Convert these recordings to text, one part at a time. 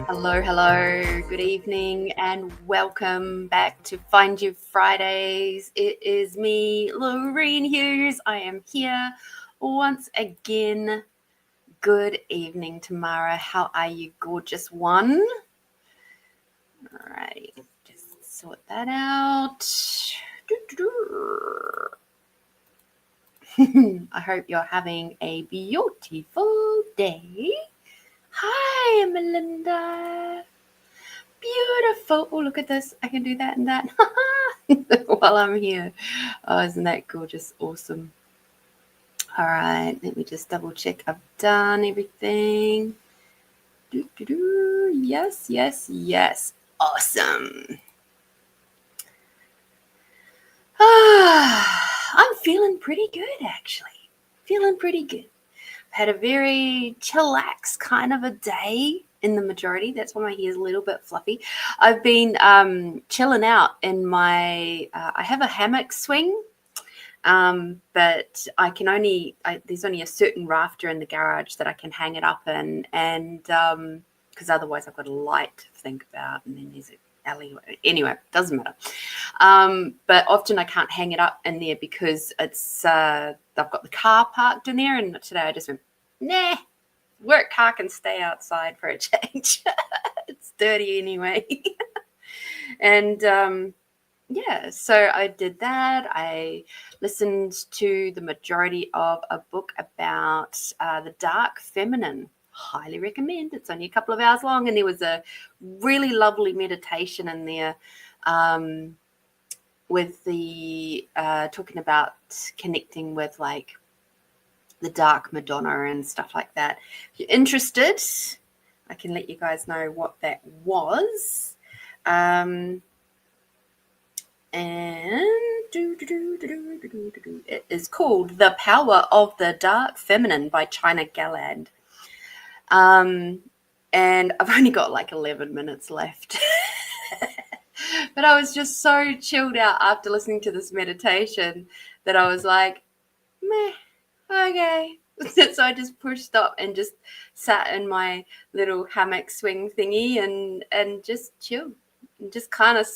Hello, good evening, and welcome back to Find You Fridays. It is me, Lorene Hughes. I am here once again. Good evening, Tamara. How are you, gorgeous one? All right, just sort that out. I hope you're having a beautiful day. Hi, Melinda. Beautiful. Oh, look at this. I can do that and that while I'm here. Oh, isn't that gorgeous? Awesome. All right. Let me just double check I've done everything. Yes. Awesome. I'm feeling pretty good, actually. Feeling pretty good. Had a very chillax kind of a day in the majority. That's why my hair is a little bit fluffy. I've been chilling out in my I have a hammock swing, but I can only there's only a certain rafter in the garage that I can hang it up in, and because otherwise I've got a light to think about, and then there's an alleyway. Anyway, doesn't matter. But often I can't hang it up in there because it's I've got the car parked in there, and today I just went, nah, work car can stay outside for a change. It's dirty anyway. And yeah, so I did that. I listened to the majority of a book about the dark feminine. Highly recommend. It's only a couple of hours long, and there was a really lovely meditation in there with the talking about connecting with like the dark Madonna and stuff like that. If you're interested, I can let you guys know what that was. And it is called The Power of the Dark Feminine by China Galland. And I've only got like 11 minutes left. But I was just so chilled out after listening to this meditation that I was like, meh, okay. So I just pushed stop and just sat in my little hammock swing thingy and just chilled and just kind of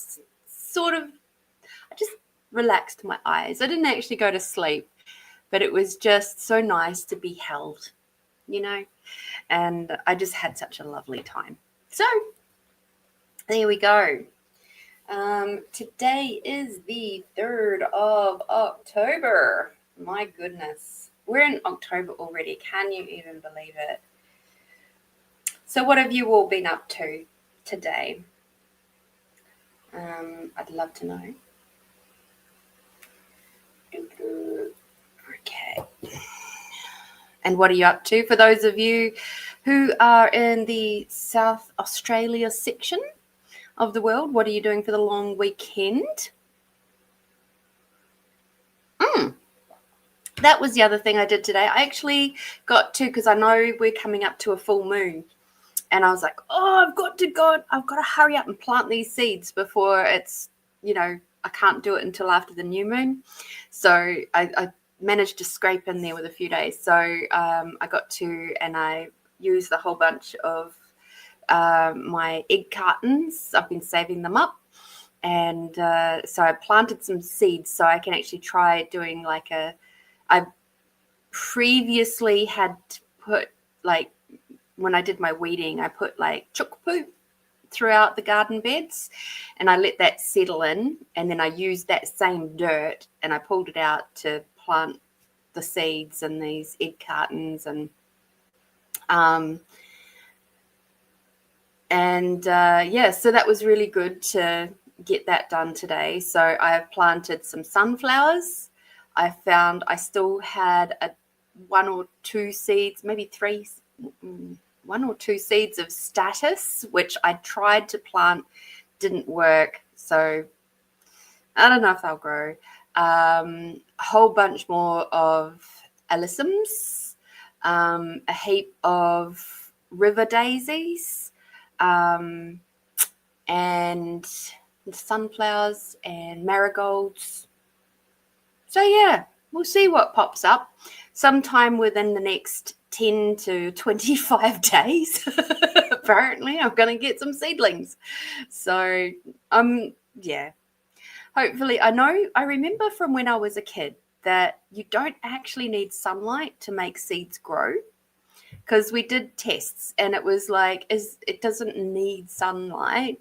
sort of, I just relaxed my eyes. I didn't actually go to sleep, but it was just so nice to be held, you know, and I just had such a lovely time. So there we go. Today is the 3rd of October. My goodness. We're in October already. Can you even believe it? So what have you all been up to today? I'd love to know. Okay. And what are you up to? For those of you who are in the South Australia section of the world, what are you doing for the long weekend? That was the other thing I did today. I actually got to, because I know we're coming up to a full moon, and I was like, oh, I've got to hurry up and plant these seeds before it's, you know, I can't do it until after the new moon. So I managed to scrape in there with a few days. So I got to, and I used a whole bunch of my egg cartons. I've been saving them up. And so I planted some seeds so I can actually try doing like I previously had put, like, when I did my weeding, I put like chook poop throughout the garden beds, and I let that settle in, and then I used that same dirt and I pulled it out to plant the seeds in these egg cartons, and yeah, so that was really good to get that done today. So I have planted some sunflowers. I found I still had one or two seeds, maybe three, one or two seeds of status, which I tried to plant, didn't work. So I don't know if they'll grow. A whole bunch more of alyssums, a heap of river daisies, and sunflowers and marigolds. So yeah, we'll see what pops up sometime within the next 10 to 25 days. Apparently, I'm going to get some seedlings. So, yeah, hopefully, I remember from when I was a kid that you don't actually need sunlight to make seeds grow, because we did tests and it was like, it doesn't need sunlight,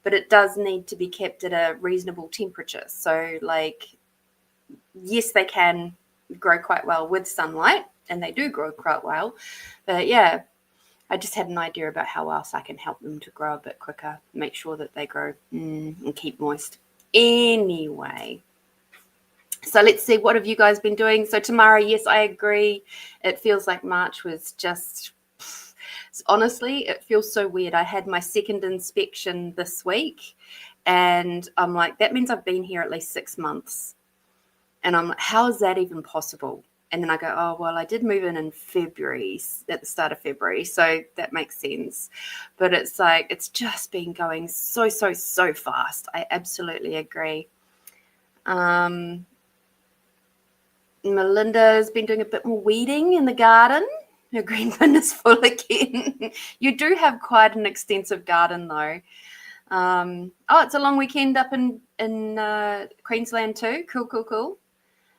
but it does need to be kept at a reasonable temperature. So like, yes, they can grow quite well with sunlight, and they do grow quite well. But yeah, I just had an idea about how else I can help them to grow a bit quicker, make sure that they grow and keep moist. Anyway, so let's see, what have you guys been doing? So Tamara, yes, I agree. It feels like March was just, honestly, it feels so weird. I had my second inspection this week, and I'm like, that means I've been here at least 6 months. And I'm like, how is that even possible? And then I go, oh, well, I did move in February, at the start of February. So that makes sense. But it's like, it's just been going so fast. I absolutely agree. Melinda's been doing a bit more weeding in the garden. Her green bin is full again. You do have quite an extensive garden, though. It's a long weekend up in Queensland too. Cool.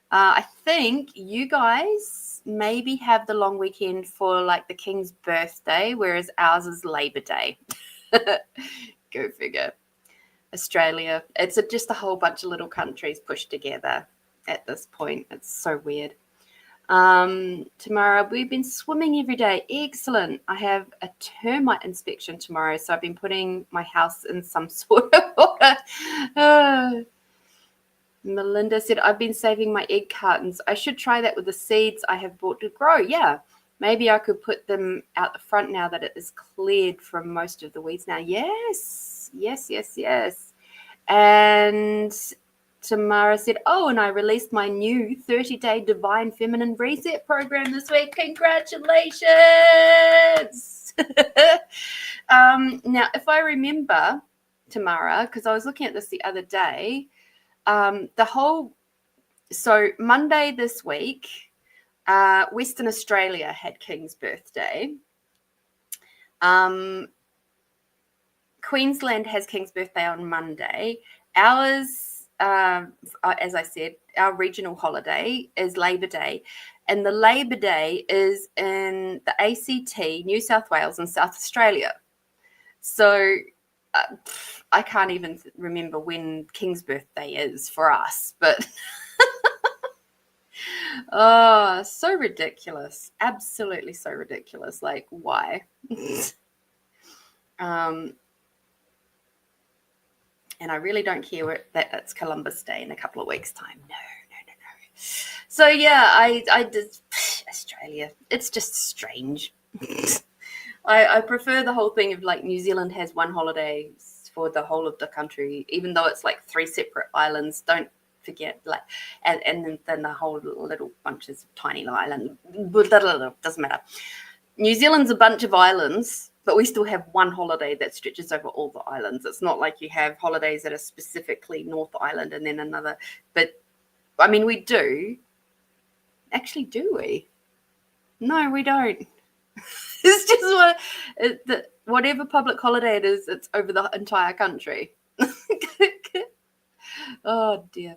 I think you guys maybe have the long weekend for like the King's birthday, whereas ours is Labor Day. Go figure. Australia. It's just a whole bunch of little countries pushed together at this point. It's so weird. Tomorrow we've been swimming every day. Excellent. I have a termite inspection tomorrow, so I've been putting my house in some sort of water. Melinda said, I've been saving my egg cartons. I should try that with the seeds I have bought to grow. Yeah, maybe I could put them out the front now that it is cleared from most of the weeds now. Yes. And Tamara said, oh, and I released my new 30-day Divine Feminine Reset program this week. Congratulations. Now, if I remember, Tamara, because I was looking at this the other day, so Monday this week, Western Australia had King's birthday. Queensland has King's birthday on Monday. Ours, as I said, our regional holiday is Labor Day, and the Labor Day is in the ACT, New South Wales, and South Australia. So I can't even remember when King's birthday is for us, but oh, so ridiculous. Absolutely so ridiculous. Like, why? And I really don't care that it's Columbus Day in a couple of weeks' time. No. So yeah, I did Australia. It's just strange. I prefer the whole thing of like New Zealand has one holiday for the whole of the country, even though it's like 3 separate islands. Don't forget, like, and then the whole little bunches of tiny islands. Doesn't matter. New Zealand's a bunch of islands, but we still have one holiday that stretches over all the islands. It's not like you have holidays that are specifically North Island and then another. But I mean, we do. Actually, do we? No, we don't. It's just whatever public holiday it is, it's over the entire country. Oh dear.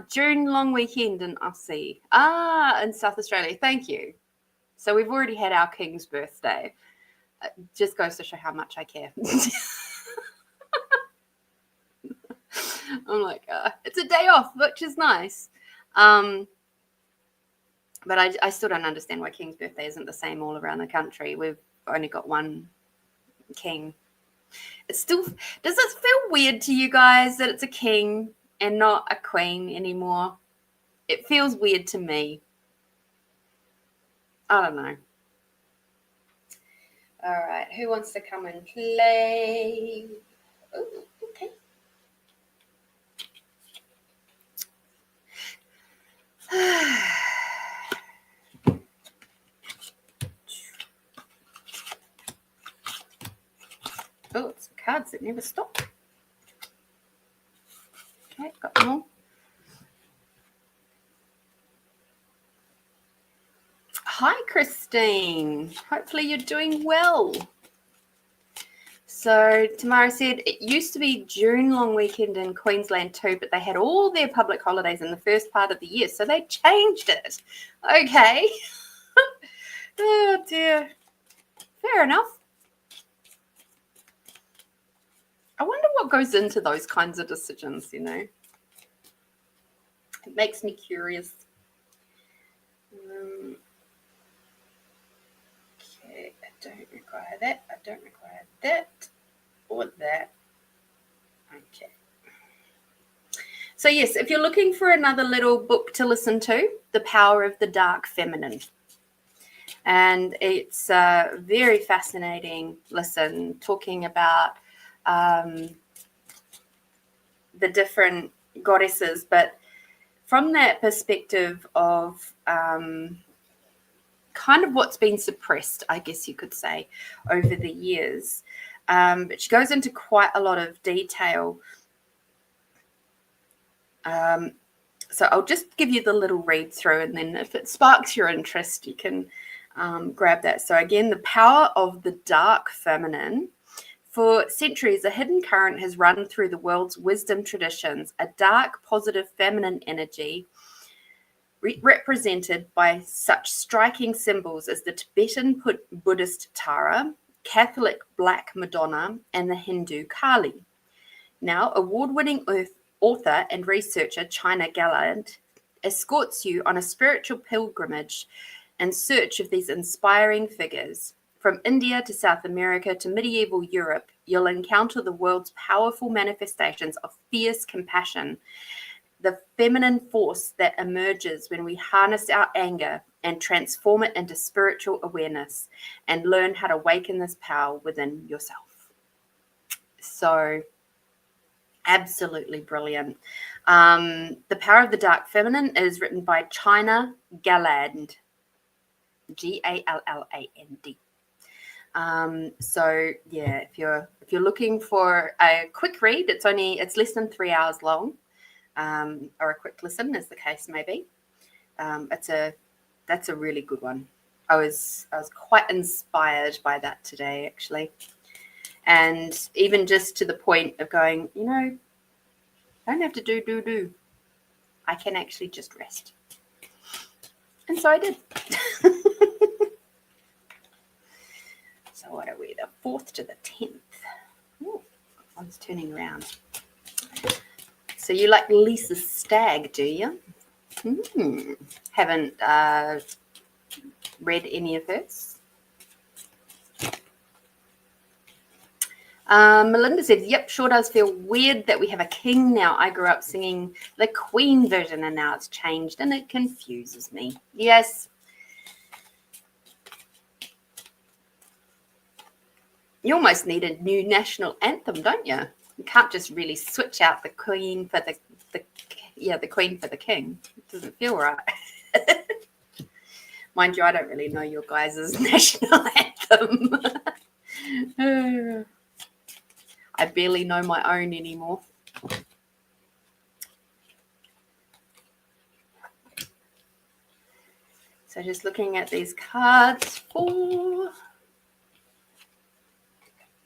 June long weekend in Aussie. In South Australia. Thank you. So we've already had our King's birthday. Just goes to show how much I care. I'm like, it's a day off, which is nice. But I still don't understand why King's birthday isn't the same all around the country. We've only got one king. It's still, does it feel weird to you guys that it's a king and not a queen anymore? It feels weird to me. I don't know. All right, who wants to come and play? Oh, okay. Oh, it's cards that never stop. Okay, got them all. Hi, Christine. Hopefully you're doing well. So Tamara said it used to be June long weekend in Queensland too, but they had all their public holidays in the first part of the year, so they changed it. Okay. Oh dear. Fair enough. I wonder what goes into those kinds of decisions, you know. It makes me curious. Okay, I don't require that. I don't require that or that. Okay. So yes, if you're looking for another little book to listen to, The Power of the Dark Feminine. And it's a very fascinating listen, talking about the different goddesses, but from that perspective of kind of what's been suppressed, I guess you could say, over the years. But she goes into quite a lot of detail. So I'll just give you the little read through, and then if it sparks your interest, you can grab that. So again, the power of the dark feminine. For centuries, a hidden current has run through the world's wisdom traditions, a dark, positive feminine energy represented by such striking symbols as the Tibetan Buddhist Tara, Catholic Black Madonna, and the Hindu Kali. Now, award-winning author and researcher China Galland escorts you on a spiritual pilgrimage in search of these inspiring figures. From India to South America to medieval Europe, you'll encounter the world's powerful manifestations of fierce compassion, the feminine force that emerges when we harness our anger and transform it into spiritual awareness and learn how to awaken this power within yourself. So, absolutely brilliant. The Power of the Dark Feminine is written by China Galland, Galland. So yeah, if you're looking for a quick read, it's less than 3 hours long, or a quick listen, as the case may be. That's a really good one. I was quite inspired by that today, actually. And even just to the point of going, I don't have to do. I can actually just rest. And so I did. So what are we? The 4th to the 10th. Ooh, one's turning around. So you like Lisa Stagg, do you? Haven't read any of hers. Melinda said, yep, sure does feel weird that we have a king now. I grew up singing the Queen version and now it's changed and it confuses me. Yes. You almost need a new national anthem, don't you? You can't just really switch out the Queen for the Queen for the King. It doesn't feel right. Mind you, I don't really know your guys' national anthem. I barely know my own anymore. So just looking at these cards for...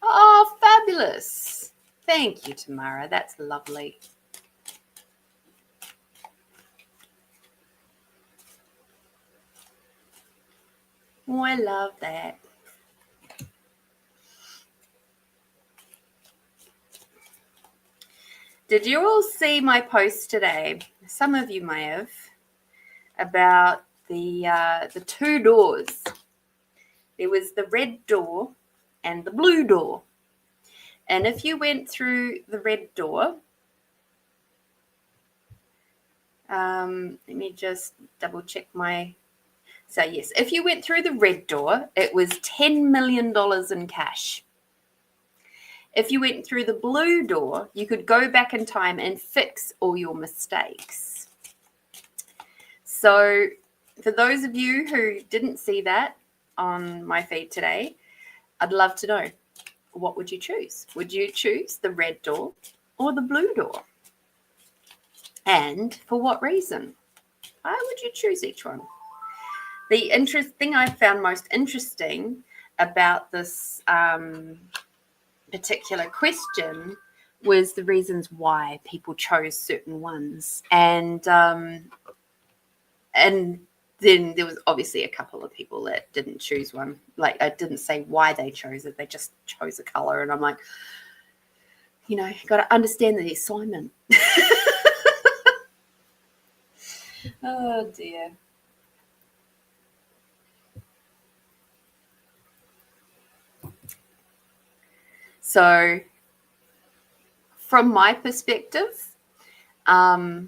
Oh, fabulous. Thank you, Tamara. That's lovely. Oh, I love that. Did you all see my post today? Some of you may have, about the 2 doors. There was the red door and the blue door. And if you went through the red door, let me just double check my... So yes, if you went through the red door, it was $10 million in cash. If you went through the blue door, you could go back in time and fix all your mistakes. So for those of you who didn't see that on my feed today, I'd love to know, what would you choose? Would you choose the red door or the blue door? And for what reason? Why would you choose each one? The thing I found most interesting about this particular question was the reasons why people chose certain ones, and then there was obviously a couple of people that didn't choose one. Like, I didn't say why they chose it; they just chose a color, and I'm like, you got to understand the assignment. Oh dear. So, from my perspective, I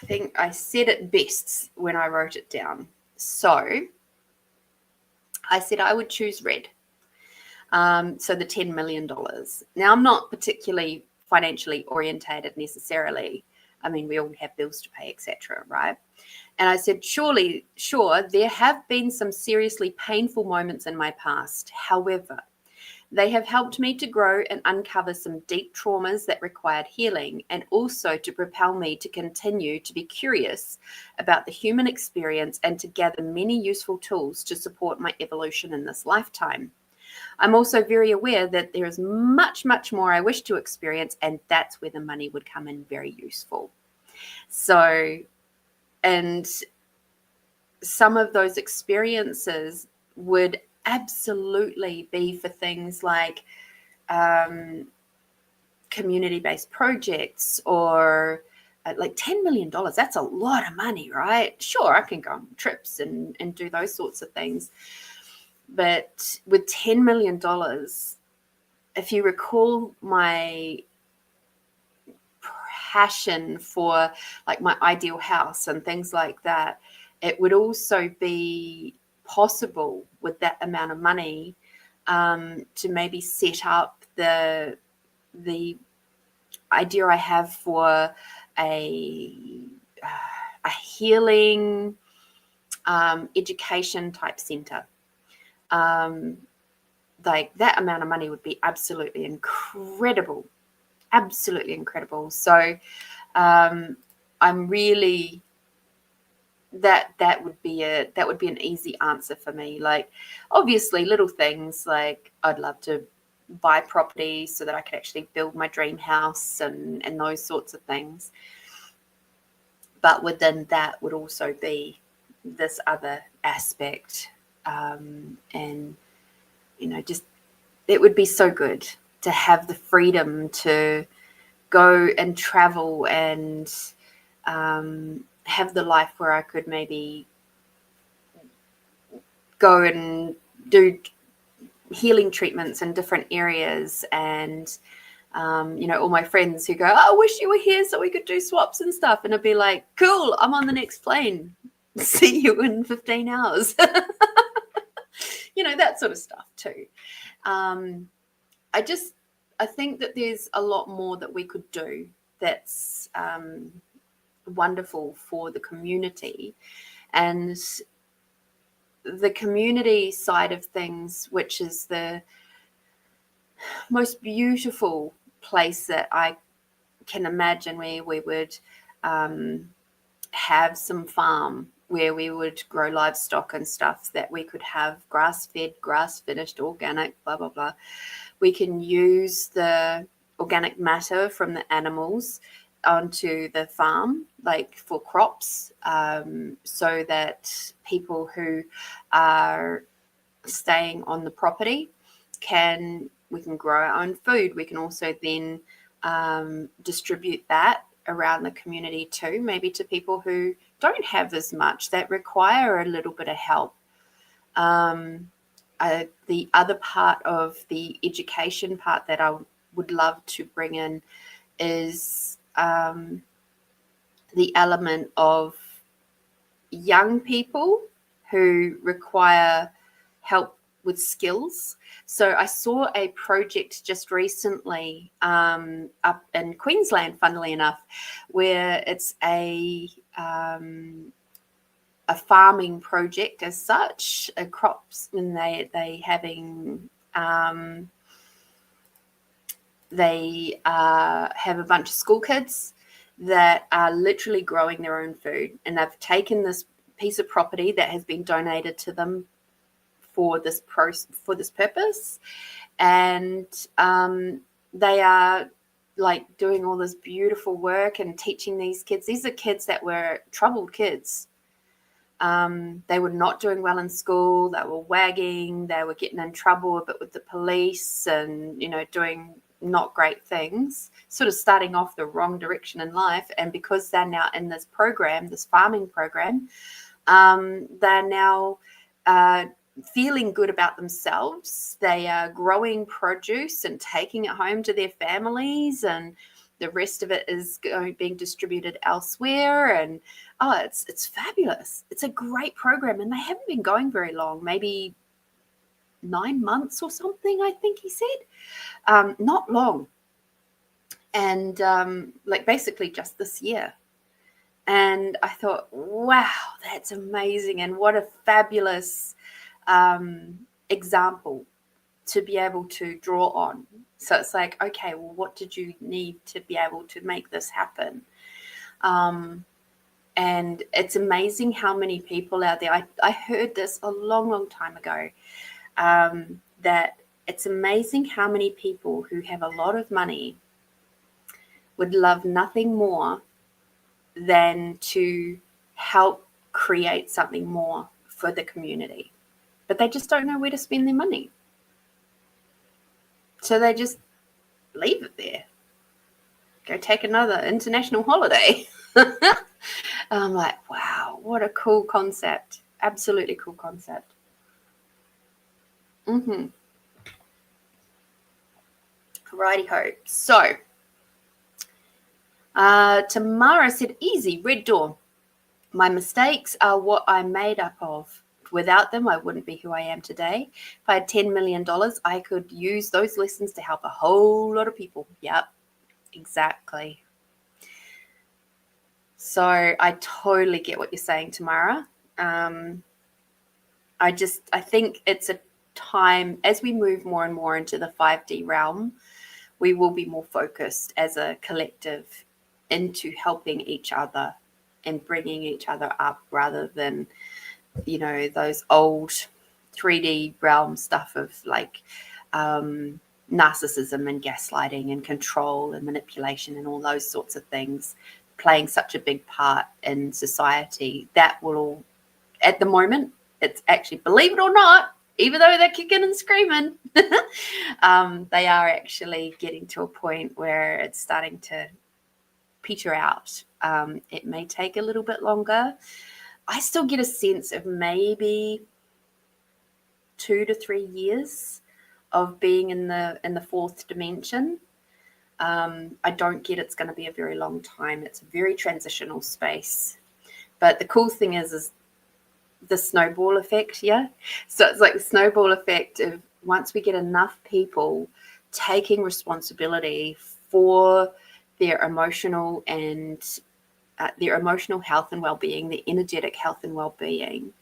think I said it best when I wrote it down. So, I said I would choose red. So the $10 million. Now, I'm not particularly financially orientated necessarily. I mean, we all have bills to pay, etc., right? And I said, sure, there have been some seriously painful moments in my past. However, they have helped me to grow and uncover some deep traumas that required healing, and also to propel me to continue to be curious about the human experience and to gather many useful tools to support my evolution in this lifetime. I'm also very aware that there is much, much more I wish to experience, and that's where the money would come in very useful. So, and some of those experiences would absolutely be for things like community-based projects, or like $10 million. That's a lot of money, right? Sure, I can go on trips and do those sorts of things. But with $10 million, if you recall my passion for like my ideal house and things like that, it would also be possible with that amount of money to maybe set up the idea I have for a healing education type center. Like, that amount of money would be absolutely incredible. So I'm really, that would be an easy answer for me. Like, obviously little things like I'd love to buy property so that I could actually build my dream house and those sorts of things. But within that would also be this other aspect, and just, it would be so good to have the freedom to go and travel and have the life where I could maybe go and do healing treatments in different areas, and all my friends who go, I wish you were here so we could do swaps and stuff, and I'd be like, cool, I'm on the next plane, see you in 15 hours. That sort of stuff too. I think that there's a lot more that we could do that's wonderful for the community, and the community side of things, which is the most beautiful place that I can imagine, where we would have some farm where we would grow livestock and stuff, that we could have grass-fed, grass-finished, organic, blah, blah, blah. We can use the organic matter from the animals onto the farm, like for crops, so that people who are staying on the property we can grow our own food. We can also then distribute that around the community too, maybe to people who don't have as much, that require a little bit of help. The other part of the education part that I would love to bring in is the element of young people who require help with skills. So I saw a project just recently up in Queensland, funnily enough, where it's a farming project as such, crops, and they have a bunch of school kids that are literally growing their own food, and they've taken this piece of property that has been donated to them for this purpose, and they are like doing all this beautiful work and teaching these kids. These are kids that were troubled kids. They were not doing well in school. They were wagging. They were getting in trouble a bit with the police, and doing not great things, sort of starting off the wrong direction in life. And because they're now in this program, this farming program, they're now feeling good about themselves. They are growing produce and taking it home to their families, and the rest of it is being distributed elsewhere. And it's fabulous. It's a great program, and they haven't been going very long, maybe 9 months or something, I think he said. Not long. And like basically just this year. And I thought, wow, that's amazing. And what a fabulous example to be able to draw on. So it's like, okay, well, what did you need to be able to make this happen? And it's amazing how many people out there, I heard this a long, long time ago, that it's amazing how many people who have a lot of money would love nothing more than to help create something more for the community. But they just don't know where to spend their money. So they just leave it there. Go take another international holiday. I'm like, wow, what a cool concept. Absolutely cool concept. Righty-ho. So, Tamara said, easy, red door. My mistakes are what I'm made up of. Without them, I wouldn't be who I am today. If I had $10 million, I could use those lessons to help a whole lot of people. Yep, exactly. So I totally get what you're saying, Tamara. I think it's a time, as we move more and more into the 5D realm, we will be more focused as a collective into helping each other and bringing each other up, rather than, those old 3D realm stuff of like narcissism and gaslighting and control and manipulation and all those sorts of things playing such a big part in society. That will all, at the moment, it's actually, believe it or not, even though they're kicking and screaming, they are actually getting to a point where it's starting to peter out. It may take a little bit longer. I still get a sense of maybe 2 to 3 years of being in the fourth dimension. I don't get it's going to be a very long time. It's a very transitional space. But the cool thing is the snowball effect, yeah? So it's like the snowball effect of once we get enough people taking responsibility for their emotional and their emotional health and well-being, their energetic health and well-being,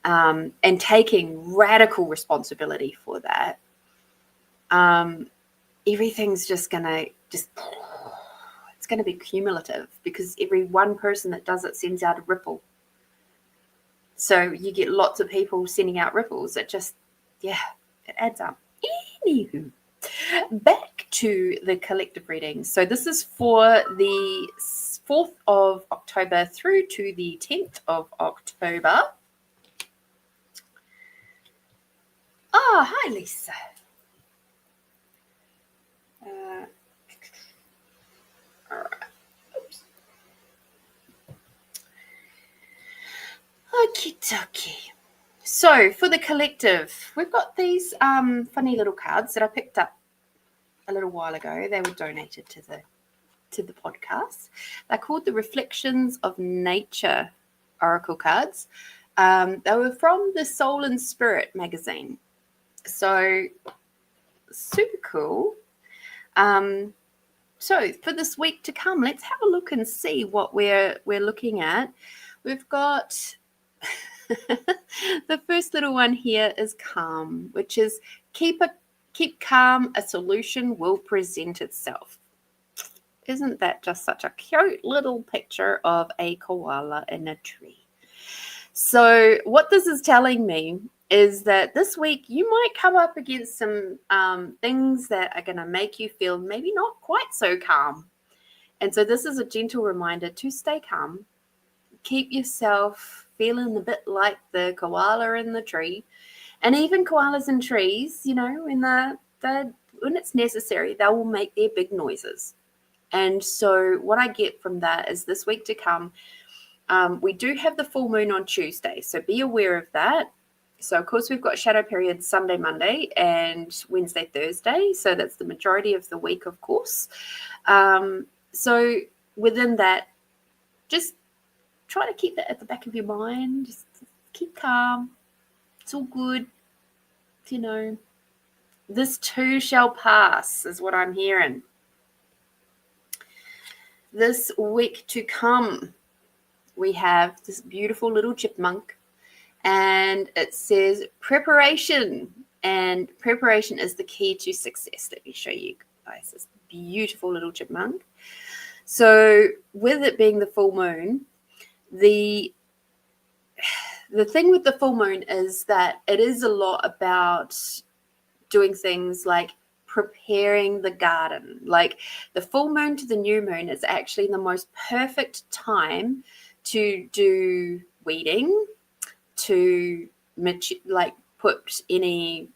and taking radical responsibility for that, everything's just going to it's going to be cumulative, because every one person that does it sends out a ripple. So you get lots of people sending out ripples. It just, it adds up. Anywho, back to the collective reading. So this is for the 4th of October through to the 10th of October. Oh, hi, Lisa. All right. Oops. Okie dokie. So for the collective, we've got these funny little cards that I picked up a little while ago. They were donated to the podcast. They're called the Reflections of Nature Oracle cards. They were from the Soul and Spirit magazine. So super cool. So for this week to come, let's have a look and see what we're looking at. We've got the first little one here is calm, which is keep calm, a solution will present itself. Isn't that just such a cute little picture of a koala in a tree? So what this is telling me is that this week you might come up against some things that are going to make you feel maybe not quite so calm. And so this is a gentle reminder to stay calm. Keep yourself feeling a bit like the koala in the tree. And even koalas in trees, when it's necessary, they will make their big noises. And so what I get from that is this week to come, we do have the full moon on Tuesday, so be aware of that. So, of course, we've got shadow periods Sunday, Monday, and Wednesday, Thursday. So that's the majority of the week, of course. So within that, just try to keep that at the back of your mind. Just keep calm. It's all good. This too shall pass is what I'm hearing. This week to come, we have this beautiful little chipmunk, and it says preparation, and preparation is the key to success. Let me show you guys this beautiful little chipmunk. So with it being the full moon, the thing with the full moon is that it is a lot about doing things like preparing the garden. Like the full moon to the new moon is actually the most perfect time to do weeding, to put any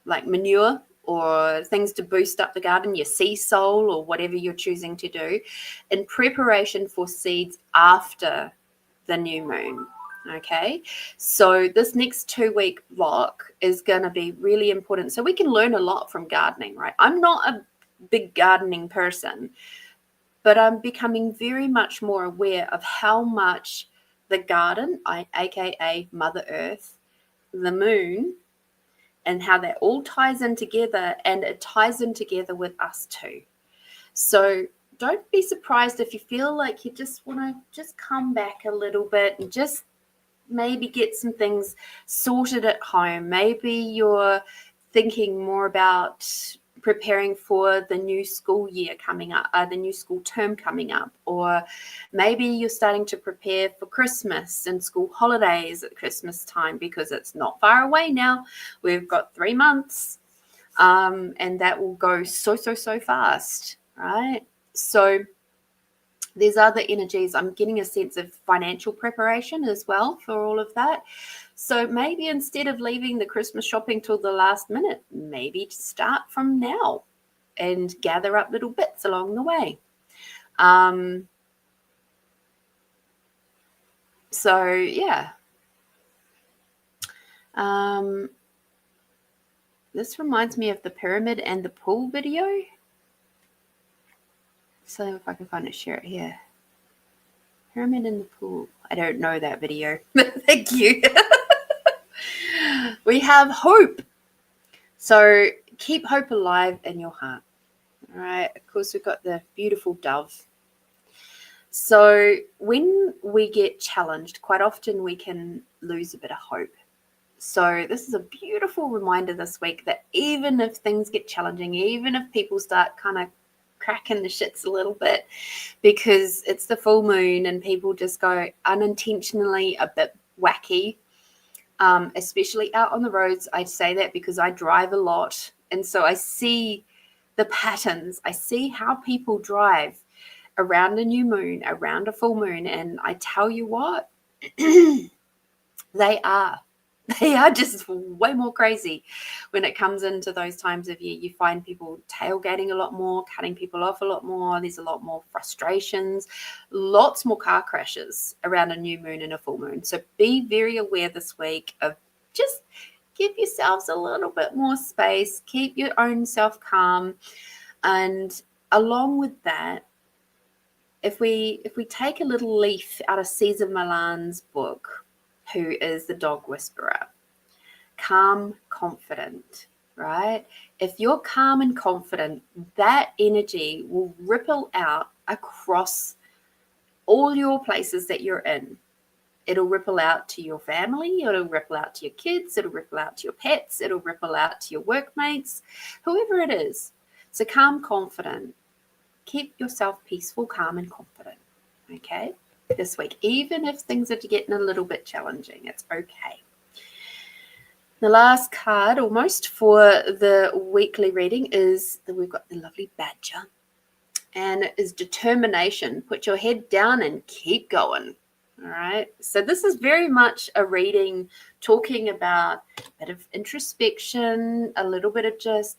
like manure or things to boost up the garden, your sea soul or whatever you're choosing to do, in preparation for seeds after the new moon. Okay, so this next 2-week block is going to be really important. So we can learn a lot from gardening, right? I'm not a big gardening person, but I'm becoming very much more aware of how much the garden, aka Mother Earth, the moon, and how that all ties in together, and it ties in together with us too. So don't be surprised if you feel like you just want to just come back a little bit and just maybe get some things sorted at home. Maybe you're thinking more about preparing for the new school year coming up, the new school term coming up, or maybe you're starting to prepare for Christmas and school holidays at Christmas time, because it's not far away now. We've got 3 months, and that will go so fast, right? So there's other energies. I'm getting a sense of financial preparation as well for all of that. So maybe instead of leaving the Christmas shopping till the last minute, maybe start from now and gather up little bits along the way. So yeah. This reminds me of the pyramid and the pool video. So if I can find it, share it here. Pyramid in the pool. I don't know that video. Thank you. We have hope. So keep hope alive in your heart. All right. Of course, we've got the beautiful dove. So when we get challenged, quite often we can lose a bit of hope. So this is a beautiful reminder this week that even if things get challenging, even if people start kind of cracking the shits a little bit because it's the full moon and people just go unintentionally a bit wacky, especially out on the roads. I say that because I drive a lot, and so I see the patterns. I see how people drive around a new moon, around a full moon, and I tell you what, they are just way more crazy when it comes into those times of year. You find people tailgating a lot more, cutting people off a lot more. There's a lot more frustrations, lots more car crashes around a new moon and a full moon. So be very aware this week of just give yourselves a little bit more space, keep your own self calm. And along with that, if we take a little leaf out of Cesar Millan's book, who is the dog whisperer, calm, confident, right? If you're calm and confident, that energy will ripple out across all your places that you're in. It'll ripple out to your family, it'll ripple out to your kids, it'll ripple out to your pets, it'll ripple out to your workmates, whoever it is. So calm, confident. Keep yourself peaceful, calm, and confident, okay? this week, even if things are getting a little bit challenging. It's okay. The last card almost for the weekly reading is that we've got the lovely Badger, and it is determination. Put your head down and keep going. All right. So this is very much a reading talking about a bit of introspection, a little bit of just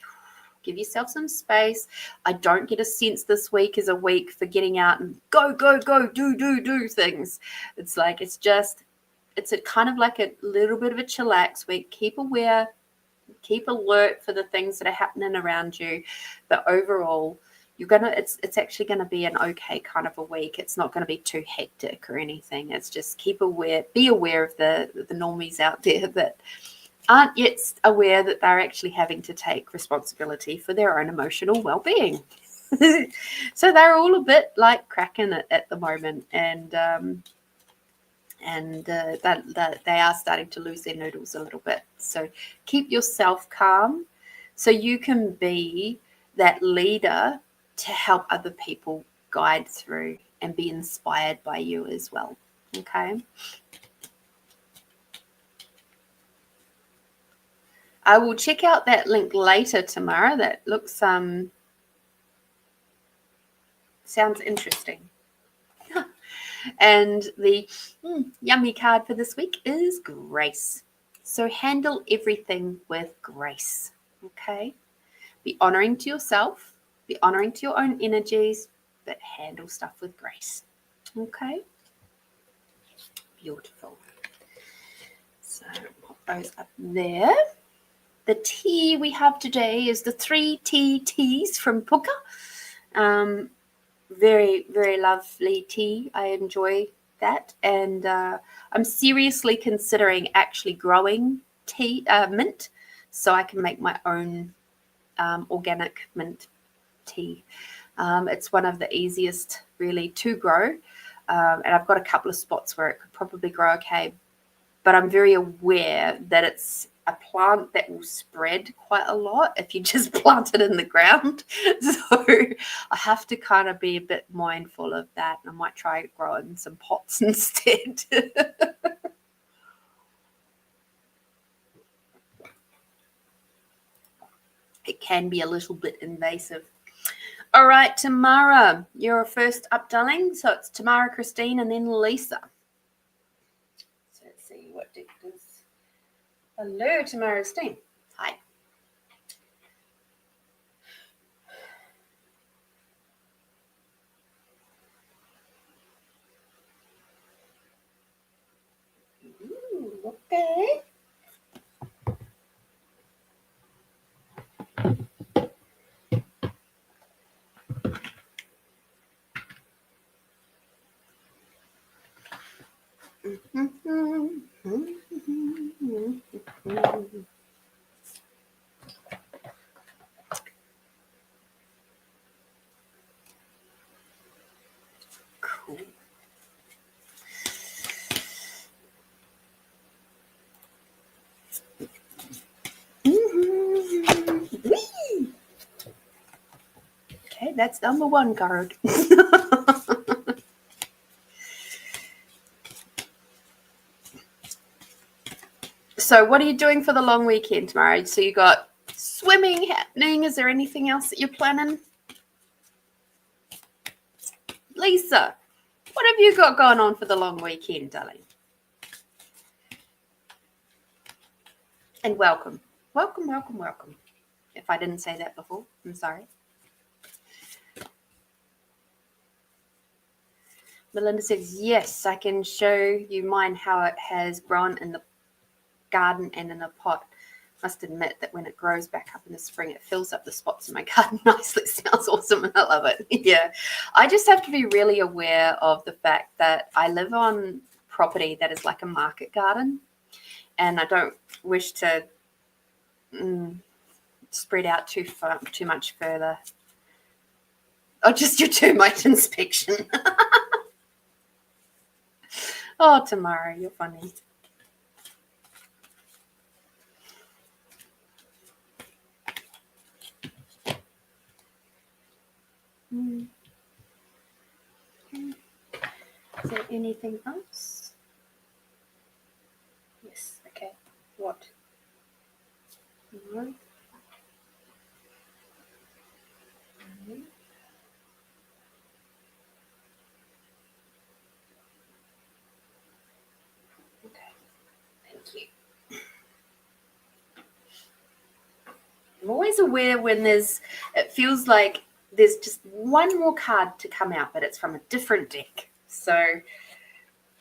give yourself some space. I don't get a sense this week is a week for getting out and go, do things. It's like, it's a kind of like a little bit of a chillax week. Keep aware, keep alert for the things that are happening around you. But overall, it's actually gonna be an okay kind of a week. It's not gonna be too hectic or anything. It's just be aware of the normies out there that aren't yet aware that they're actually having to take responsibility for their own emotional well-being. So they're all a bit like cracking it at the moment, and that they are starting to lose their noodles a little bit. So keep yourself calm so you can be that leader to help other people guide through and be inspired by you as well. Okay. I will check out that link later tomorrow. That looks sounds interesting. And the yummy card for this week is grace. So handle everything with grace. Okay. Be honoring to yourself, be honoring to your own energies, but handle stuff with grace. Okay. Beautiful. So pop those up there. The tea we have today is the 3 teas from Puka. Very, very lovely tea. I enjoy that. And I'm seriously considering actually growing mint, so I can make my own organic mint tea. It's one of the easiest really to grow. And I've got a couple of spots where it could probably grow okay. But I'm very aware that it's a plant that will spread quite a lot if you just plant it in the ground. So I have to kind of be a bit mindful of that. I might try growing some pots instead. It can be a little bit invasive. All right, Tamara, you're first up, darling. So it's Tamara, Christine, and then Lisa. So let's see what deck does. Hello, Tamara, Christine. Hi. Ooh, okay. Cool. Okay, that's number one card. So what are you doing for the long weekend tomorrow? So you got swimming happening. Is there anything else that you're planning? Lisa, what have you got going on for the long weekend, darling? And welcome. Welcome, welcome, welcome. If I didn't say that before, I'm sorry. Melinda says, yes, I can show you mine how it has grown in the garden and in a pot. Must admit that when it grows back up in the spring, it fills up the spots in my garden nicely. It sounds awesome and I love it. Yeah. I just have to be really aware of the fact that I live on property that is like a market garden, and I don't wish to spread out too much further. Oh, just your termite inspection. Oh, Tamara, you're funny. Is there anything else? Yes. Okay. What? No. Okay. Thank you. I'm always aware when it feels like there's just one more card to come out, but it's from a different deck. So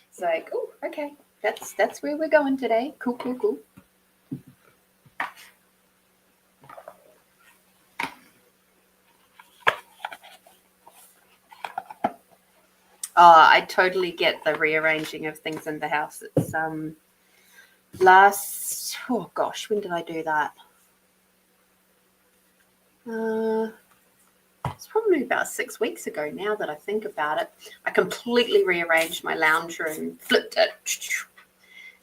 it's like, oh, okay, that's where we're going today. Cool, cool, cool. Oh, I totally get the rearranging of things in the house. It's oh gosh, when did I do that? It's probably about 6 weeks ago now that I think about it. I completely rearranged my lounge room, flipped it,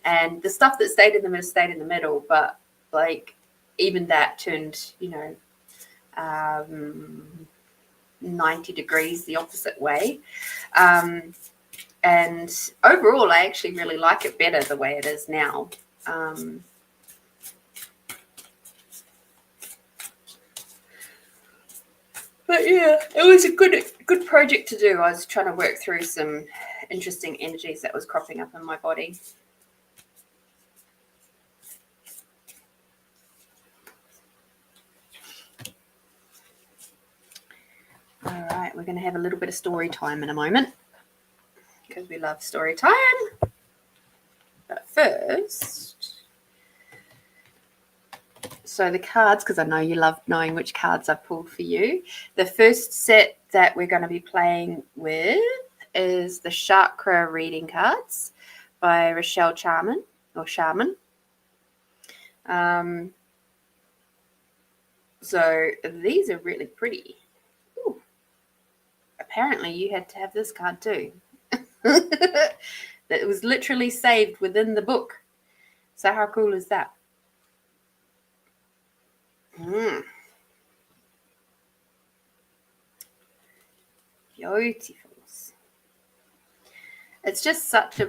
and the stuff that stayed in the middle stayed in the middle, but like even that turned, 90 degrees the opposite way. And overall, I actually really like it better the way it is now. But yeah, it was a good project to do. I was trying to work through some interesting energies that was cropping up in my body. All right, we're going to have a little bit of story time in a moment because we love story time. But first, so the cards, because I know you love knowing which cards I've pulled for you. The first set that we're going to be playing with is the Chakra Reading cards by Rochelle Charman, or Charman. So these are really pretty. Ooh. Apparently you had to have this card too. That was literally saved within the book. So how cool is that? Beautiful. It's just such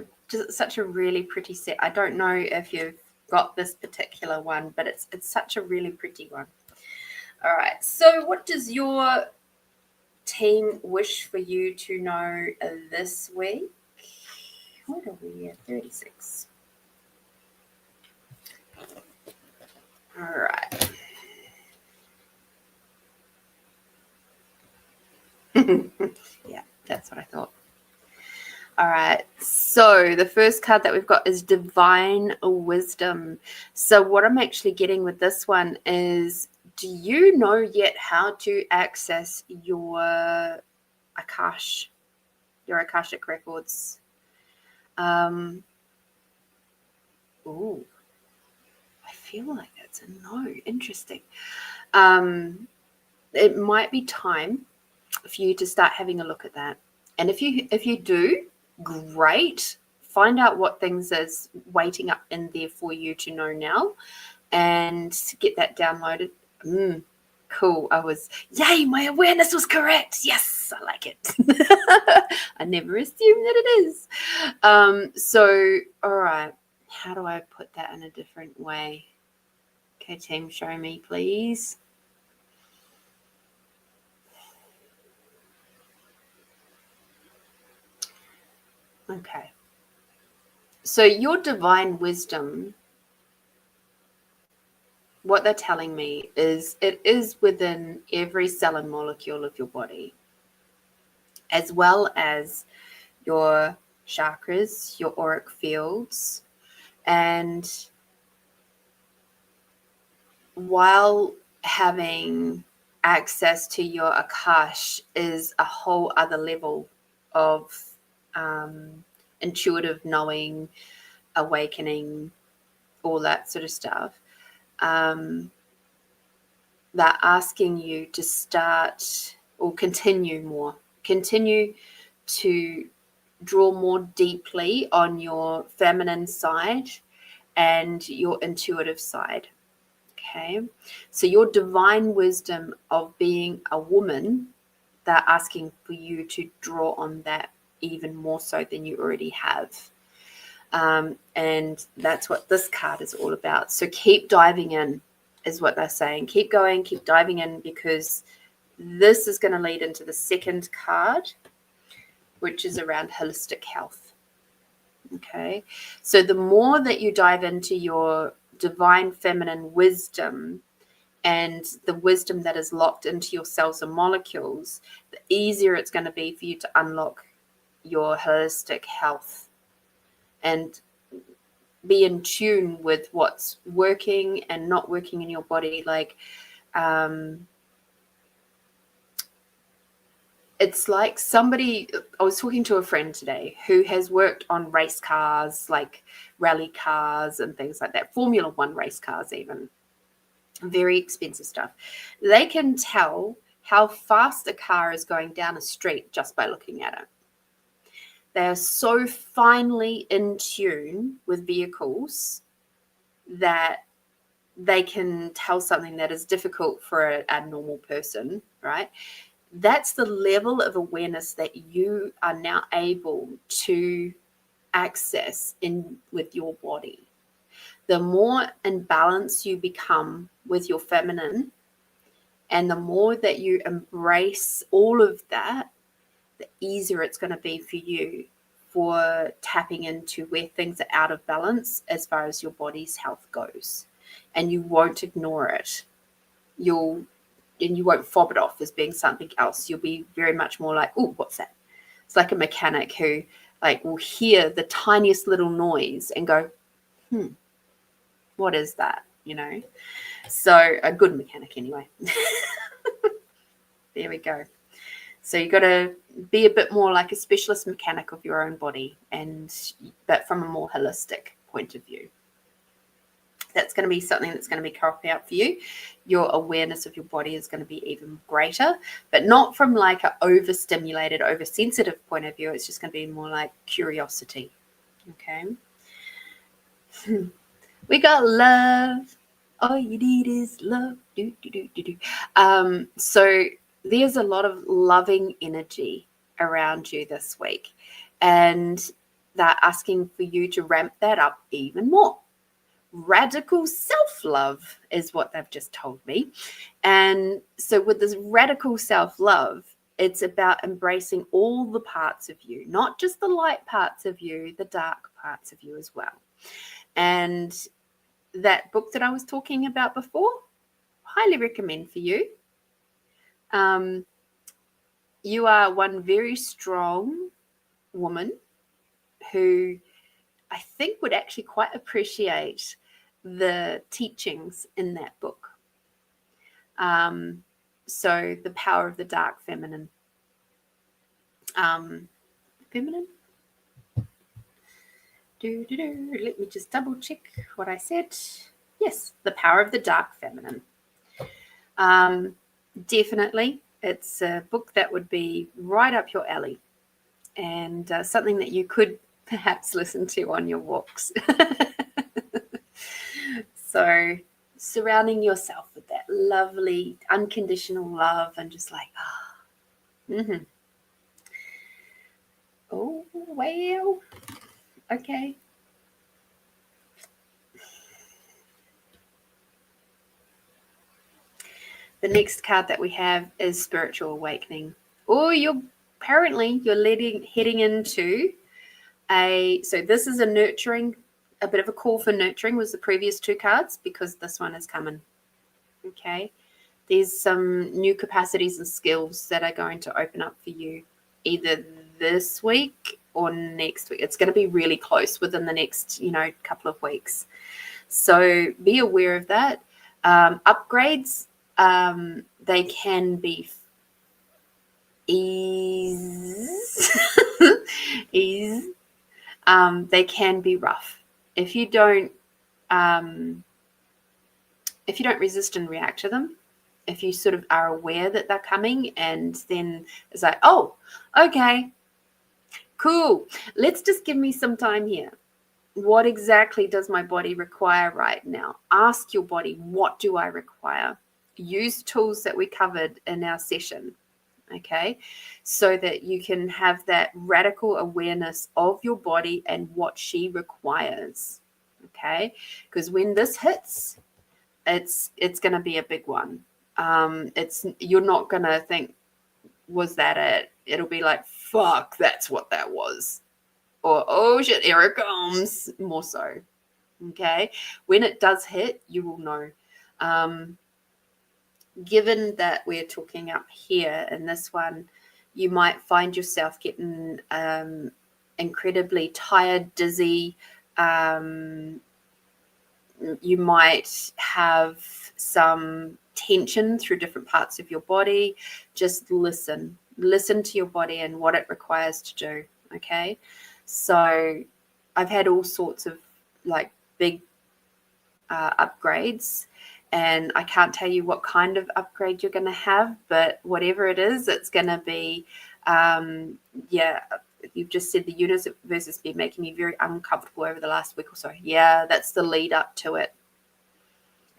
a really pretty set. I don't know if you've got this particular one, but it's such a really pretty one. All right. So what does your team wish for you to know this week? What are we at? 36. All right. Yeah, that's what I thought. All right. So the first card that we've got is Divine Wisdom. So what I'm actually getting with this one is, do you know yet how to access your Akashic records? Ooh, I feel like that's a no. Interesting. It might be time for you to start having a look at that. And if you do, great. Find out what things is waiting up in there for you to know now and get that downloaded. Cool. Yay, my awareness was correct. Yes, I like it. I never assumed that it is. So, all right. How do I put that in a different way? Okay, team, show me, please. Okay. So your divine wisdom, what they're telling me is it is within every cell and molecule of your body, as well as your chakras, your auric fields. And while having access to your Akash is a whole other level of intuitive knowing, awakening, all that sort of stuff. They're asking you to start or continue to draw more deeply on your feminine side and your intuitive side. Okay, so your divine wisdom of being a woman, they're asking for you to draw on that even more so than you already have. And that's what this card is all about. So keep diving in is what they're saying. Keep going, keep diving in, because this is going to lead into the second card, which is around holistic health. Okay. So the more that you dive into your divine feminine wisdom and the wisdom that is locked into your cells and molecules, the easier it's going to be for you to unlock your holistic health and be in tune with what's working and not working in your body. Like, it's like somebody, I was talking to a friend today who has worked on race cars, like rally cars and things like that, Formula One race cars even, very expensive stuff. They can tell how fast a car is going down a street just by looking at it. They are so finely in tune with vehicles that they can tell something that is difficult for a normal person, right? That's the level of awareness that you are now able to access in with your body. The more in balance you become with your feminine, and the more that you embrace all of that, the easier it's going to be for you for tapping into where things are out of balance as far as your body's health goes. And you won't ignore it. You won't fob it off as being something else. You'll be very much more like, oh, what's that? It's like a mechanic who like will hear the tiniest little noise and go, what is that? You know? So a good mechanic anyway. There we go. So you got to be a bit more like a specialist mechanic of your own body, but from a more holistic point of view. That's going to be something that's going to be carved out for you. Your awareness of your body is going to be even greater, but not from like an overstimulated, oversensitive point of view. It's just going to be more like curiosity. Okay. We got love. All you need is love. So there's a lot of loving energy around you this week, and they're asking for you to ramp that up even more. Radical self-love is what they've just told me. And so with this radical self-love, it's about embracing all the parts of you, not just the light parts of you, the dark parts of you as well. And that book that I was talking about before, highly recommend for you. You are one very strong woman who I think would actually quite appreciate the teachings in that book. So the power of the dark feminine. Feminine? Let me just double check what I said. Yes, the power of the dark feminine. Definitely. It's a book that would be right up your alley, and something that you could perhaps listen to on your walks. So surrounding yourself with that lovely unconditional love and just like, oh, well, okay. The next card that we have is spiritual awakening. Oh, you're heading into so this is a bit of a call for nurturing was the previous two cards, because this one is coming. Okay. There's some new capacities and skills that are going to open up for you either this week or next week. It's going to be really close within the next, couple of weeks. So be aware of that. Upgrades, they can be they can be rough if you don't resist and react to them. If you sort of are aware that they're coming, and then it's like, oh, okay, cool, let's just give me some time here. What exactly does my body require right now? Ask your body, what do I require? Use tools that we covered in our session. okay, so that you can have that radical awareness of your body and what she requires, okay? Because when this hits, it's going to be a big one. You're not going to think, was that it? It'll be like, fuck, that's what that was. Or, oh shit, here it comes. More so, okay? When it does hit, you will know. Given that we're talking up here in this one, you might find yourself getting incredibly tired, dizzy. You might have some tension through different parts of your body. Just listen to your body and what it requires to do, okay? So I've had all sorts of like big upgrades, and I can't tell you what kind of upgrade you're going to have, but whatever it is, it's going to be, you've just said the universe has been making me very uncomfortable over the last week or so. Yeah, that's the lead up to it.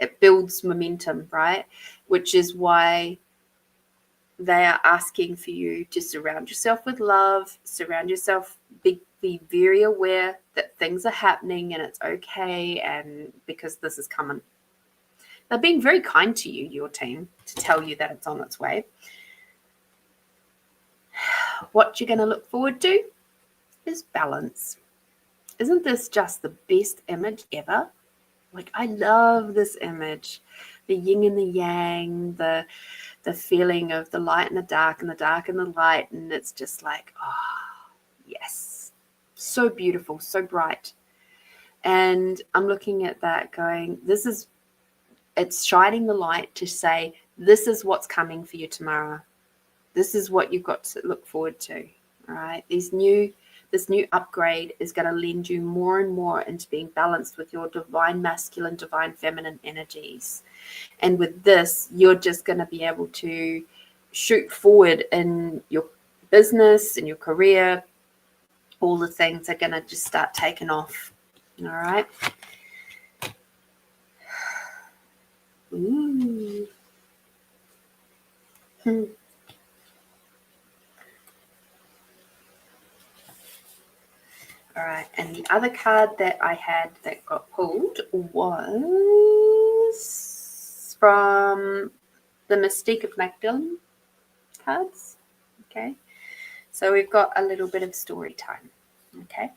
It builds momentum, right? Which is why they are asking for you to surround yourself with love, surround yourself, be very aware that things are happening and it's okay, and because this is coming. They're being very kind to you, your team, to tell you that it's on its way. What you're going to look forward to is balance. Isn't this just the best image ever? Like, I love this image. The yin and the yang, the feeling of the light and the dark and the dark and the light. And it's just like, oh, yes. So beautiful, so bright. And I'm looking at that going, it's shining the light to say, this is what's coming for you tomorrow. This is what you've got to look forward to, all right? This new upgrade is going to lend you more and more into being balanced with your divine masculine, divine feminine energies. And with this, you're just going to be able to shoot forward in your business, in your career. All the things are going to just start taking off, all right? Ooh. All right, and the other card that I had that got pulled was from the Mystique of Magdalene cards. Okay, so we've got a little bit of story time. Okay,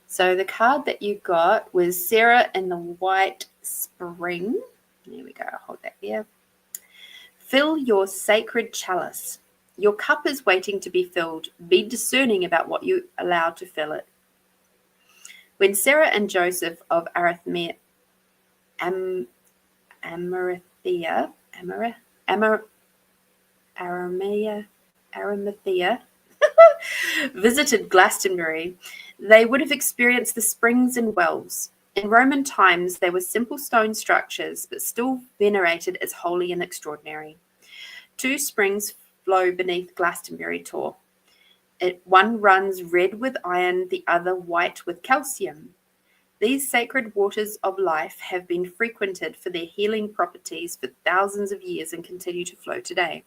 so the card that you got was Sarah in the White Spring. There we go, I'll hold that here. Fill your sacred chalice. Your cup is waiting to be filled. Be discerning about what you allow to fill it. When Sarah and Joseph of Arimathea visited Glastonbury, they would have experienced the springs and wells. In Roman times, they were simple stone structures, but still venerated as holy and extraordinary. 2 springs flow beneath Glastonbury Tor. One runs red with iron, the other white with calcium. These sacred waters of life have been frequented for their healing properties for thousands of years and continue to flow today.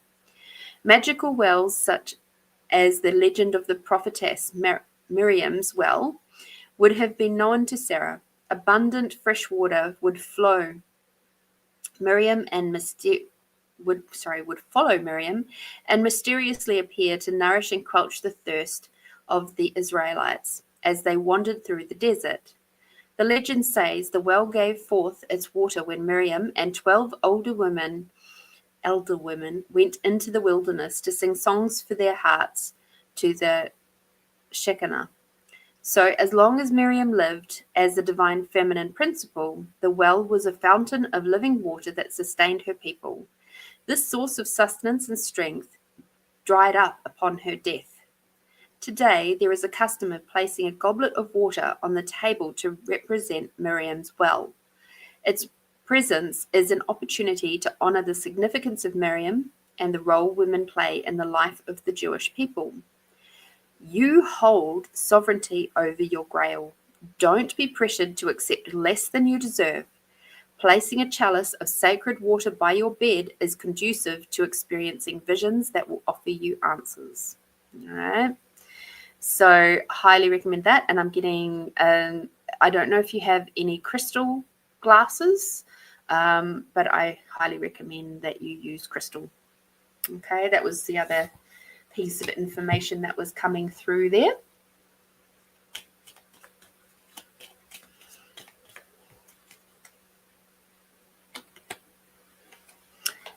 Magical wells such as the legend of the prophetess Miriam's well would have been known to Sarah. Abundant fresh water would follow Miriam and mysteriously appear to nourish and quench the thirst of the Israelites as they wandered through the desert. The legend says the well gave forth its water when Miriam and 12 elder women went into the wilderness to sing songs for their hearts to the Shekinah. So as long as Miriam lived as the divine feminine principle, the well was a fountain of living water that sustained her people. This source of sustenance and strength dried up upon her death. Today, there is a custom of placing a goblet of water on the table to represent Miriam's well. Its presence is an opportunity to honor the significance of Miriam and the role women play in the life of the Jewish people. You hold sovereignty over your grail. Don't be pressured to accept less than you deserve. Placing a chalice of sacred water by your bed is conducive to experiencing visions that will offer you answers. All right. So highly recommend that. And I'm getting, I don't know if you have any crystal glasses, but I highly recommend that you use crystal. Okay, that was the other piece of information that was coming through there.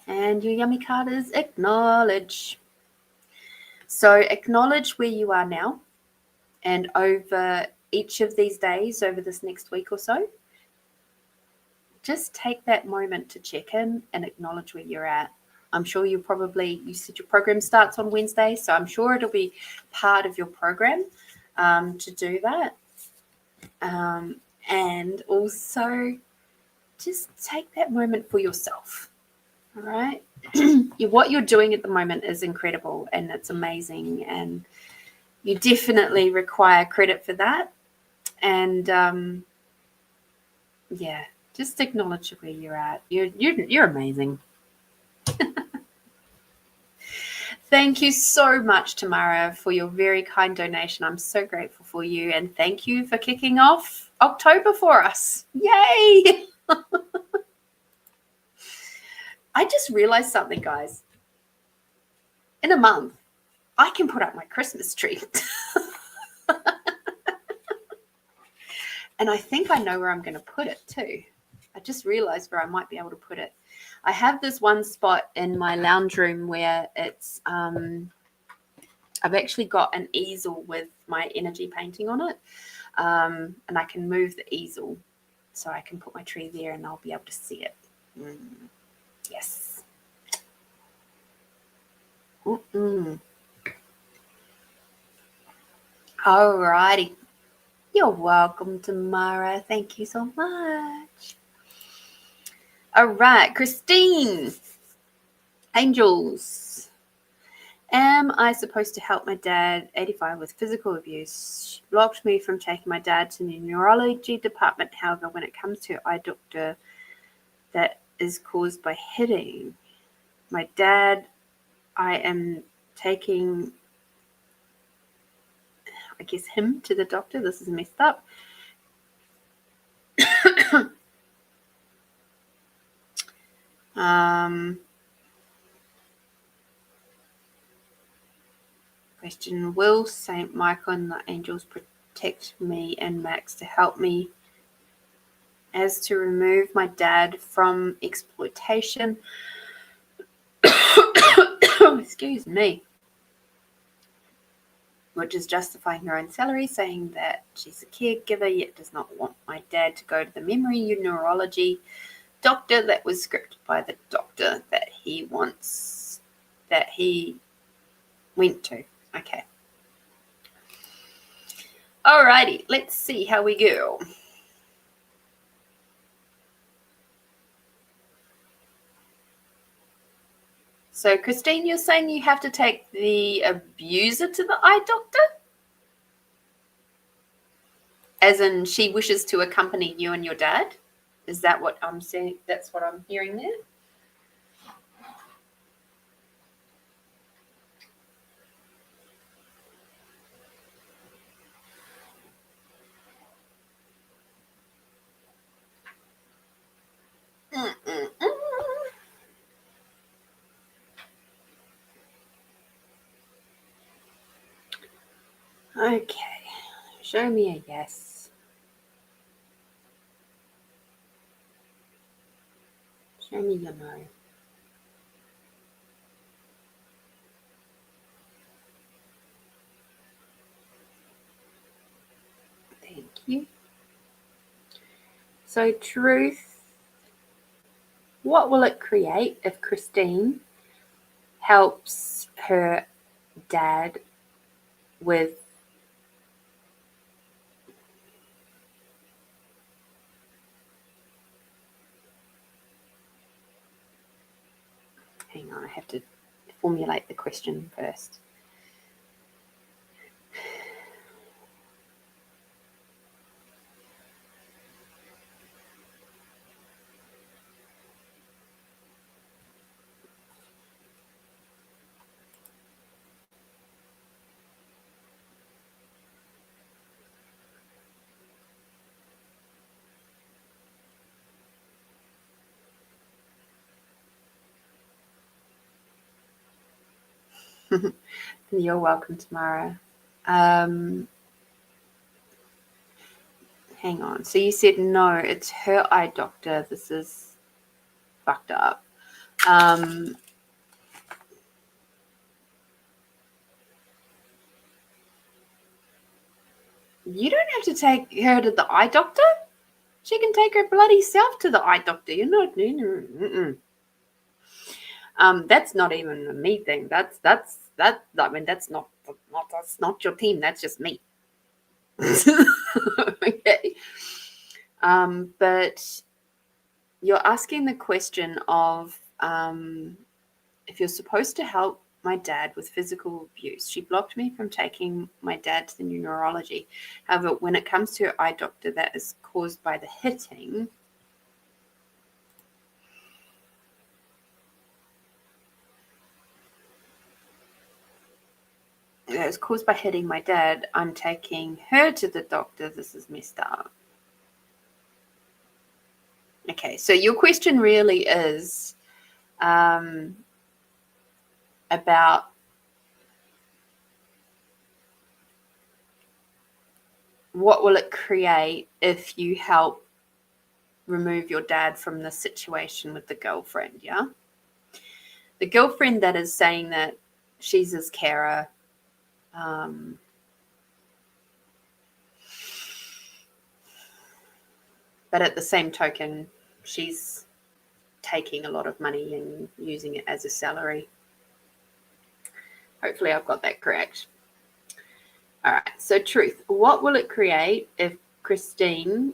And your yummy card is acknowledge. So acknowledge where you are now, and over each of these days, over this next week or so, just take that moment to check in and acknowledge where you're at. I'm sure you said your program starts on Wednesday, so I'm sure it'll be part of your program to do that. And also just take that moment for yourself. All right. What you're doing at the moment is incredible and it's amazing, and you definitely require credit for that. And yeah, just acknowledge where you're at. You're amazing. Thank you so much, Tamara, for your very kind donation. I'm so grateful for you, and thank you for kicking off October for us. Yay! I just realized something, guys. In a month, I can put up my Christmas tree. And I think I know where I'm going to put it too. I just realized where I might be able to put it. I have this one spot in my lounge room where it's, I've actually got an easel with my energy painting on it. And I can move the easel so I can put my tree there and I'll be able to see it. Yes. Alrighty. You're welcome, Tamara. Thank you so much. All right, Christine. Angels. Am I supposed to help my dad, 85, with physical abuse? She blocked me from taking my dad to the neurology department. However, when it comes to eye doctor, that is caused by hitting my dad, I am taking, I guess, him to the doctor. This is messed up. Question, will Saint Michael and the angels protect me and Max to help me as to remove my dad from exploitation? Excuse me. Which is justifying her own salary, saying that she's a caregiver yet does not want my dad to go to the memory neurology doctor that was scripted by the doctor that he went to. Okay. Alrighty, let's see how we go. So, Christine, you're saying you have to take the abuser to the eye doctor? As in, she wishes to accompany you and your dad? Is that what I'm saying? That's what I'm hearing there? Okay, show me a yes. Show me your no. Thank you. So, truth, what will it create if Christine helps her dad with hang on, I have to formulate the question first. You're welcome, Tamara. Hang on. So you said no, it's her eye doctor. This is fucked up. You don't have to take her to the eye doctor. She can take her bloody self to the eye doctor. You're not. That's not even a me thing. That's that. I mean, that's not your team. That's just me. Okay. But you're asking the question of if you're supposed to help my dad with physical abuse. She blocked me from taking my dad to the neurology. However, when it comes to her eye doctor, that is caused by the hitting. It was caused by hitting my dad. I'm taking her to the doctor. This is messed up. Okay, so your question really is about what will it create if you help remove your dad from the situation with the girlfriend, yeah? The girlfriend that is saying that she's his carer, but at the same token, she's taking a lot of money and using it as a salary. Hopefully I've got that correct. All right, so truth. What will it create if Christine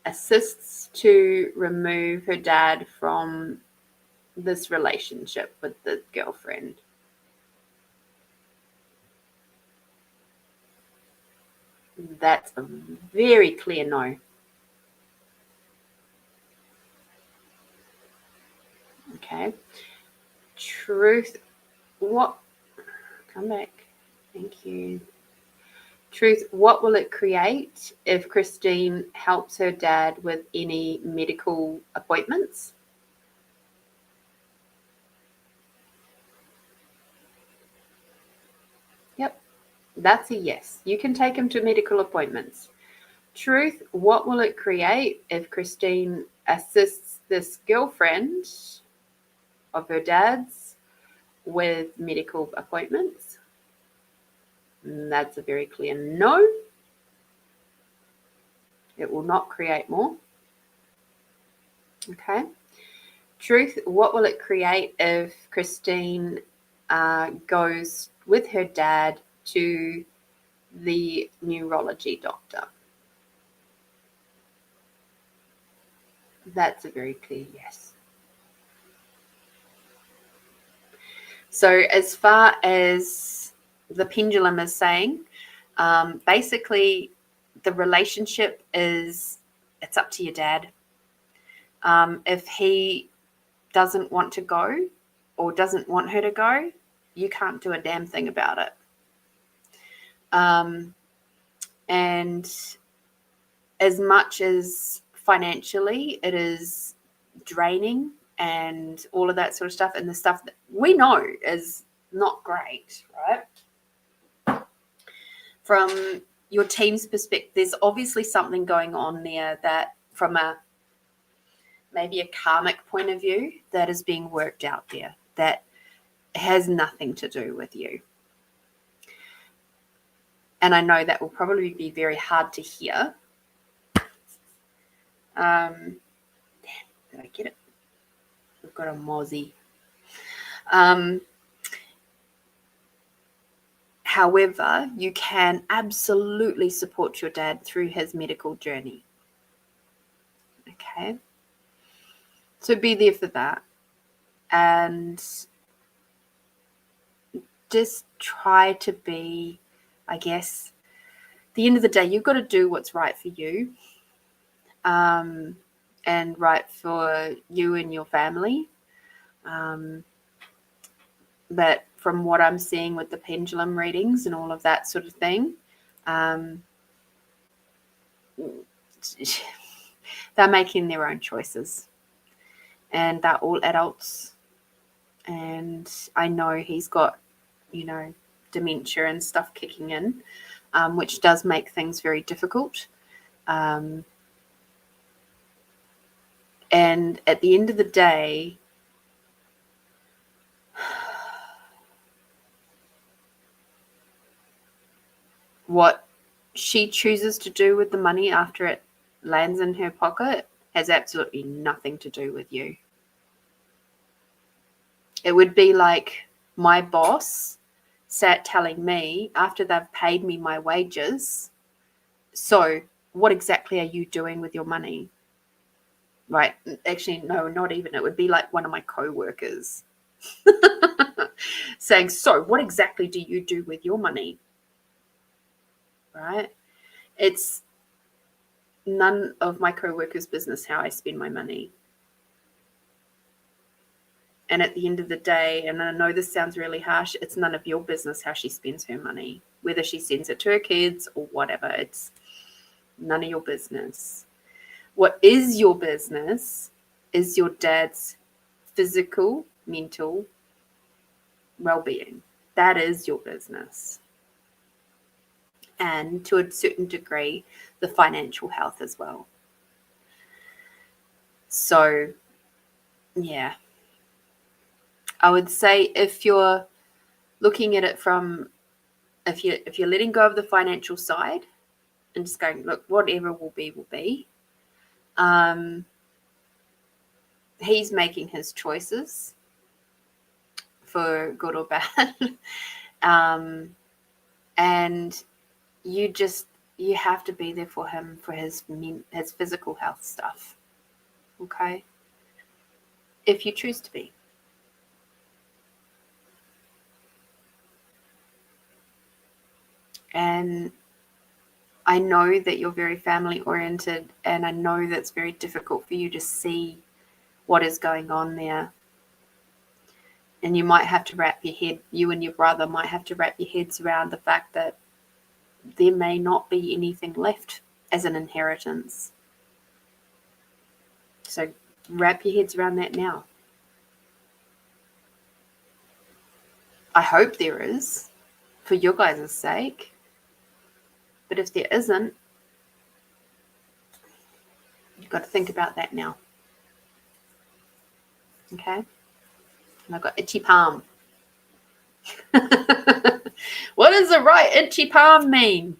assists to remove her dad from this relationship with the girlfriend? That's a very clear no. Okay. Truth. What? Come back. Thank you. Truth. What will it create if Christine helps her dad with any medical appointments? Yep. That's a yes. You can take him to medical appointments. Truth. What will it create if Christine assists this girlfriend of her dad's with medical appointments? That's a very clear no. It will not create more. Okay. Truth. What will it create if Christine goes with her dad to the neurology doctor? That's a very clear yes. So as far as the pendulum is saying, basically the relationship is, it's up to your dad. If he doesn't want to go or doesn't want her to go, you can't do a damn thing about it. And as much as financially it is draining and all of that sort of stuff, and the stuff that we know is not great, right? From your team's perspective, there's obviously something going on there that from a maybe a karmic point of view that is being worked out there that has nothing to do with you. And I know that will probably be very hard to hear. Damn, did I get it? We've got a mozzie. However, you can absolutely support your dad through his medical journey. Okay. So be there for that. And just try to be, I guess, at the end of the day, you've got to do what's right for you. And right for you and your family. But from what I'm seeing with the pendulum readings and all of that sort of thing, they're making their own choices. And they're all adults. and I know he's got, dementia and stuff kicking in, which does make things very difficult. And at the end of the day, what she chooses to do with the money after it lands in her pocket has absolutely nothing to do with you. It would be like my boss sat telling me after they've paid me my wages, so what exactly are you doing with your money? Right? Actually, no, not even. It would be like one of my co-workers saying, so what exactly do you do with your money? Right? It's none of my co-workers' business how I spend my money. And at the end of the day, and I know this sounds really harsh, it's none of your business how she spends her money, whether she sends it to her kids or whatever. It's none of your business. What is your business is your dad's physical, mental well-being. That is your business. And to a certain degree, the financial health as well. So, yeah. I would say if you're looking at it from, if you're letting go of the financial side and just going, look, whatever will be. He's making his choices for good or bad. And you have to be there for him for his physical health stuff. Okay? If you choose to be. And I know that you're very family oriented, and I know that's very difficult for you to see what is going on there. And you might have to you and your brother might have to wrap your heads around the fact that there may not be anything left as an inheritance. So wrap your heads around that now. I hope there is, for your guys' sake. But if there isn't, you've got to think about that now. Okay? And I've got itchy palm. What does the right itchy palm mean?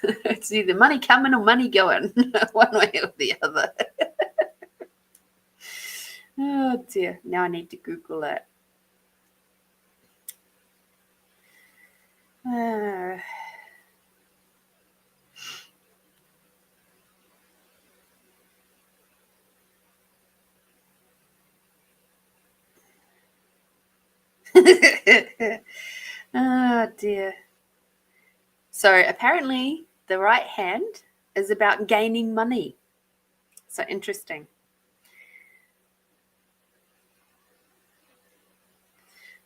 It's either money coming or money going, one way or the other. Oh dear. Now I need to Google it. Oh dear. So apparently the right hand is about gaining money. So interesting.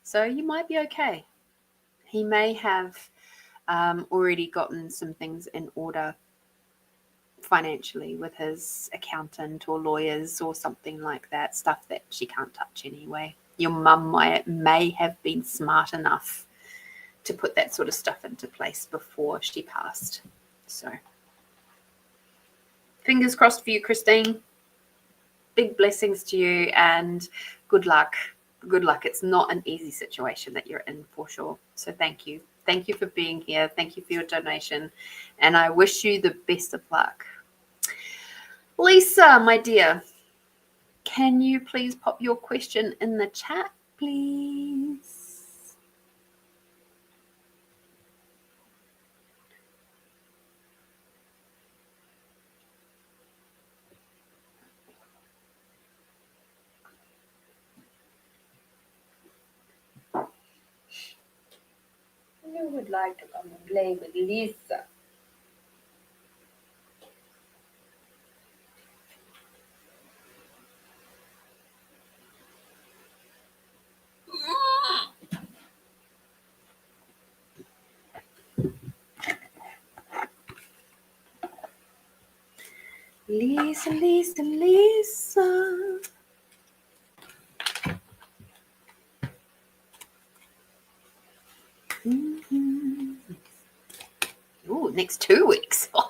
So you might be okay. He may have already gotten some things in order financially with his accountant or lawyers or something like that, stuff that she can't touch anyway. Your mum may have been smart enough to put that sort of stuff into place before she passed. So fingers crossed for you, Christine. Big blessings to you and good luck. Good luck. It's not an easy situation that you're in for sure. So thank you. Thank you for being here. Thank you for your donation. And I wish you the best of luck. Lisa, my dear, can you please pop your question in the chat, please? Who would like to come and play with Lisa? Lisa, Lisa, Lisa. next 2 weeks. All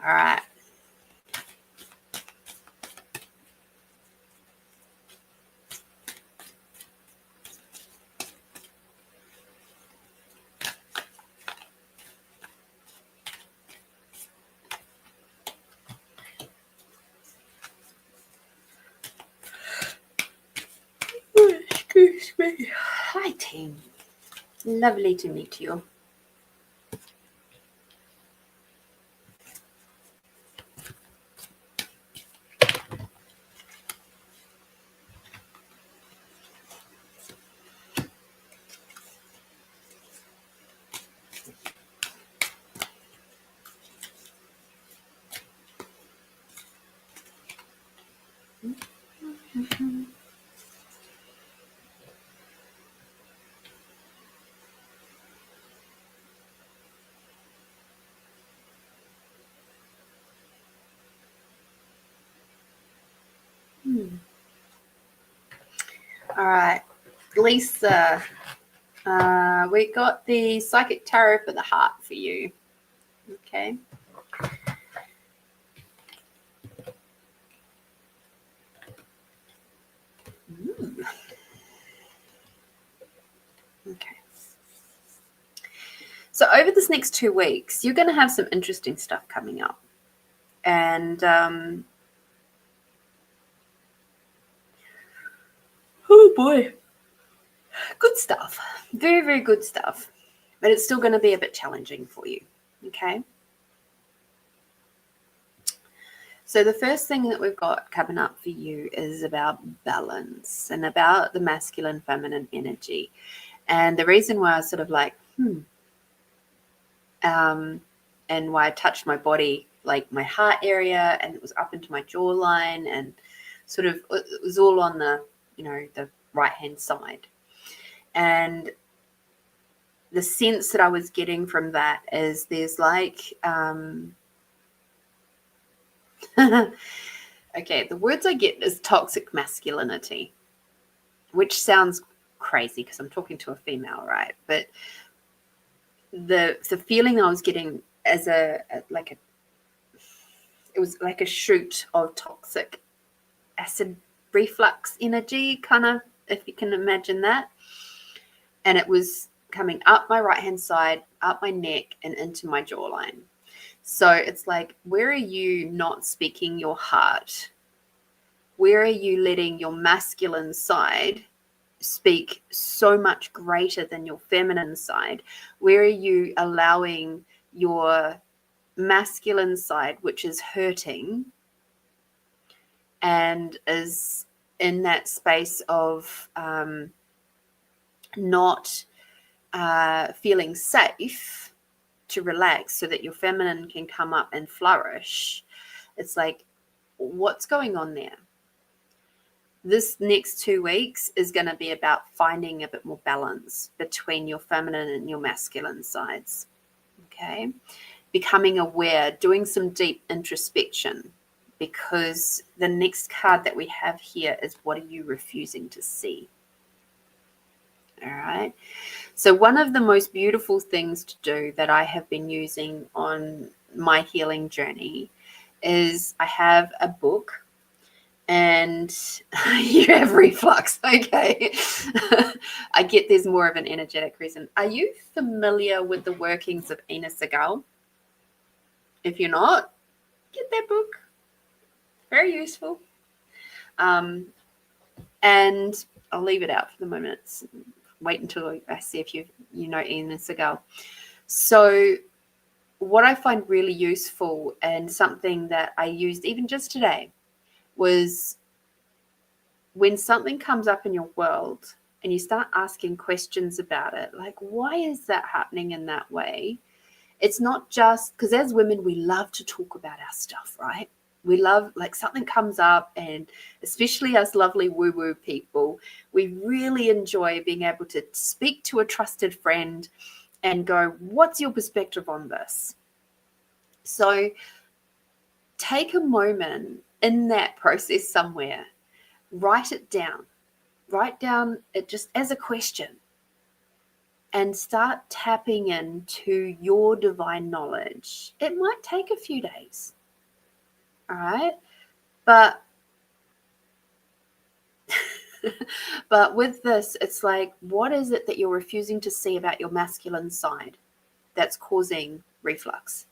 right. Excuse me. Hi, team. Lovely to meet you. All right, Lisa, we got the Psychic Tarot for the Heart for you. Okay. Ooh. Okay. So over this next 2 weeks, you're going to have some interesting stuff coming up. And oh boy, good stuff. Very, very good stuff. But it's still going to be a bit challenging for you. Okay. So the first thing that we've got coming up for you is about balance and about the masculine, feminine energy. And the reason why I was sort of like, and why I touched my body, like my heart area, and it was up into my jawline, and sort of it was all on the, the right-hand side. And the sense that I was getting from that is there's like, okay, the words I get is toxic masculinity, which sounds crazy because I'm talking to a female, right? But the feeling I was getting as it was like a shoot of toxic acid reflux energy, kind of, if you can imagine that. And it was coming up my right-hand side, up my neck, and into my jawline. So it's like, where are you not speaking your heart? Where are you letting your masculine side speak so much greater than your feminine side? Where are you allowing your masculine side, which is hurting and is in that space of not feeling safe, to relax so that your feminine can come up and flourish? It's like, what's going on there? This next 2 weeks is going to be about finding a bit more balance between your feminine and your masculine sides. Okay. Becoming aware, doing some deep introspection, because the next card that we have here is, what are you refusing to see? All right. So one of the most beautiful things to do that I have been using on my healing journey is I have a book. And you have reflux. Okay. I get there's more of an energetic reason. Are you familiar with the workings of Ina Segal? If you're not, get that book. Very useful. And I'll leave it out for the moment. Wait until I see if you know Ina Segal. So what I find really useful, and something that I used even just today, was when something comes up in your world and you start asking questions about it, like, why is that happening in that way? It's not just because as women, we love to talk about our stuff, right? We love, like, something comes up, and especially us lovely woo-woo people, we really enjoy being able to speak to a trusted friend and go, what's your perspective on this? So take a moment in that process somewhere, write it down. Write down it just as a question. and start tapping into your divine knowledge. It might take a few days, all right? But but with this, it's like, what is it that you're refusing to see about your masculine side that's causing reflux?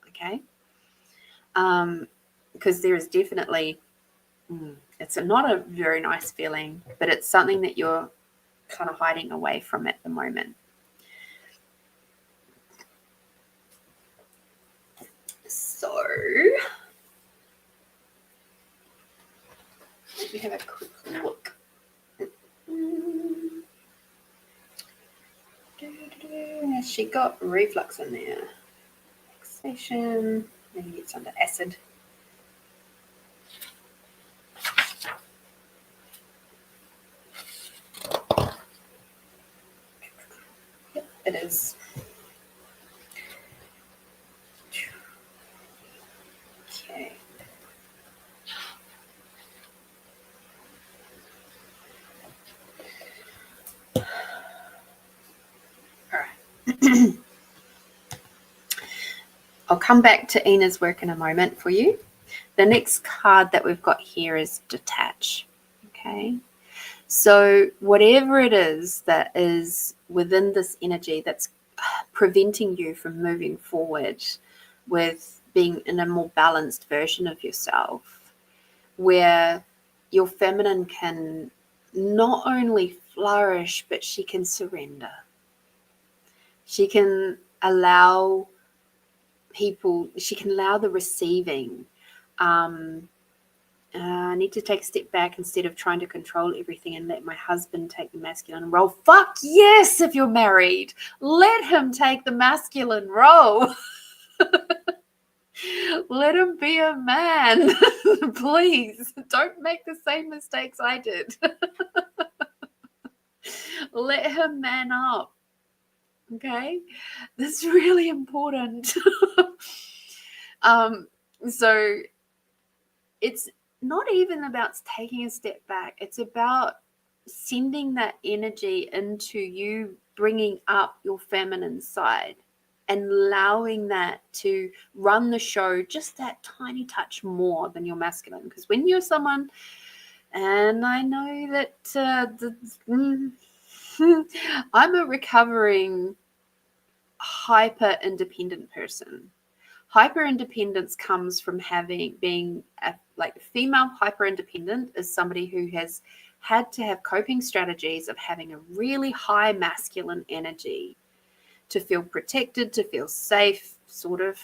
Okay? Because there is definitely, it's not a very nice feeling, but it's something that you're kind of hiding away from at the moment. So let me have a quick look. Has she got reflux in there? Fixation. Maybe it's under acid. Yep, it is. Okay. All right. I'll come back to Ina's work in a moment for you. The next card that we've got here is detach. Okay. So whatever it is that is within this energy that's preventing you from moving forward with being in a more balanced version of yourself, where your feminine can not only flourish, but she can surrender. She can allow people, she can allow the receiving. I need to take a step back instead of trying to control everything and let my husband take the masculine role. Fuck yes, if you're married, let him take the masculine role. Let him be a man. Please, don't make the same mistakes I did. Let him man up. Okay? That's really important. So it's not even about taking a step back. It's about sending that energy into you, bringing up your feminine side and allowing that to run the show just that tiny touch more than your masculine. Because when you're someone, and I know that I'm a recovering hyper independent person. Hyper independence comes from being like female hyper independent is somebody who has had to have coping strategies of having a really high masculine energy to feel protected, to feel safe, sort of.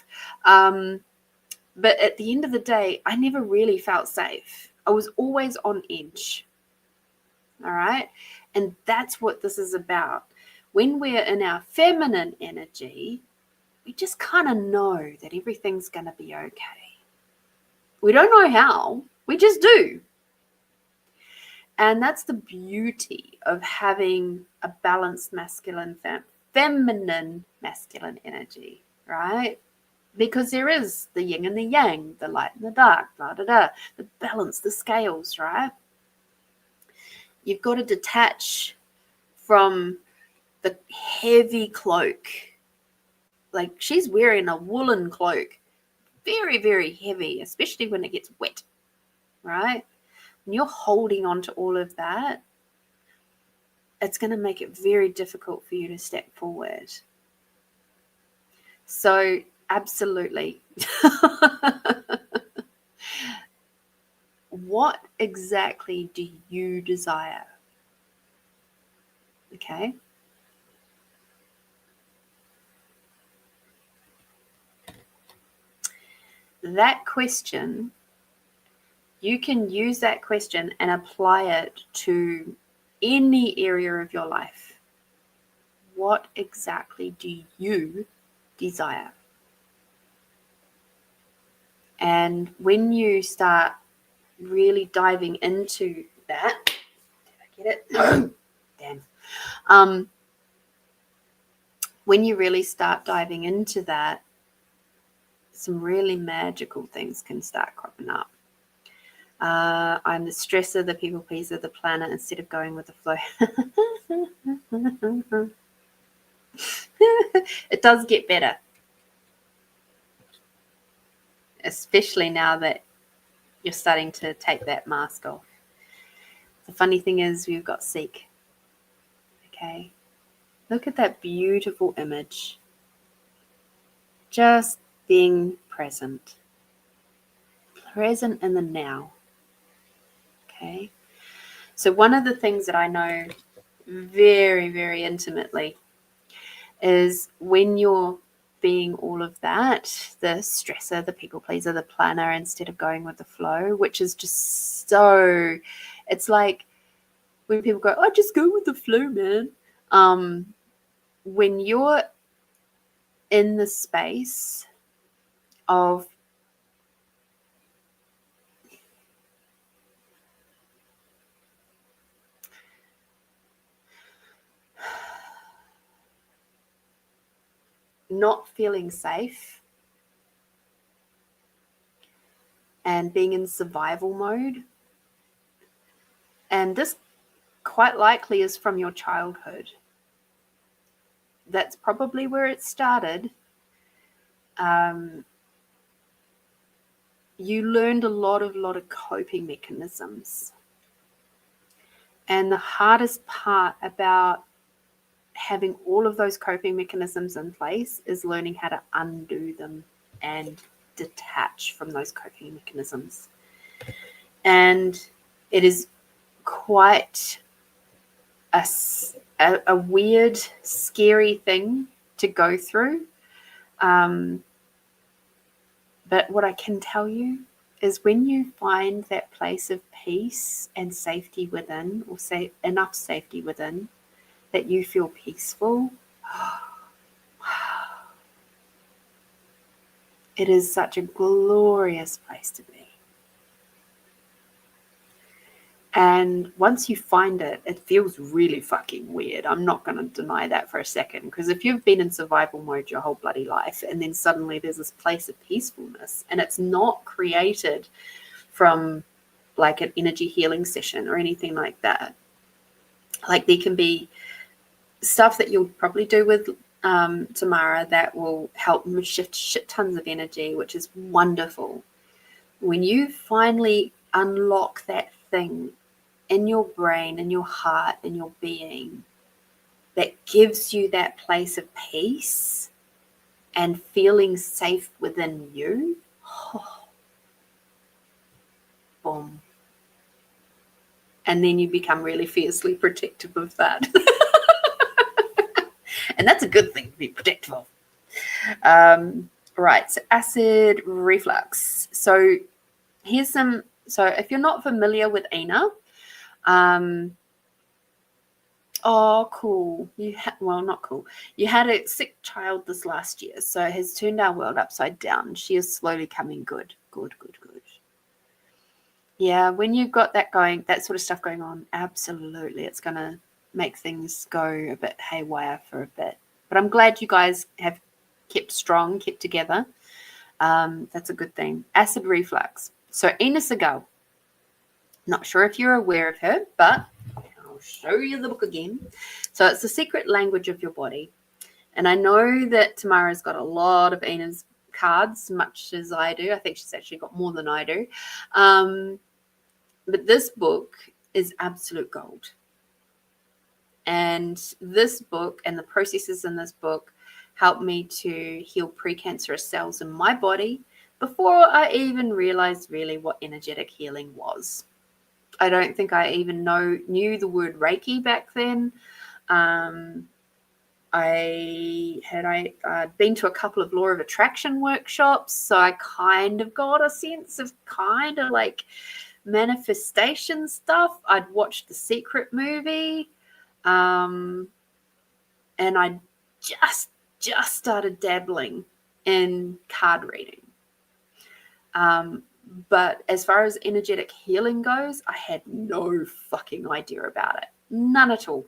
But at the end of the day, I never really felt safe. I was always on edge. All right. And that's what this is about. When we're in our feminine energy, we just kind of know that everything's going to be okay. We don't know how, we just do. And that's the beauty of having a balanced masculine, feminine masculine energy, right? Because there is the yin and the yang, the light and the dark, the balance, the scales, right? You've got to detach from the heavy cloak. Like, she's wearing a woolen cloak, very, very heavy, especially when it gets wet, right? When you're holding on to all of that, it's going to make it very difficult for you to step forward. So, absolutely. What exactly do you desire? Okay. That question, you can use that question and apply it to any area of your life. What exactly do you desire? And when you start really diving into that, did I get it? Damn. When you really start diving into that, some really magical things can start cropping up. I'm the stressor, the people pleaser, the planner, instead of going with the flow. It does get better, especially now that you're starting to take that mask off. The funny thing is we've got Seek. Okay. Look at that beautiful image. Just being present. Present in the now. Okay. So one of the things that I know very, very intimately is when you're being all of that, the stressor, the people pleaser, the planner, instead of going with the flow, which is just so, it's like when people go, oh, just go with the flow, man. When you're in the space of not feeling safe and being in survival mode, and this quite likely is from your childhood. That's probably where it started. You learned a lot of coping mechanisms. And the hardest part about having all of those coping mechanisms in place is learning how to undo them and detach from those coping mechanisms. And it is quite a weird, scary thing to go through. But what I can tell you is when you find that place of peace and safety within, or say enough safety within, that you feel peaceful, it is such a glorious place to be. And once you find it, it feels really fucking weird. I'm not going to deny that for a second, because if you've been in survival mode your whole bloody life and then suddenly there's this place of peacefulness, and it's not created from like an energy healing session or anything like that. Like there can be stuff that you'll probably do with Tamara that will help shift shit tons of energy, which is wonderful. When you finally unlock that thing in your brain, in your heart, in your being, that gives you that place of peace and feeling safe within you, boom. And then you become really fiercely protective of that. And that's a good thing to be protective of. Right, so acid reflux. So here's some, so if you're not familiar with Ina, oh, cool. Well, not cool. You had a sick child this last year, so it has turned our world upside down. She is slowly coming good. Good. Yeah, when you've got that going, that sort of stuff going on, absolutely, it's going to make things go a bit haywire for a bit. But I'm glad you guys have kept strong, kept together. That's a good thing. Acid reflux. So Ina Segal. Not sure if you're aware of her, but I'll show you the book again. So it's The Secret Language of Your Body. And I know that Tamara's got a lot of Ina's cards, much as I do. I think she's actually got more than I do. But this book is absolute gold. And this book and the processes in this book helped me to heal precancerous cells in my body before I even realized really what energetic healing was. I don't think I even knew the word Reiki back then. I had been to a couple of law of attraction workshops, so I kind of got a sense of kind of like manifestation stuff. I'd watched The Secret movie, and I just started dabbling in card reading. But as far as energetic healing goes, I had no fucking idea about it. None at all.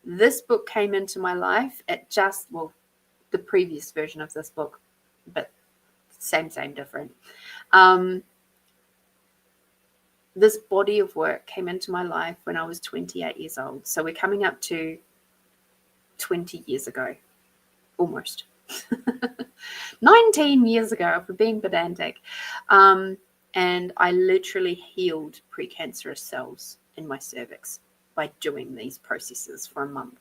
This book came into my life at the previous version of this book, but same, different. This body of work came into my life when I was 28 years old. So we're coming up to 20 years ago, almost. 19 years ago, for being pedantic. And I literally healed precancerous cells in my cervix by doing these processes for a month.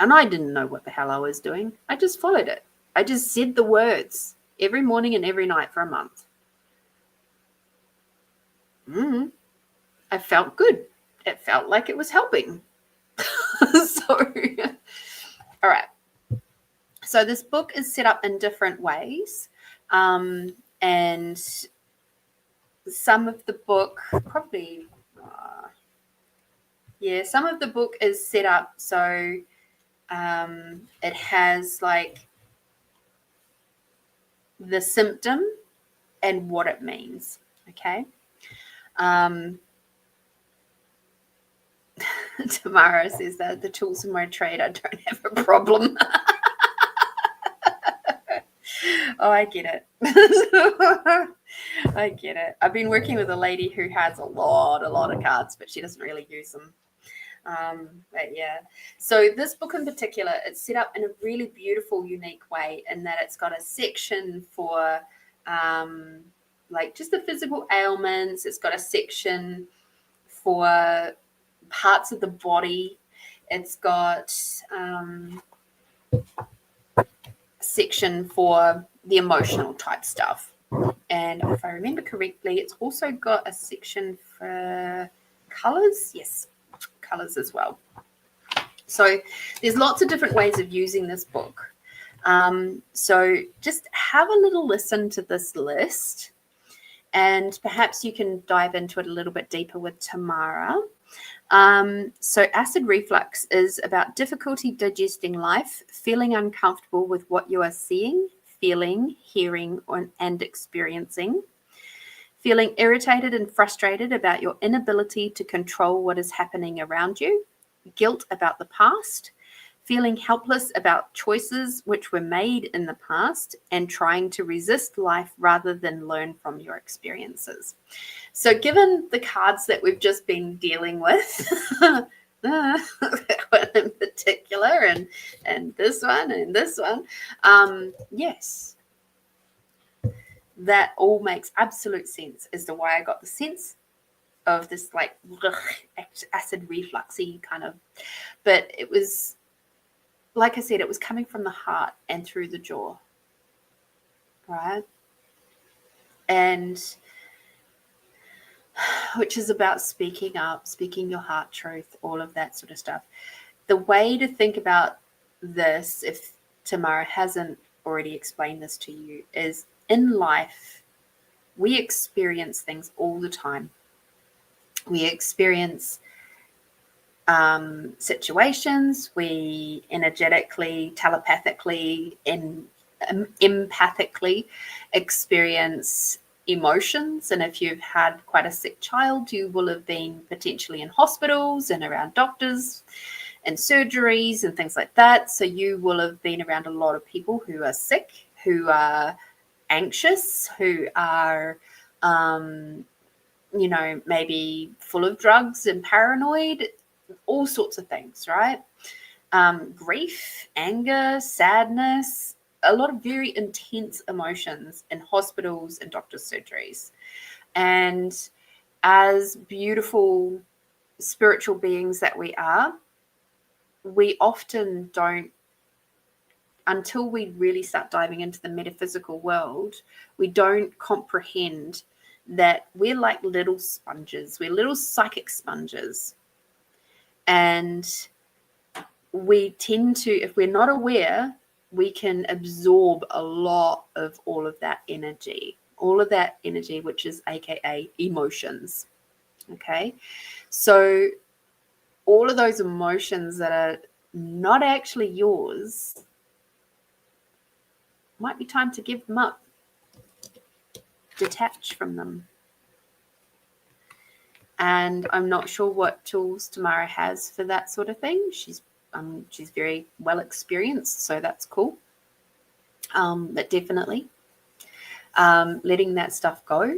And I didn't know what the hell I was doing. I just followed it. I just said the words every morning and every night for a month. I felt good. It felt like it was helping. So, all right. So this book is set up in different ways. And some of the book probably, some of the book is set up so it has like the symptom and what it means. Okay. Tamara says that the tools in my trade, I don't have a problem. Oh, I get it. I get it. I've been working with a lady who has a lot of cards, but she doesn't really use them. But yeah, so this book in particular, it's set up in a really beautiful, unique way in that it's got a section for like just the physical ailments. It's got a section for parts of the body. It's got section for the emotional type stuff. And if I remember correctly, it's also got a section for colors. Yes, colors as well. So there's lots of different ways of using this book. So just have a little listen to this list, and perhaps you can dive into it a little bit deeper with Tamara. So acid reflux is about difficulty digesting life, feeling uncomfortable with what you are seeing, feeling, hearing, and experiencing, feeling irritated and frustrated about your inability to control what is happening around you, guilt about the past, feeling helpless about choices which were made in the past, and trying to resist life rather than learn from your experiences. So given the cards that we've just been dealing with, that one in particular, and this one and this one, yes, that all makes absolute sense as to why I got the sense of this like acid refluxy kind of, but it was, like I said, it was coming from the heart and through the jaw, right? And which is about speaking up, speaking your heart truth, all of that sort of stuff. The way to think about this, if Tamara hasn't already explained this to you, is in life, we experience things all the time. We experience situations, we energetically, telepathically, and empathically experience emotions. And if you've had quite a sick child, you will have been potentially in hospitals and around doctors and surgeries and things like that. So you will have been around a lot of people who are sick, who are anxious, who are maybe full of drugs and paranoid, all sorts of things, right? Grief, anger, sadness, a lot of very intense emotions in hospitals and doctors' surgeries. And as beautiful spiritual beings that we are, we often don't, until we really start diving into the metaphysical world, we don't comprehend that we're like little sponges. We're little psychic sponges. And we tend to, if we're not aware, we can absorb a lot of all of that energy, which is AKA emotions. Okay. So all of those emotions that are not actually yours, might be time to give them up, detach from them. And I'm not sure what tools Tamara has for that sort of thing. She's very well experienced, so that's cool. But definitely letting that stuff go.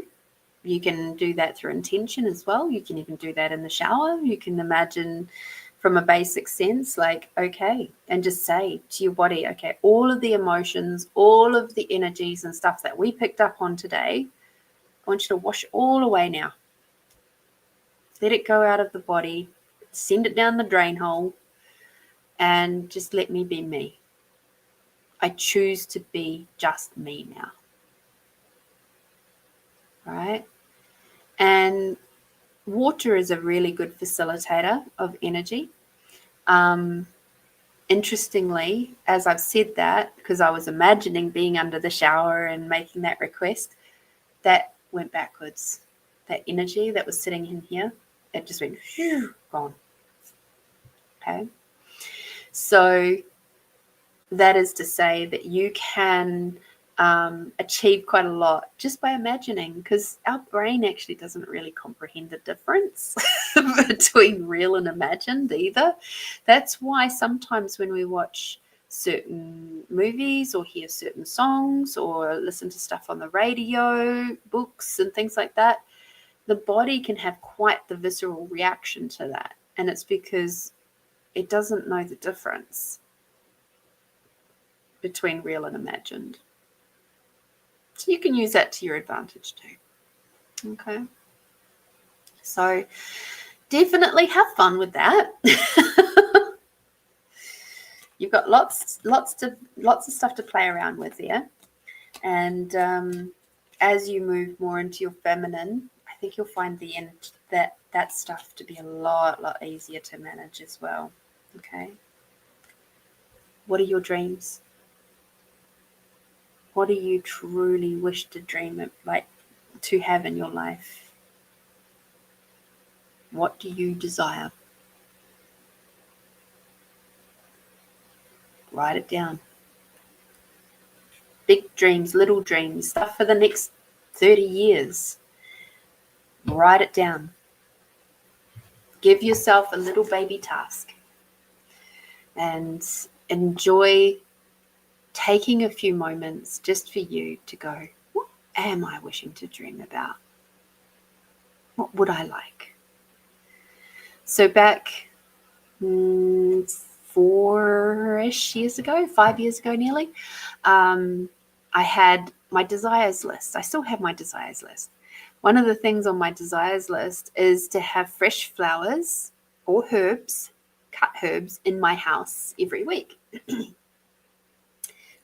You can do that through intention as well. You can even do that in the shower. You can imagine from a basic sense, like, okay, and just say to your body, okay, all of the emotions, all of the energies and stuff that we picked up on today, I want you to wash it all away now. Let it go out of the body, send it down the drain hole, and just let me be me. I choose to be just me now. Right? And water is a really good facilitator of energy. Interestingly, as I've said that, because I was imagining being under the shower and making that request, that went backwards. That energy that was sitting in here, it just went whew, gone. Okay. So that is to say that you can achieve quite a lot just by imagining, because our brain actually doesn't really comprehend the difference between real and imagined either. That's why sometimes when we watch certain movies or hear certain songs or listen to stuff on the radio, books and things like that, the body can have quite the visceral reaction to that. And it's because it doesn't know the difference between real and imagined. So you can use that to your advantage too. Okay. So definitely have fun with that. You've got lots of stuff to play around with there. And as you move more into your feminine, I think you'll find that stuff to be a lot easier to manage as well. Okay. What are your dreams? What do you truly wish to dream of, like to have in your life? What do you desire? Write it down. Big dreams, little dreams, stuff for the next 30 years. Write it down. Give yourself a little baby task and enjoy taking a few moments just for you to go, what am I wishing to dream about? What would I like? So back 4-ish years ago, 5 years ago nearly, I had my desires list. I still have my desires list. One of the things on my desires list is to have fresh flowers or herbs, cut herbs, in my house every week.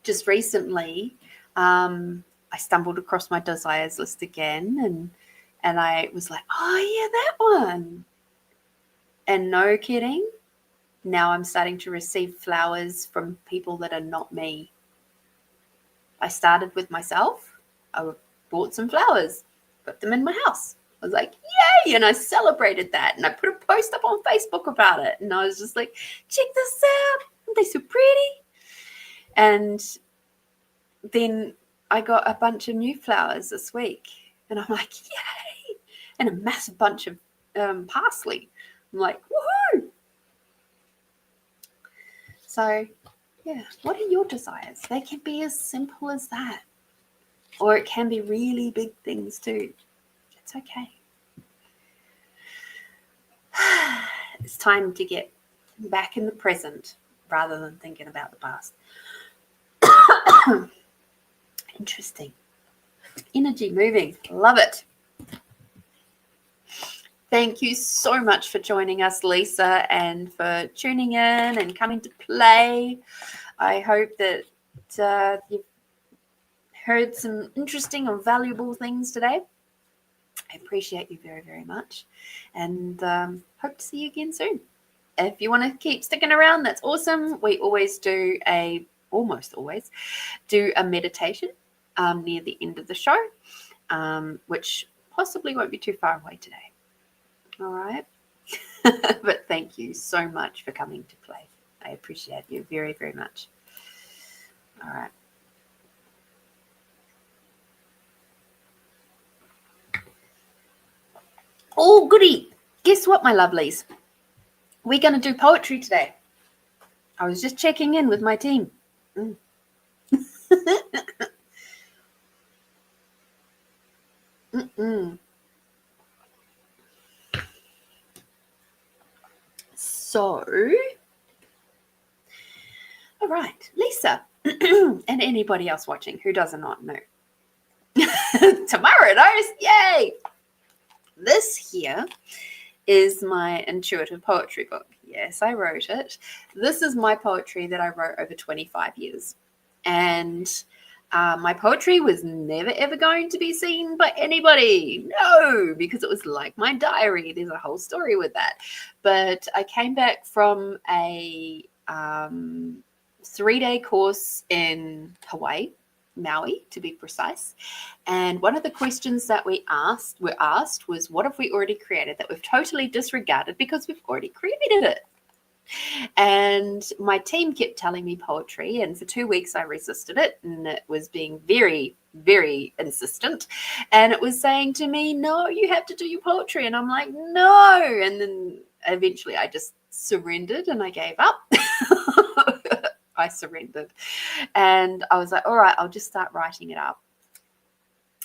Just recently, I stumbled across my desires list again, and I was like, oh yeah, that one. And no kidding, now I'm starting to receive flowers from people that are not me. I started with myself. I bought some flowers, put them in my house. I was like, yay! And I celebrated that. And I put a post up on Facebook about it. And I was just like, check this out. Aren't they so pretty? And then I got a bunch of new flowers this week. And I'm like, yay! And a massive bunch of parsley. I'm like, woohoo! So, yeah, what are your desires? They can be as simple as that. Or it can be really big things too. It's okay. It's time to get back in the present rather than thinking about the past. Interesting. Energy moving. Love it. Thank you so much for joining us, Lisa, and for tuning in and coming to play. I hope that you've heard some interesting or valuable things today. I appreciate you very, very much, and hope to see you again soon. If you want to keep sticking around, that's awesome. We almost always do a meditation near the end of the show, which possibly won't be too far away today. All right. But thank you so much for coming to play. I appreciate you very, very much. All right. Oh, goody. Guess what, my lovelies? We're going to do poetry today. I was just checking in with my team. So, all right, Lisa, and anybody else watching who does not know. Tamara knows, yay! This here is my intuitive poetry book. Yes, I wrote it. This is my poetry that I wrote over 25 years. And my poetry was never, ever going to be seen by anybody. No, because it was like my diary. There's a whole story with that. But I came back from a 3-day course in Hawaii, Maui, to be precise. And one of the questions that were asked was, what have we already created that we've totally disregarded because we've already created it? And my team kept telling me poetry, and for 2 weeks I resisted it, and it was being very, very insistent, and it was saying to me, no, you have to do your poetry. And I'm like, no. And then eventually I just surrendered and I gave up. I surrendered, and I was like, all right, I'll just start writing it up.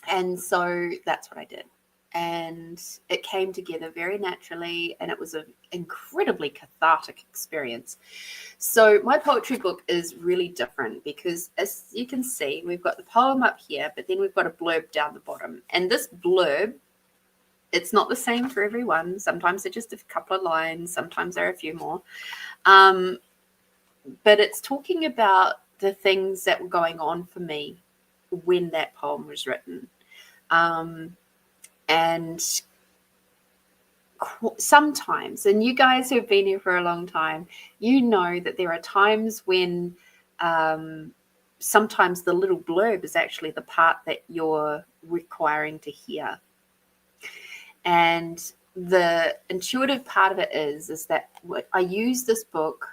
And so that's what I did. And it came together very naturally, and it was an incredibly cathartic experience. So my poetry book is really different because, as you can see, we've got the poem up here, but then we've got a blurb down the bottom. And this blurb, it's not the same for everyone. Sometimes they're just a couple of lines. Sometimes there are a few more. But it's talking about the things that were going on for me when that poem was written. And sometimes, and you guys who've been here for a long time, you know that there are times when sometimes the little blurb is actually the part that you're requiring to hear. And the intuitive part of it is that I use this book,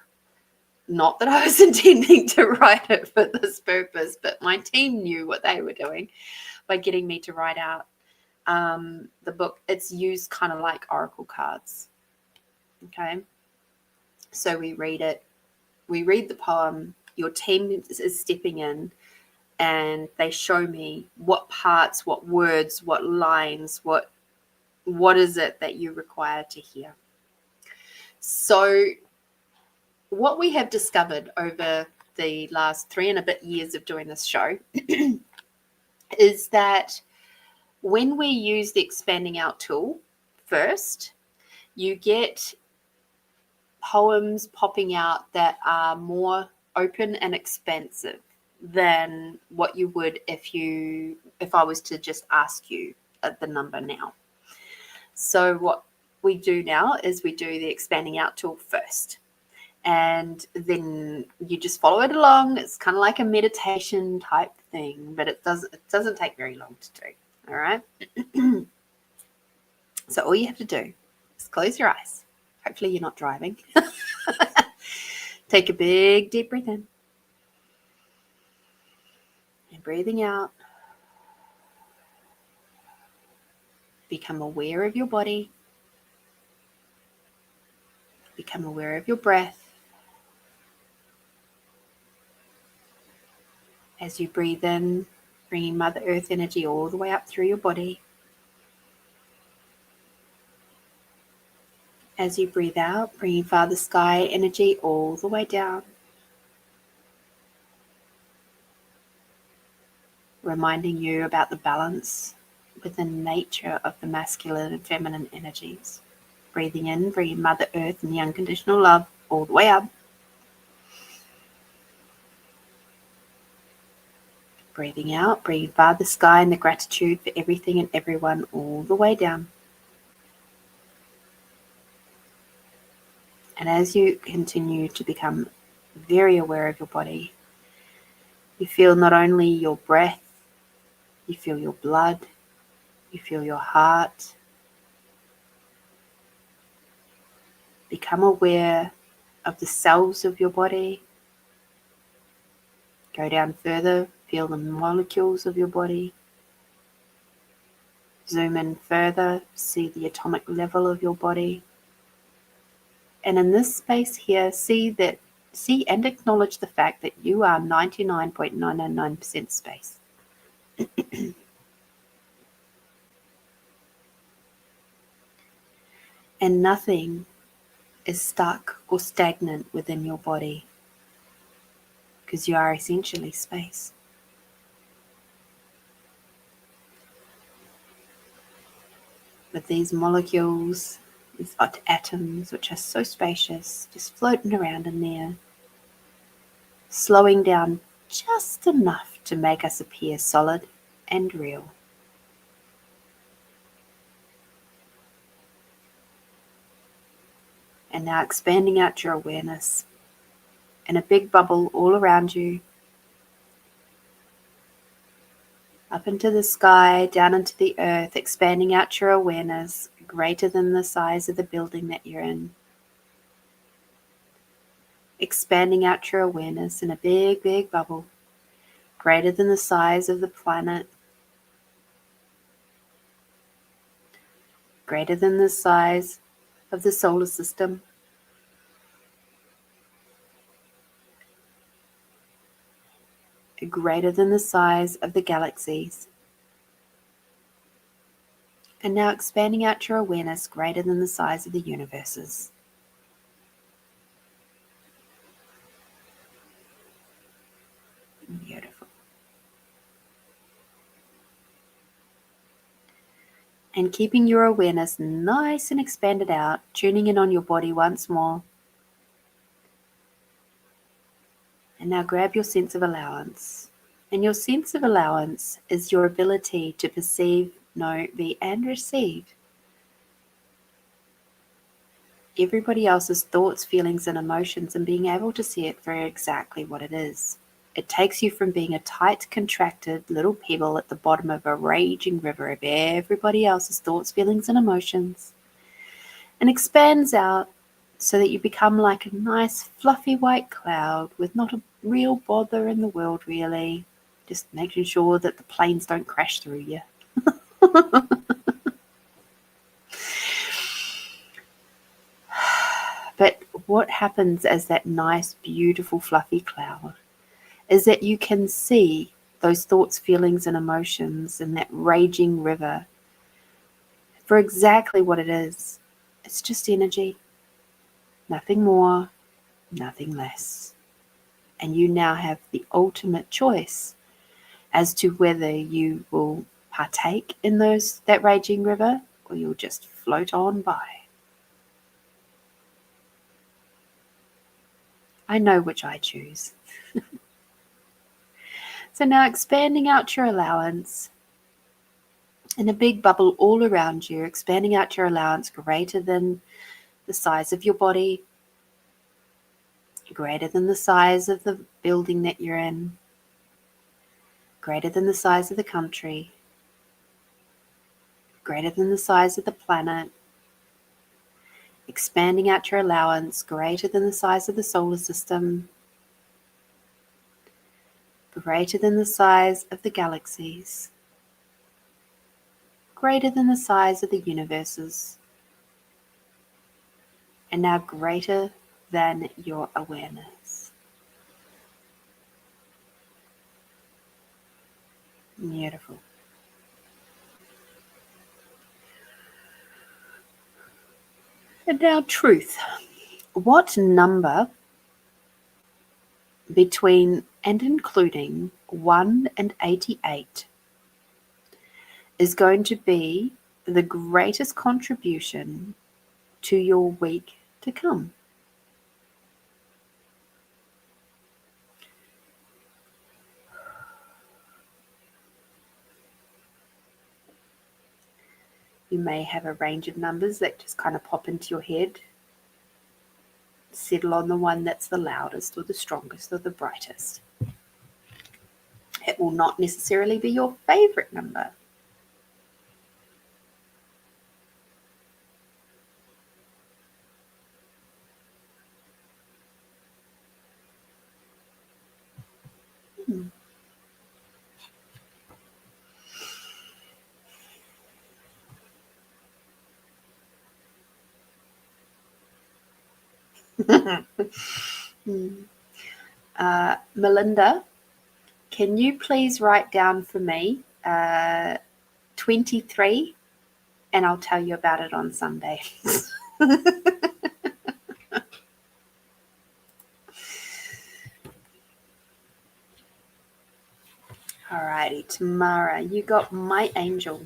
not that I was intending to write it for this purpose, but my team knew what they were doing by getting me to write out the book. It's used kind of like oracle cards. Okay. So we read it. We read the poem. Your team is stepping in, and they show me what parts, what words, what lines, what is it that you require to hear. So what we have discovered over the last 3 and a bit years of doing this show is that when we use the expanding out tool first, you get poems popping out that are more open and expansive than what you would if I was to just ask you at the number now. So what we do now is we do the expanding out tool first. And then you just follow it along. It's kind of like a meditation type thing, but it doesn't take very long to do. All right. So all you have to do is close your eyes. Hopefully you're not driving. Take a big deep breath in. And breathing out. Become aware of your body. Become aware of your breath. As you breathe in, bringing Mother Earth energy all the way up through your body. As you breathe out, bringing Father Sky energy all the way down. Reminding you about the balance within nature of the masculine and feminine energies. Breathing in, bringing Mother Earth and the unconditional love all the way up. Breathing out, bringing Father Sky and the gratitude for everything and everyone all the way down. And as you continue to become very aware of your body, you feel not only your breath, you feel your blood, you feel your heart. Become aware of the cells of your body. Go down further, feel the molecules of your body. Zoom in further, see the atomic level of your body. And in this space here, see and acknowledge the fact that you are 99.999% space. And nothing is stuck or stagnant within your body, because you are essentially space. With these molecules, these atoms, which are so spacious, just floating around in there, slowing down just enough to make us appear solid and real. And now expanding out your awareness in a big bubble all around you, up into the sky, down into the earth, expanding out your awareness greater than the size of the building that you're in. Expanding out your awareness in a big, big bubble, greater than the size of the planet, greater than the size of the solar system, greater than the size of the galaxies. And now expanding out your awareness greater than the size of the universes. Beautiful. And keeping your awareness nice and expanded out, tuning in on your body once more. And now grab your sense of allowance. And your sense of allowance is your ability to perceive, know, be, and receive everybody else's thoughts, feelings, and emotions, and being able to see it for exactly what it is. It takes you from being a tight, contracted little pebble at the bottom of a raging river of everybody else's thoughts, feelings, and emotions, and expands out so that you become like a nice, fluffy white cloud with not a real bother in the world, really. Just making sure that the planes don't crash through you. But what happens as that nice, beautiful, fluffy cloud is that you can see those thoughts, feelings, and emotions in that raging river for exactly what it is. It's just energy. Nothing more, nothing less. And you now have the ultimate choice as to whether you will partake in that raging river or you'll just float on by. I know which I choose. So now expanding out your allowance in a big bubble all around you, expanding out your allowance greater than the size of your body, greater than the size of the building that you're in, greater than the size of the country, greater than the size of the planet, expanding out your allowance greater than the size of the solar system, greater than the size of the galaxies, greater than the size of the universes, and now greater than your awareness. Beautiful. And now truth. What number between and including 1 and 88 is going to be the greatest contribution to your week to come? You may have a range of numbers that just kind of pop into your head. Settle on the one that's the loudest or the strongest or the brightest. It will not necessarily be your favorite number. Melinda, can you please write down for me 23, and I'll tell you about it on Sunday. Alrighty, Tamara, you got my angel.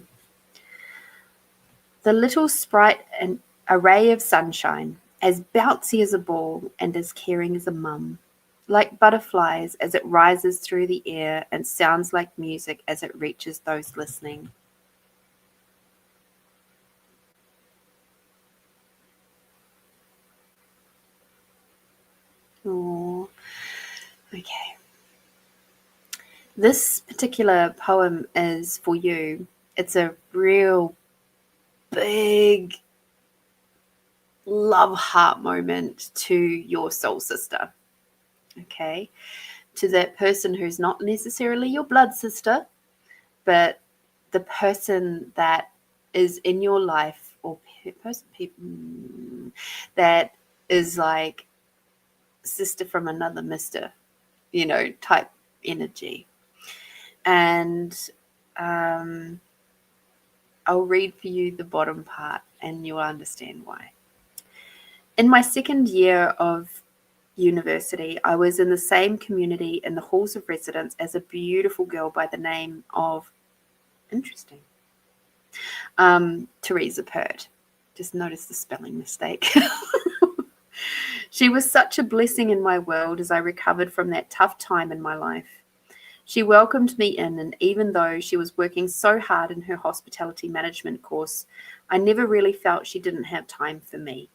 The little sprite, an array of sunshine, as bouncy as a ball and as caring as a mum. Like butterflies as it rises through the air and sounds like music as it reaches those listening. Oh, okay. This particular poem is for you. It's a real big love heart moment to your soul sister. Okay. To that person who's not necessarily your blood sister, but the person that is in your life, or that is like sister from another mister, type energy. And I'll read for you the bottom part and you'll understand why. In my second year of university, I was in the same community in the halls of residence as a beautiful girl by the name of, interesting, Teresa Pert. Just notice the spelling mistake. She was such a blessing in my world as I recovered from that tough time in my life. She welcomed me in, and even though she was working so hard in her hospitality management course, I never really felt she didn't have time for me.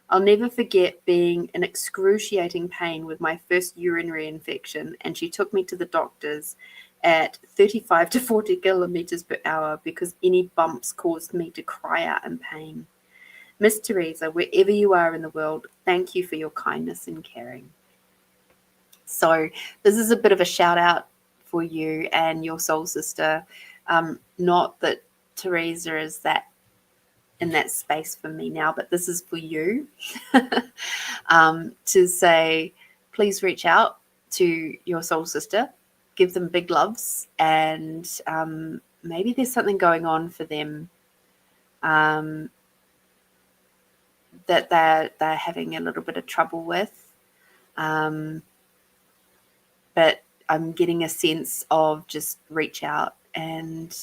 I'll never forget being in excruciating pain with my first urinary infection, and she took me to the doctors at 35 to 40 kilometers per hour because any bumps caused me to cry out in pain. Miss Teresa, wherever you are in the world, thank you for your kindness and caring. So this is a bit of a shout out for you and your soul sister. Not that Teresa is that in that space for me now, but this is for you. To say, please reach out to your soul sister, give them big loves, and maybe there's something going on for them that they're having a little bit of trouble with. But I'm getting a sense of just reach out, and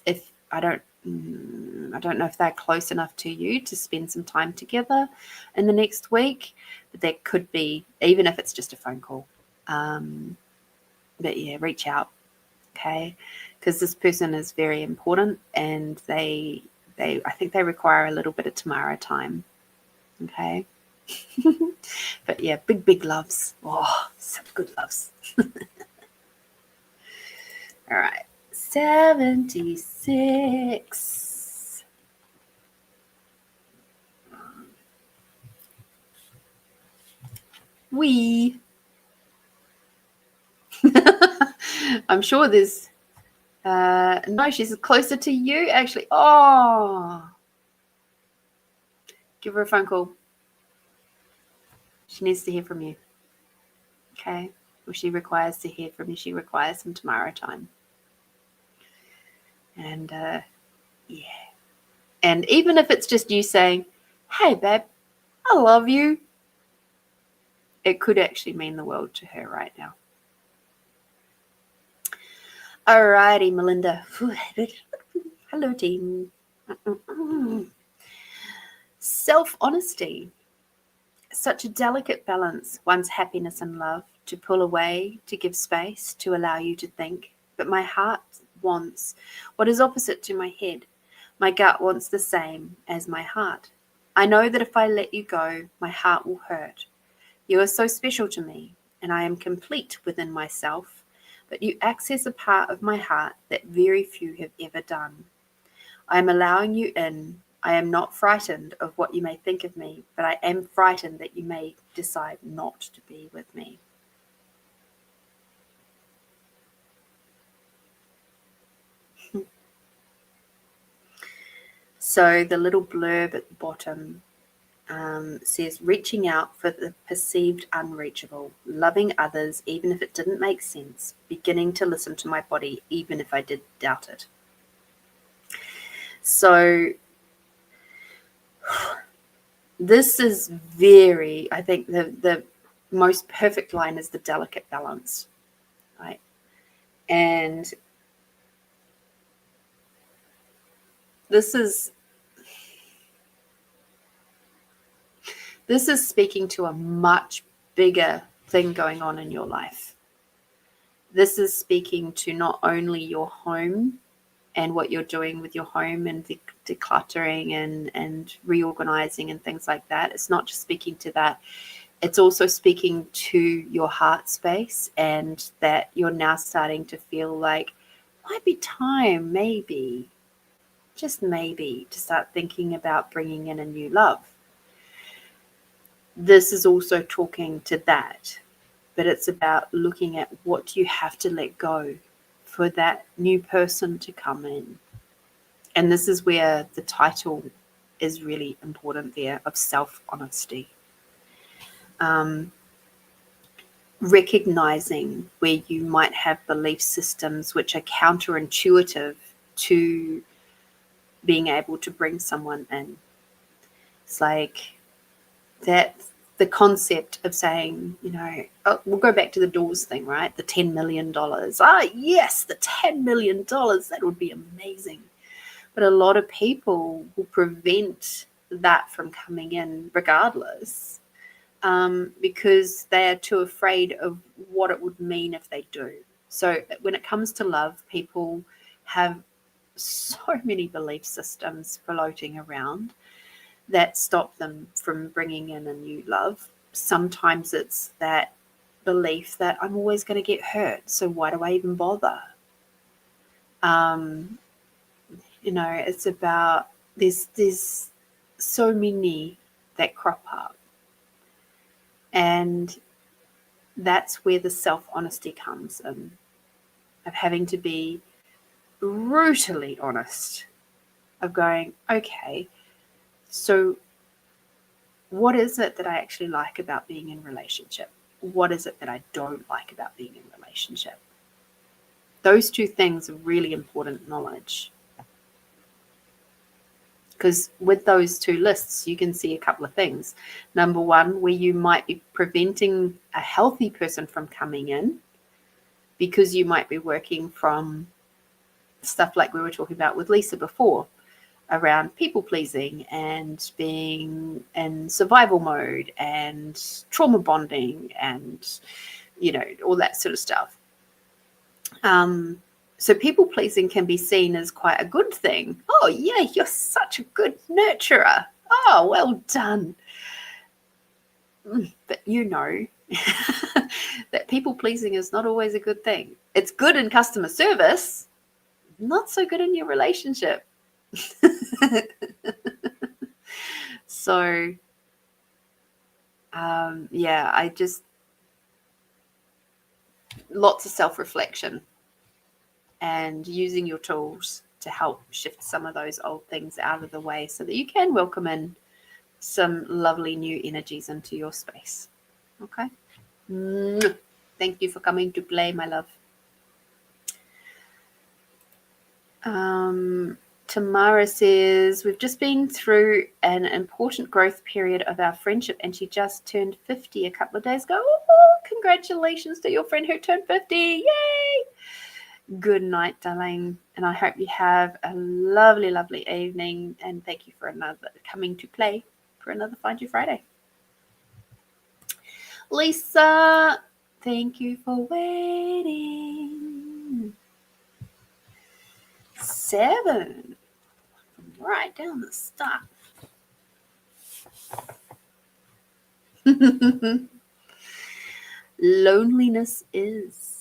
if I don't know if they're close enough to you to spend some time together in the next week, but that could be, even if it's just a phone call. But yeah, reach out, okay? Because this person is very important, and I think they require a little bit of Tamara time, okay? But yeah, big loves. Oh, some good loves. All right, 76. I'm sure there's no, she's closer to you actually. Oh, give her a phone call. She needs to hear from you. Okay. Well, she requires to hear from you. She requires some tomorrow time. And yeah. And even if it's just you saying, hey babe, I love you, it could actually mean the world to her right now. Alrighty, Melinda. Hello, team. Self-honesty. Such a delicate balance, one's happiness and love, to pull away, to give space, to allow you to think. But my heart wants what is opposite to my head. My gut wants the same as my heart. I know that if I let you go, my heart will hurt. You are so special to me, and I am complete within myself, but you access a part of my heart that very few have ever done. I am allowing you in. I am not frightened of what you may think of me, but I am frightened that you may decide not to be with me. So the little blurb at the bottom says, reaching out for the perceived unreachable, loving others even if it didn't make sense, beginning to listen to my body even if I did doubt it. So this is very, I think the most perfect line is the delicate balance, right? And this is speaking to a much bigger thing going on in your life. This is speaking to not only your home and what you're doing with your home and decluttering and reorganizing and things like that. It's not just speaking to that. It's also speaking to your heart space, and that you're now starting to feel like might be time, maybe, just maybe, to start thinking about bringing in a new love. This is also talking to that, but it's about looking at what you have to let go for that new person to come in. And this is where the title is really important there, of self-honesty. Recognizing where you might have belief systems which are counterintuitive to being able to bring someone in. It's like that, the concept of saying, we'll go back to the doors thing, right? The $10 million. Yes, the $10 million. That would be amazing. But a lot of people will prevent that from coming in regardless, because they are too afraid of what it would mean if they do. So when it comes to love, people have so many belief systems floating around that stop them from bringing in a new love. Sometimes it's that belief that I'm always going to get hurt, so why do I even bother? It's about, there's so many that crop up, and that's where the self-honesty comes in, of having to be brutally honest, of going, okay, so what is it that I actually like about being in relationship? What is it that I don't like about being in relationship? Those two things are really important knowledge. Because with those two lists, you can see a couple of things. Number one, where you might be preventing a healthy person from coming in, because you might be working from stuff like we were talking about with Lisa before, around people pleasing and being in survival mode and trauma bonding and, all that sort of stuff. So people pleasing can be seen as quite a good thing. Oh, yeah, you're such a good nurturer. Oh, well done. But that people pleasing is not always a good thing. It's good in customer service, not so good in your relationship. So, I just, lots of self-reflection and using your tools to help shift some of those old things out of the way so that you can welcome in some lovely new energies into your space. Okay. Thank you for coming to play, my love. Tamara says, we've just been through an important growth period of our friendship, and she just turned 50 a couple of days ago. Oh, congratulations to your friend who turned 50. Yay! Good night, darling. And I hope you have a lovely, lovely evening. And thank you for coming to play for another Find You Friday. Lisa, thank you for waiting. 7. Right down the start. Loneliness is.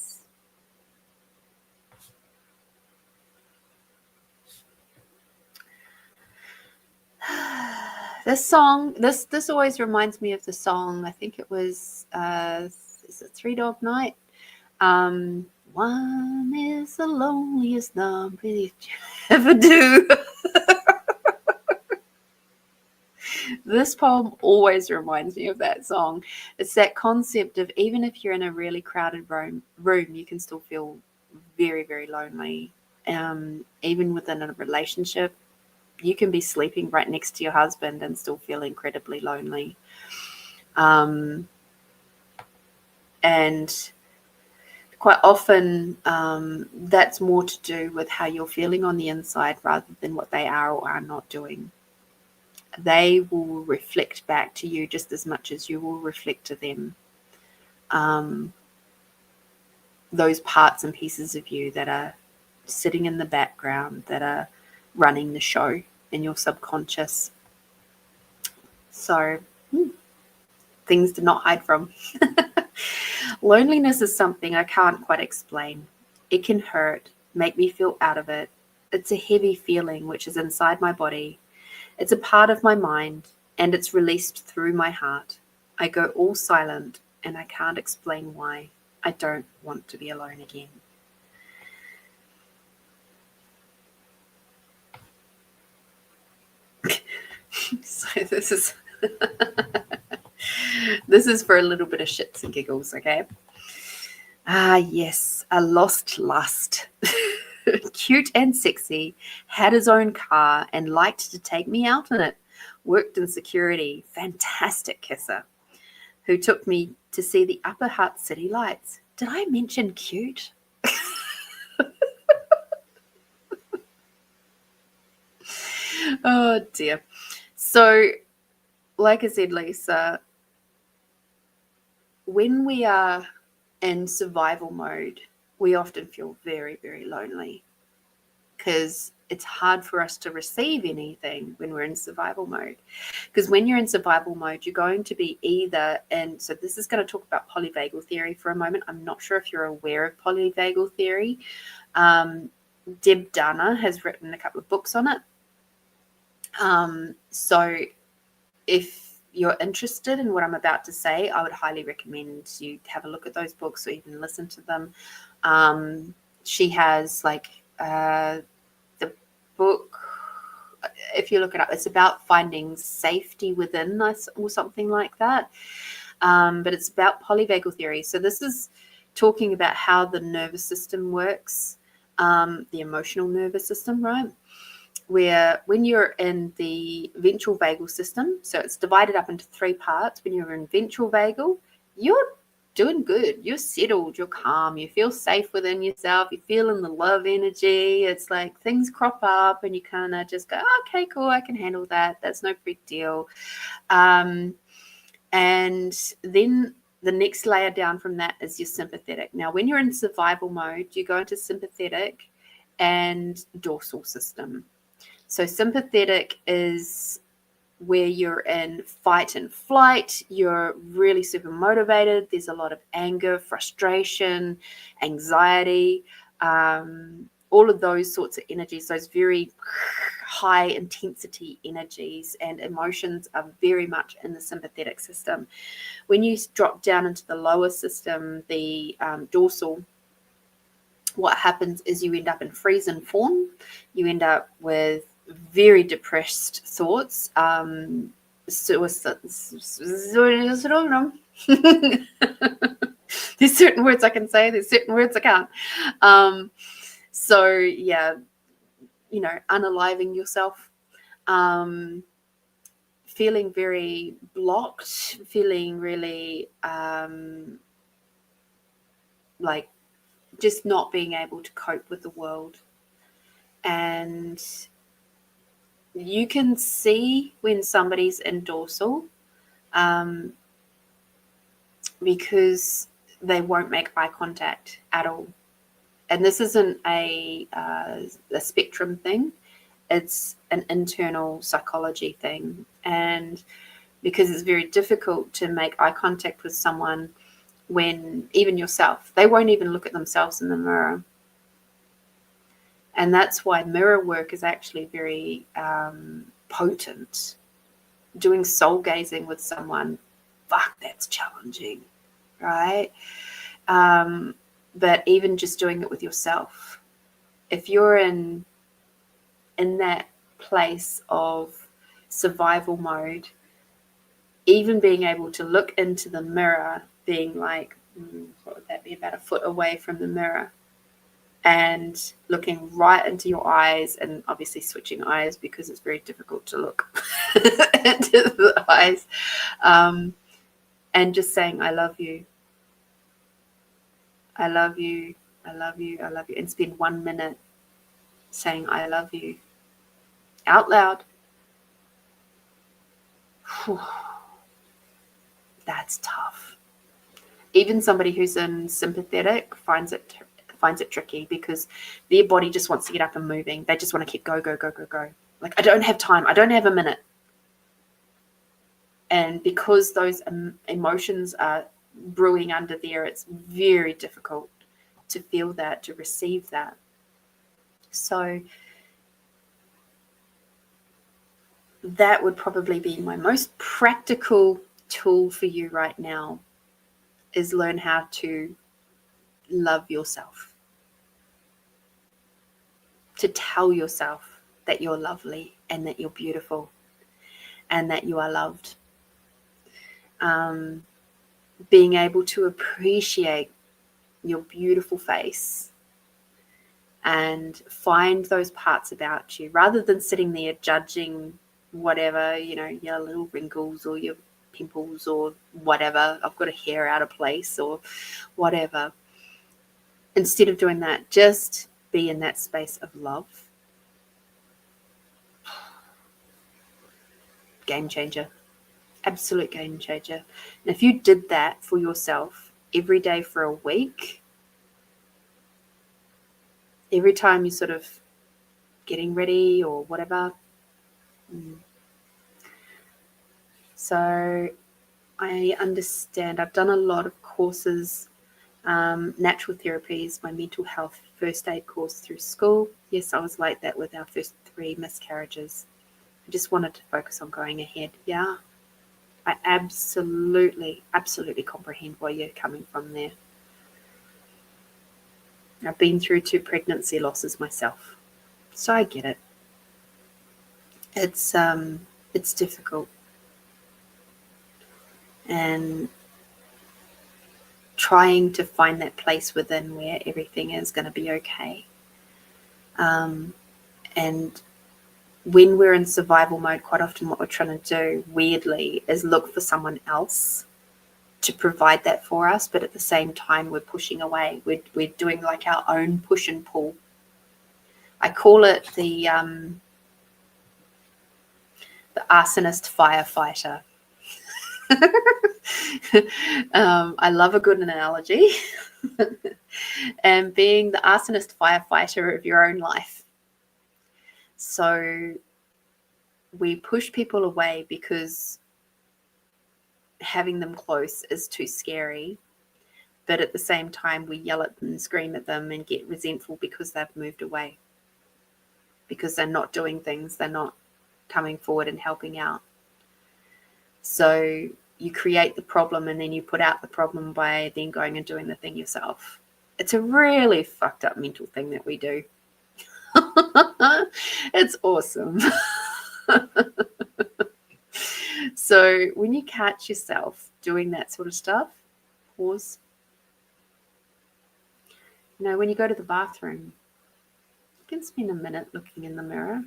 This song, this always reminds me of the song. I think it was is it Three Dog Night? One is the loneliest number you ever do. This poem always reminds me of that song. It's that concept of, even if you're in a really crowded room, you can still feel very, very lonely. Even within a relationship, you can be sleeping right next to your husband and still feel incredibly lonely. And quite often that's more to do with how you're feeling on the inside rather than what they are or are not doing. They will reflect back to you just as much as you will reflect to them. Those parts and pieces of you that are sitting in the background, that are running the show in your subconscious. So, things to not hide from. Loneliness is something I can't quite explain. It can hurt, make me feel out of it. It's a heavy feeling which is inside my body. It's a part of my mind, and it's released through my heart. I go all silent, and I can't explain why. I don't want to be alone again. So this is this is for a little bit of shits and giggles, okay? Ah, yes, a lost lust. Cute and sexy, had his own car and liked to take me out in it. Worked in security, fantastic kisser, who took me to see the Upper Hutt city lights. Did I mention cute? Oh dear. So, like I said, Lisa, when we are in survival mode, we often feel very, very lonely because it's hard for us to receive anything when we're in survival mode. Because when you're in survival mode, you're going to be either in, so this is going to talk about polyvagal theory for a moment. I'm not sure if you're aware of polyvagal theory. Deb Dana has written a couple of books on it. So if you're interested in what I'm about to say, I would highly recommend you have a look at those books or even listen to them. She has like the book, if you look it up, it's about finding safety within us or something like that. But it's about polyvagal theory. So this is talking about how the nervous system works, the emotional nervous system, right? Where when you're in the ventral vagal system, so it's divided up into three parts. When you're in ventral vagal, you're doing good. You're settled. You're calm. You feel safe within yourself. You're feeling the love energy. It's like things crop up and you kind of just go, oh, okay, cool. I can handle that. That's no big deal. And then the next layer down from that is your sympathetic. Now, when you're in survival mode, you go into sympathetic and dorsal system. So sympathetic is where you're in fight and flight. You're really super motivated. There's a lot of anger, frustration, anxiety, all of those sorts of energies, those very high intensity energies and emotions are very much in the sympathetic system. When you drop down into the lower system, the dorsal, what happens is you end up in freeze and fawn. You end up with very depressed thoughts, suicide. There's certain words I can say, there's certain words I can't. So yeah, you know, unaliving yourself, feeling very blocked, feeling really like just not being able to cope with the world. And you can see when somebody's in dorsal because they won't make eye contact at all. And this isn't a spectrum thing. It's an internal psychology thing. And because it's very difficult to make eye contact with someone when, even yourself, they won't even look at themselves in the mirror. And that's why mirror work is actually very potent. Doing soul gazing with someone, fuck, that's challenging, right? But even just doing it with yourself, if you're in that place of survival mode, even being able to look into the mirror, being like, what would that be, about a foot away from the mirror, and looking right into your eyes, and obviously switching eyes because it's very difficult to look into the eyes, and just saying, I love you. I love you, I love you, I love you, and spend 1 minute saying I love you out loud. Whew. That's tough. Even somebody who's in sympathetic finds it tricky because their body just wants to get up and moving. They just want to keep go. Like, I don't have time. I don't have a minute. And because those emotions are brewing under there, it's very difficult to feel that, to receive that. So that would probably be my most practical tool for you right now, is learn how to love yourself, to tell yourself that you're lovely and that you're beautiful and that you are loved. Being able to appreciate your beautiful face and find those parts about you, rather than sitting there judging whatever, your little wrinkles or your pimples or whatever, I've got a hair out of place or whatever. Instead of doing that, just be in that space of love. Game changer. Absolute game changer. And if you did that for yourself every day for a week, every time you're sort of getting ready or whatever. So I understand. I've done a lot of courses. Natural therapy is my mental health first aid course through school. Yes, I was like that with our first 3 miscarriages. I just wanted to focus on going ahead. Yeah, I absolutely comprehend where you're coming from there. I've been through 2 pregnancy losses myself, so I get it. It's difficult, and trying to find that place within where everything is going to be okay. And when we're in survival mode, quite often what we're trying to do, weirdly, is look for someone else to provide that for us, but at the same time we're pushing away. We're doing like our own push and pull. I call it the arsonist firefighter. I love a good analogy. And being the arsonist firefighter of your own life. So we push people away because having them close is too scary. But at the same time, we yell at them and scream at them and get resentful because they've moved away, because they're not doing things, they're not coming forward and helping out. So you create the problem and then you put out the problem by then going and doing the thing yourself. It's a really fucked up mental thing that we do. It's awesome. So when you catch yourself doing that sort of stuff, pause. When you go to the bathroom, you can spend a minute looking in the mirror.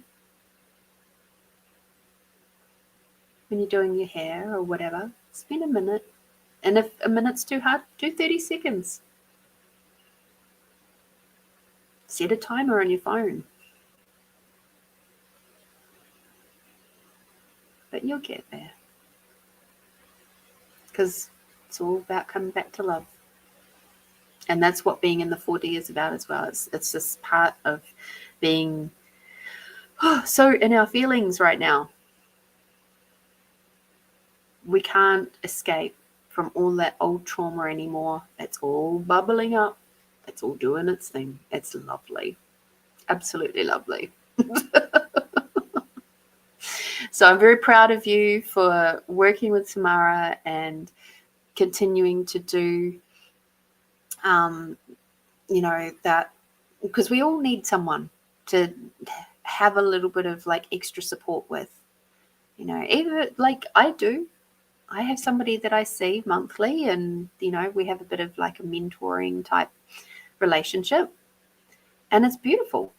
When you're doing your hair or whatever, spend a minute. And if a minute's too hard, do 30 seconds. Set a timer on your phone. But you'll get there. Because it's all about coming back to love. And that's what being in the 4D is about as well. It's this part of being so in our feelings right now. We can't escape from all that old trauma anymore. It's all bubbling up. It's all doing its thing. It's lovely. Absolutely lovely. So I'm very proud of you for working with Tamara and continuing to do, that, because we all need someone to have a little bit of like extra support with, either like I do. I have somebody that I see monthly and, we have a bit of like a mentoring type relationship, and it's beautiful.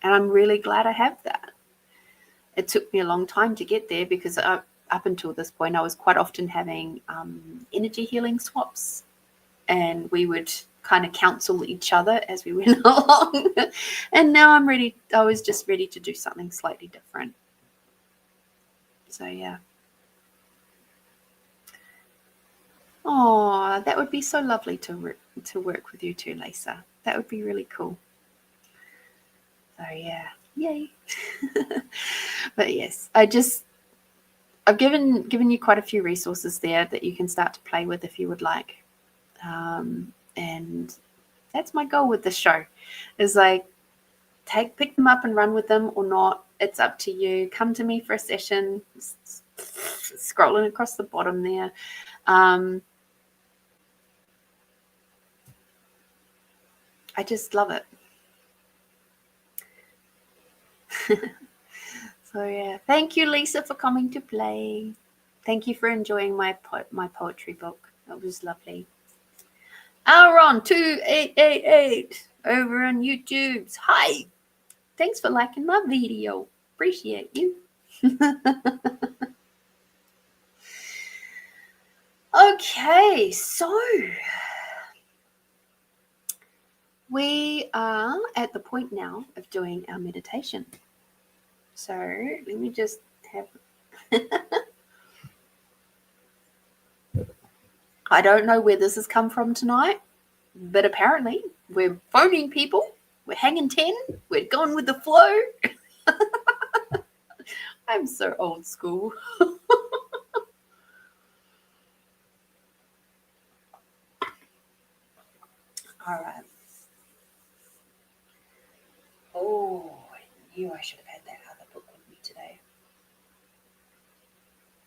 And I'm really glad I have that. It took me a long time to get there because up until this point, I was quite often having energy healing swaps and we would kind of counsel each other as we went along. And now I was just ready to do something slightly different. So yeah. Oh, that would be so lovely to work with you too, Lisa. That would be really cool. So yeah, yay. But yes, I've given you quite a few resources there that you can start to play with if you would like. And that's my goal with this show, is like pick them up and run with them or not. It's up to you. Come to me for a session. Scrolling across the bottom there. I just love it. So yeah, thank you, Lisa, for coming to play. Thank you for enjoying my poetry book. That was lovely. Aaron 2888 over on YouTube's. Hi, thanks for liking my video. Appreciate you. Okay, so we are at the point now of doing our meditation. So let me just have... I don't know where this has come from tonight, but apparently we're phoning people. We're hanging 10. We're going with the flow. I'm so old school. All right. Oh, I knew I should have had that other book with me today.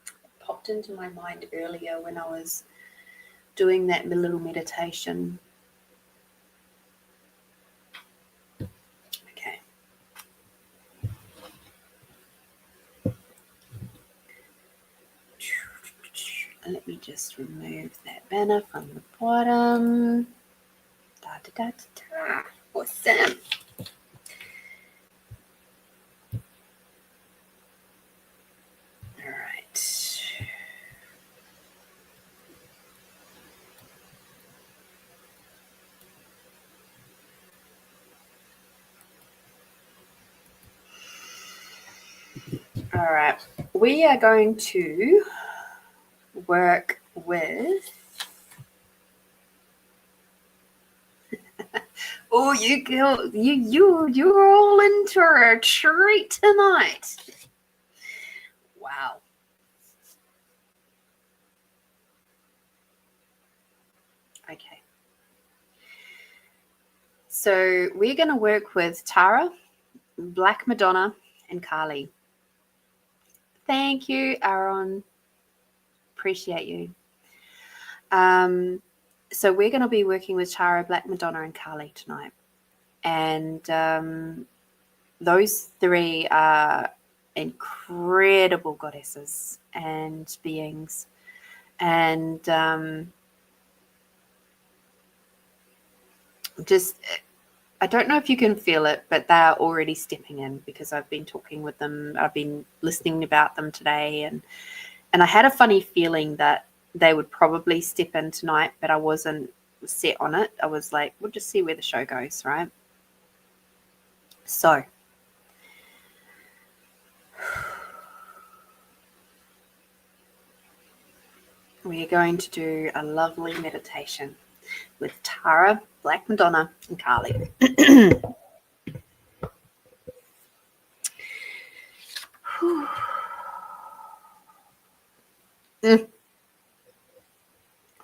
It popped into my mind earlier when I was doing that little meditation. Okay. Let me just remove that banner from the bottom. Da, da, da, da, da. Awesome. All right. All right. We are going to work with... Oh, you're all into a treat tonight. Wow. Okay. So we're going to work with Tara, Black Madonna, and Kali. Thank you, Aaron. Appreciate you. So we're going to be working with Tara, Black Madonna, and Kali tonight. And those three are incredible goddesses and beings. And I don't know if you can feel it, but they're already stepping in, because I've been talking with them. I've been listening about them today. And I had a funny feeling that they would probably step in tonight, but I wasn't set on it. I was like, we'll just see where the show goes, right? So we are going to do a lovely meditation with Tara, Black Madonna, and Kali.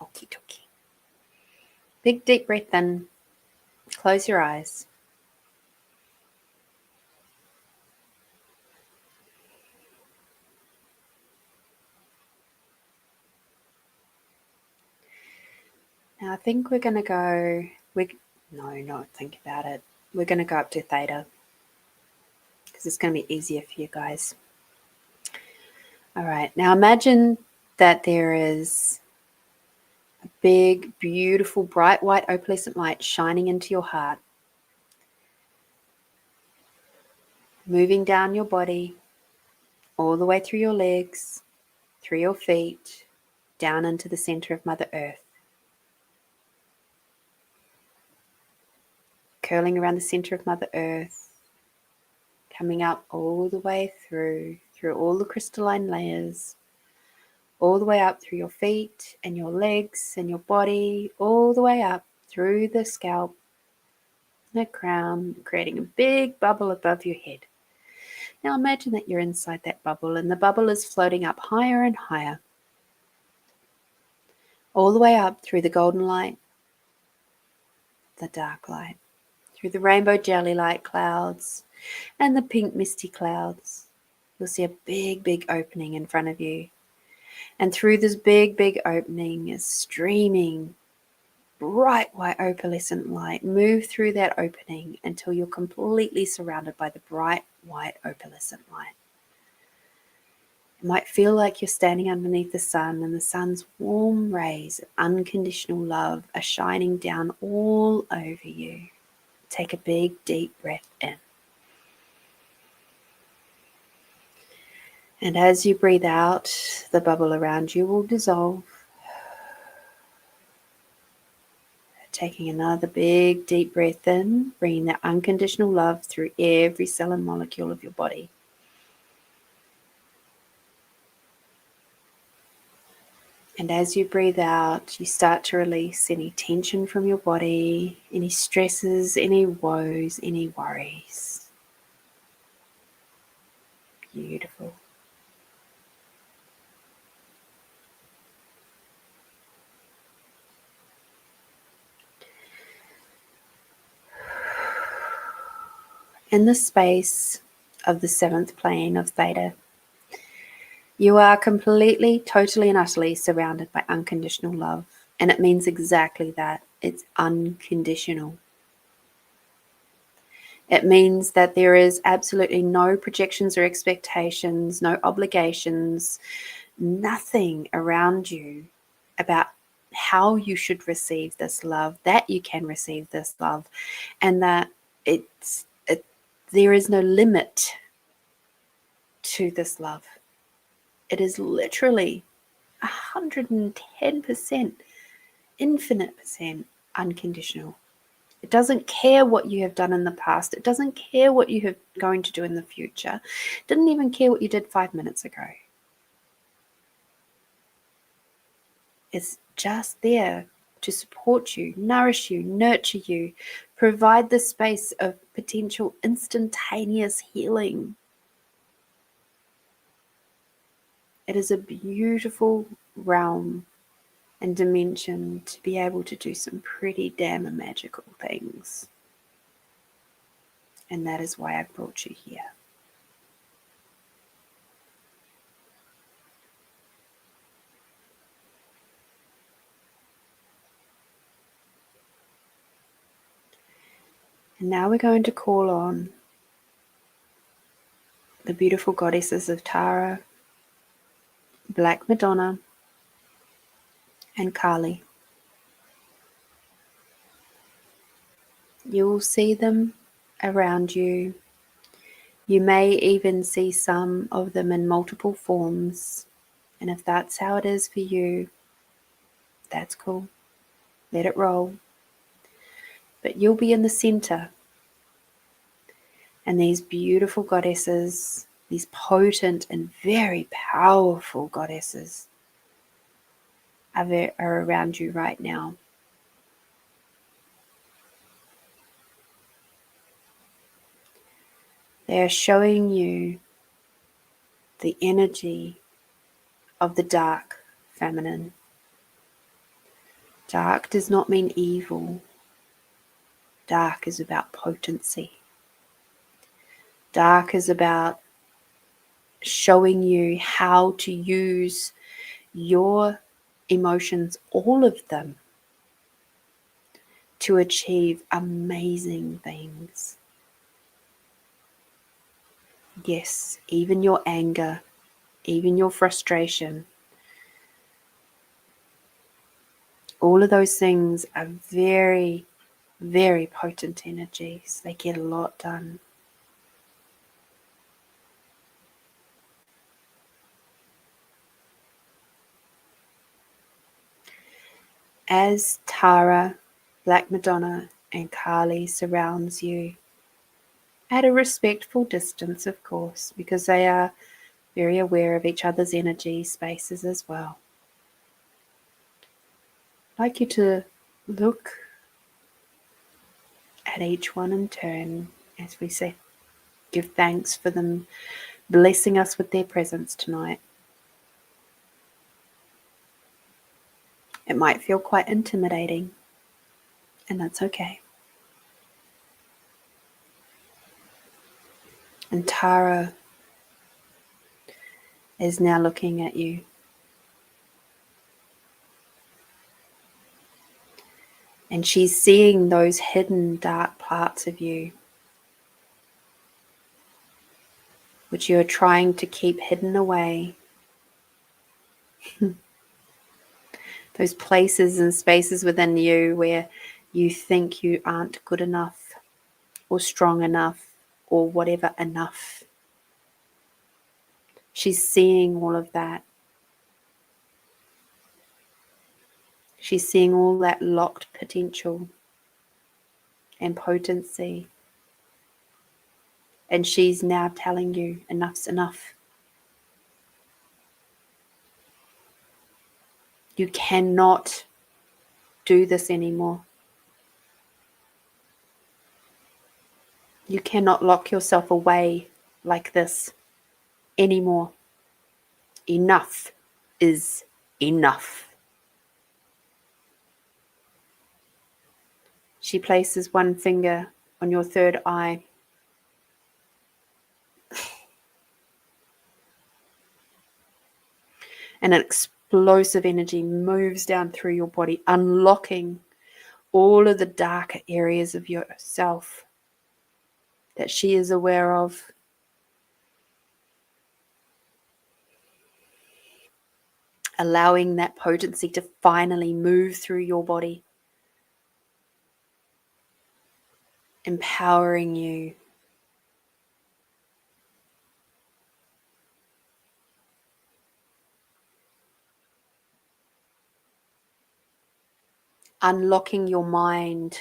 Okie dokie. Big deep breath in. Close your eyes. Now I think we're going to go... No, think about it. We're going to go up to theta, because it's going to be easier for you guys. All right. Now imagine that there is a big, beautiful, bright white opalescent light shining into your heart, moving down your body, all the way through your legs, through your feet, down into the center of Mother Earth. curling around the center of Mother Earth, coming up all the way through all the crystalline layers, all the way up through your feet and your legs and your body, all the way up through the scalp, the crown, creating a big bubble above your head. Now imagine that you're inside that bubble, and the bubble is floating up higher and higher, all the way up through the golden light, the dark light, through the rainbow jelly light clouds and the pink misty clouds. You'll see a big, big opening in front of you. And through this big, big opening is streaming bright white opalescent light. Move through that opening until you're completely surrounded by the bright white opalescent light. It might feel like you're standing underneath the sun, and the sun's warm rays of unconditional love are shining down all over you. Take a big, deep breath in. And as you breathe out, the bubble around you will dissolve. Taking another big, deep breath in, bringing that unconditional love through every cell and molecule of your body. And as you breathe out, you start to release any tension from your body, any stresses, any woes, any worries. Beautiful. In the space of the seventh plane of theta, you are completely, totally, and utterly surrounded by unconditional love. And it means exactly that. It's unconditional. It means that there is absolutely no projections or expectations, no obligations, nothing around you about how you should receive this love, that you can receive this love, and that there is no limit to this love. It is literally 110%, infinite percent unconditional. It doesn't care what you have done in the past. It doesn't care what you are going to do in the future. It didn't even care what you did 5 minutes ago. It's just there to support you, nourish you, nurture you, provide the space of potential instantaneous healing. It is a beautiful realm and dimension to be able to do some pretty damn magical things. And that is why I brought you here. And now we're going to call on the beautiful goddesses of Tara, Black Madonna, and Kali. You will see them around you. You may even see some of them in multiple forms. And if that's how it is for you, that's cool. Let it roll. But you'll be in the center. And these beautiful goddesses, these potent and very powerful goddesses, are around you right now. They are showing you the energy of the dark feminine. Dark does not mean evil. Dark is about potency. Dark is about showing you how to use your emotions, all of them, to achieve amazing things. Yes, even your anger, even your frustration, all of those things are very, very potent energies. They get a lot done. As Tara, Black Madonna, And Kali surrounds you at a respectful distance, of course, because they are very aware of each other's energy spaces as well. I'd like you to look at each one in turn as we say, give thanks for them blessing us with their presence tonight. It might feel quite intimidating, and that's okay. And Tara is now looking at you. And she's seeing those hidden dark parts of you, which you are trying to keep hidden away. Those places and spaces within you where you think you aren't good enough or strong enough or whatever enough. She's seeing all of that. She's seeing all that locked potential and potency. And she's now telling you enough's enough. You cannot do this anymore. You cannot lock yourself away like this anymore. Enough is enough. She places one finger on your third eye. And an explosive energy moves down through your body, unlocking all of the darker areas of yourself that she is aware of. Allowing that potency to finally move through your body. Empowering you. Unlocking your mind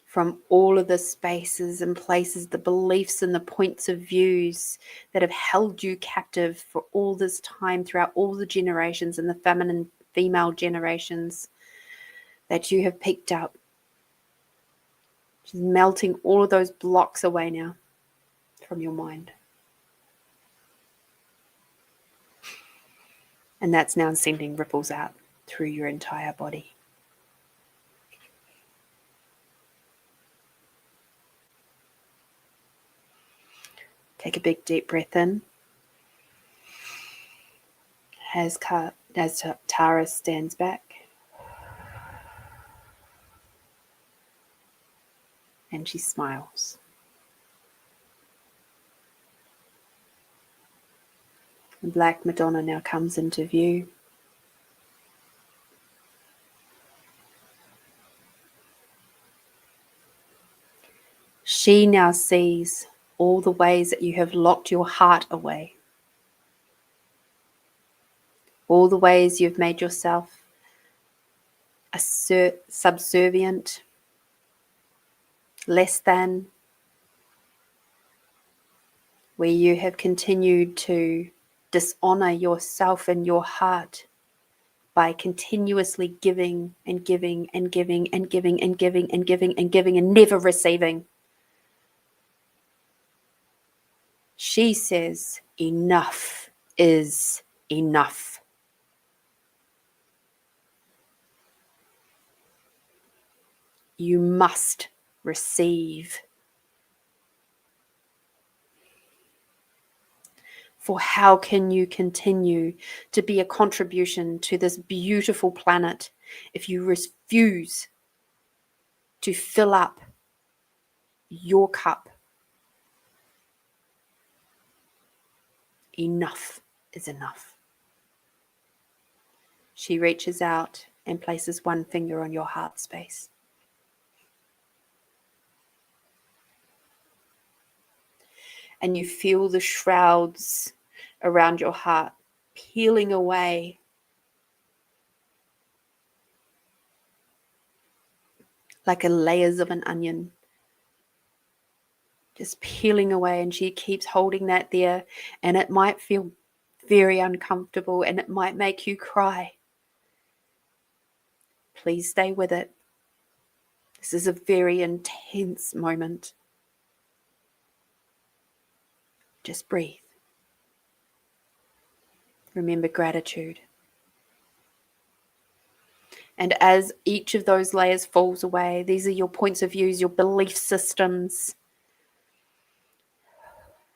from all of the spaces and places, the beliefs and the points of views that have held you captive for all this time throughout all the generations and the feminine, female generations that you have picked up. She's melting all of those blocks away now from your mind. And that's now sending ripples out through your entire body. Take a big deep breath in. As Tara stands back. And she smiles. The Black Madonna now comes into view. She now sees all the ways that you have locked your heart away. All the ways you've made yourself subservient, less than, where you have continued to dishonor yourself and your heart by continuously giving and giving and giving and giving and giving and giving and giving and never receiving. She says, enough is enough. You must receive. For how can you continue to be a contribution to this beautiful planet if you refuse to fill up your cup? Enough is enough. She reaches out and places one finger on your heart space. And you feel the shrouds around your heart peeling away. like a layers of an onion, just peeling away, and she keeps holding that there, and it might feel very uncomfortable and it might make you cry. Please stay with it. This is a very intense moment. Just breathe. Remember gratitude. And as each of those layers falls away, these are your points of views, your belief systems,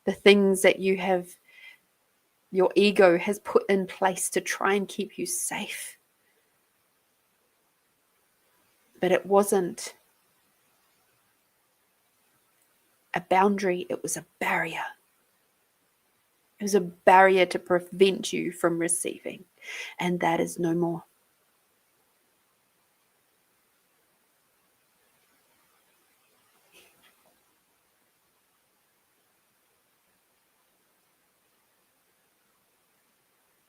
the things that your ego has put in place to try and keep you safe. But it wasn't a boundary, it was a barrier. It was a barrier to prevent you from receiving, and that is no more.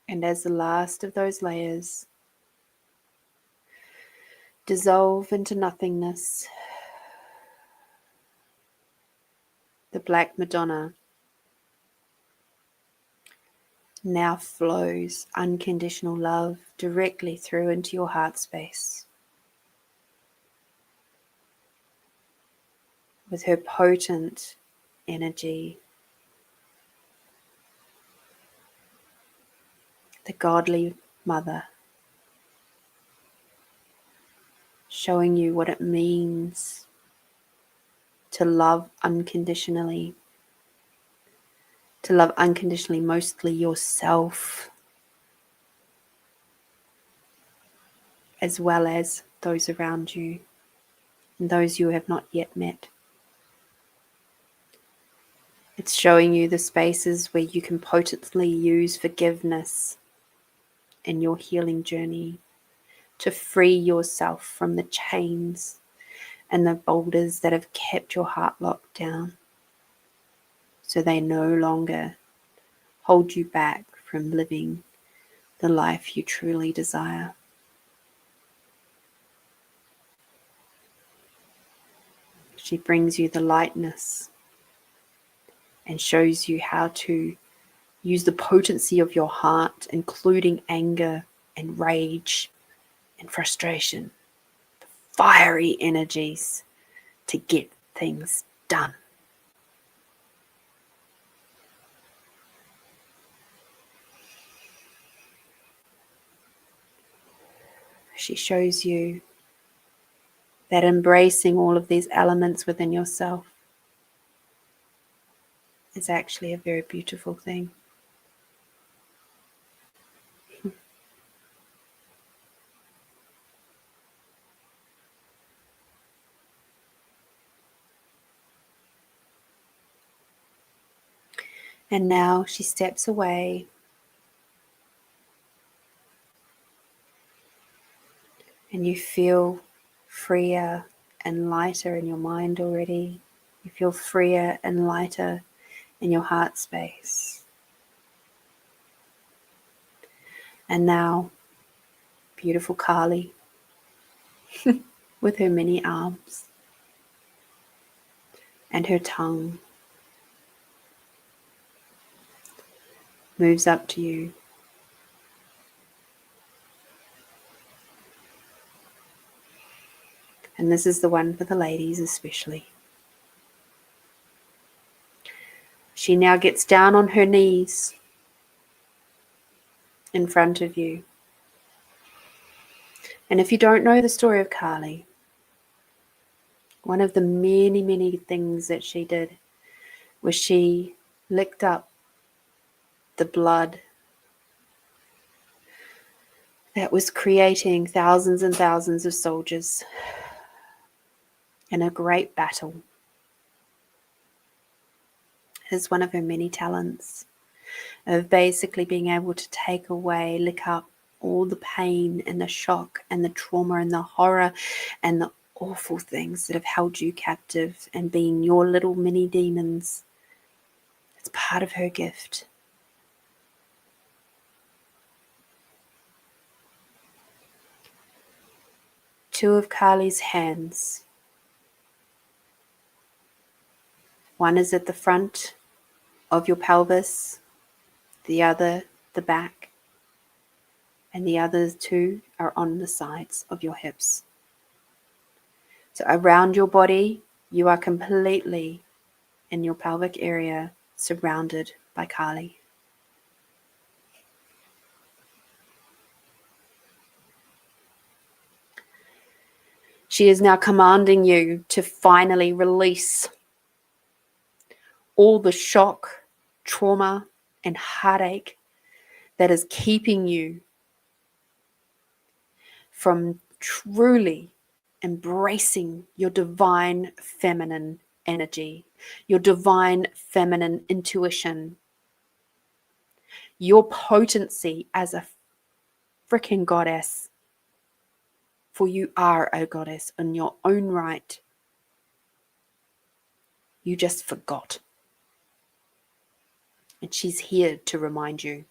And as the last of those layers dissolve into nothingness, the Black Madonna now flows unconditional love directly through into your heart space. With her potent energy, the godly mother, showing you what it means to love unconditionally. To love unconditionally, mostly yourself, as well as those around you and those you have not yet met. It's showing you the spaces where you can potently use forgiveness in your healing journey to free yourself from the chains and the boulders that have kept your heart locked down, so they no longer hold you back from living the life you truly desire. She brings you the lightness and shows you how to use the potency of your heart, including anger and rage and frustration, fiery energies, to get things done. She shows you that embracing all of these elements within yourself is actually a very beautiful thing. And now she steps away, and you feel freer and lighter in your mind already. You feel freer and lighter in your heart space. And now, beautiful Kali, with her many arms and her tongue, moves up to you. And this is the one for the ladies especially. She now gets down on her knees in front of you. And if you don't know the story of Kali, one of the many, many things that she did was she licked up the blood that was creating thousands and thousands of soldiers in a great battle. It is one of her many talents of basically being able to take away, lick up all the pain and the shock and the trauma and the horror and the awful things that have held you captive, and being your little mini demons. It's part of her gift. Two of Kali's hands One is at the front of your pelvis, the other the back, and the other two are on the sides of your hips. So around your body, you are completely in your pelvic area, surrounded by Kali. She is now commanding you to finally release all the shock, trauma, and heartache that is keeping you from truly embracing your divine feminine energy, your divine feminine intuition, your potency as a freaking goddess. For you are a goddess in your own right. You just forgot. And she's here to remind you.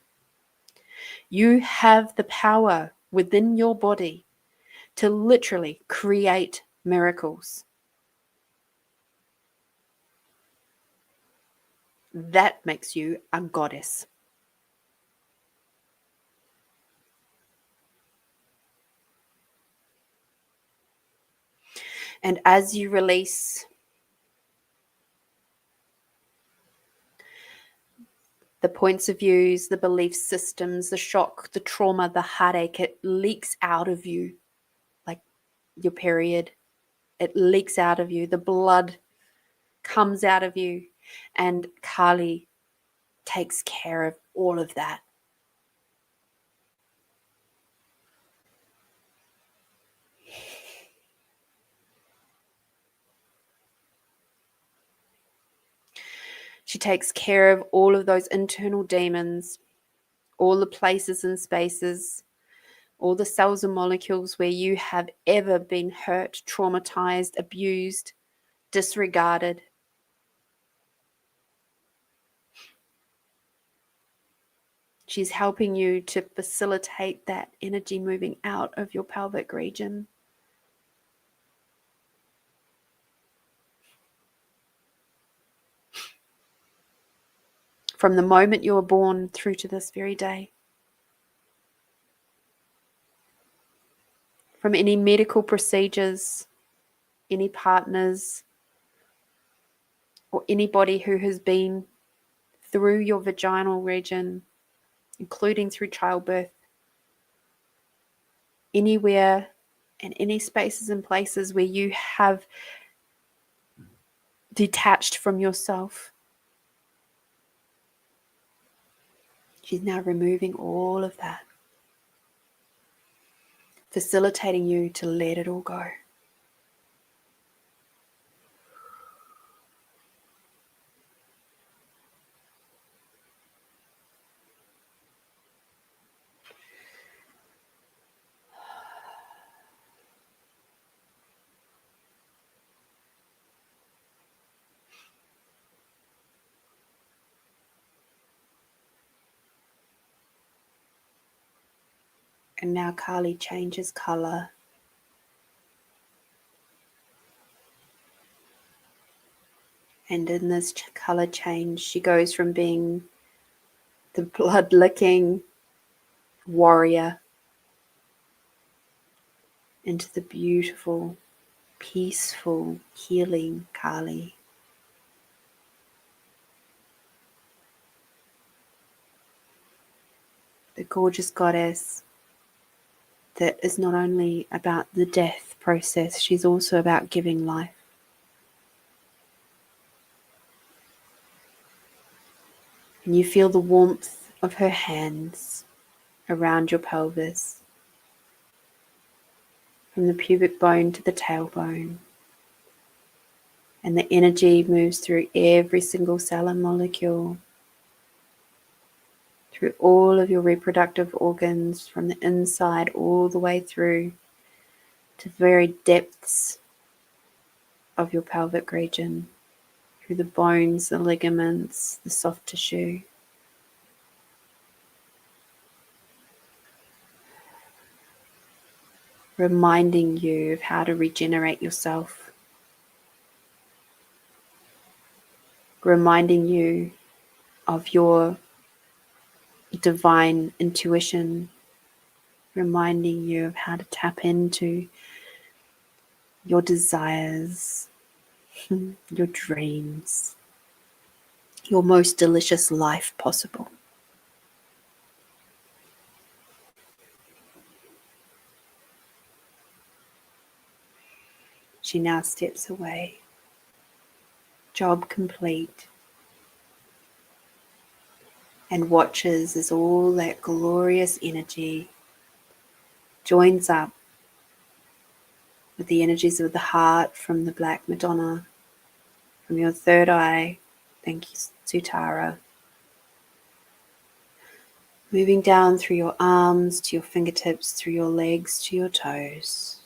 You have the power within your body to literally create miracles. That makes you a goddess. And as you release the points of views, the belief systems, the shock, the trauma, the heartache, it leaks out of you like your period. It leaks out of you. The blood comes out of you. And Kali takes care of all of that. She takes care of all of those internal demons, all the places and spaces, all the cells and molecules where you have ever been hurt, traumatized, abused, disregarded. She's helping you to facilitate that energy moving out of your pelvic region. From the moment you were born through to this very day. From any medical procedures, any partners, or anybody who has been through your vaginal region, including through childbirth, anywhere and any spaces and places where you have detached from yourself. She's now removing all of that, facilitating you to let it all go. And now Kali changes color. And in this color change, she goes from being the blood-licking warrior into the beautiful, peaceful, healing Kali. The gorgeous goddess that is not only about the death process, she's also about giving life. And you feel the warmth of her hands around your pelvis, from the pubic bone to the tailbone. And the energy moves through every single cell and molecule, through all of your reproductive organs, from the inside all the way through to the very depths of your pelvic region, through the bones, the ligaments, the soft tissue. Reminding you of how to regenerate yourself. reminding you of your divine intuition, reminding you of how to tap into your desires, your dreams, your most delicious life possible. She now steps away, job complete, and watches as all that glorious energy joins up with the energies of the heart from the Black Madonna, from your third eye. Thank you, Sutara. Moving down through your arms, to your fingertips, through your legs, to your toes,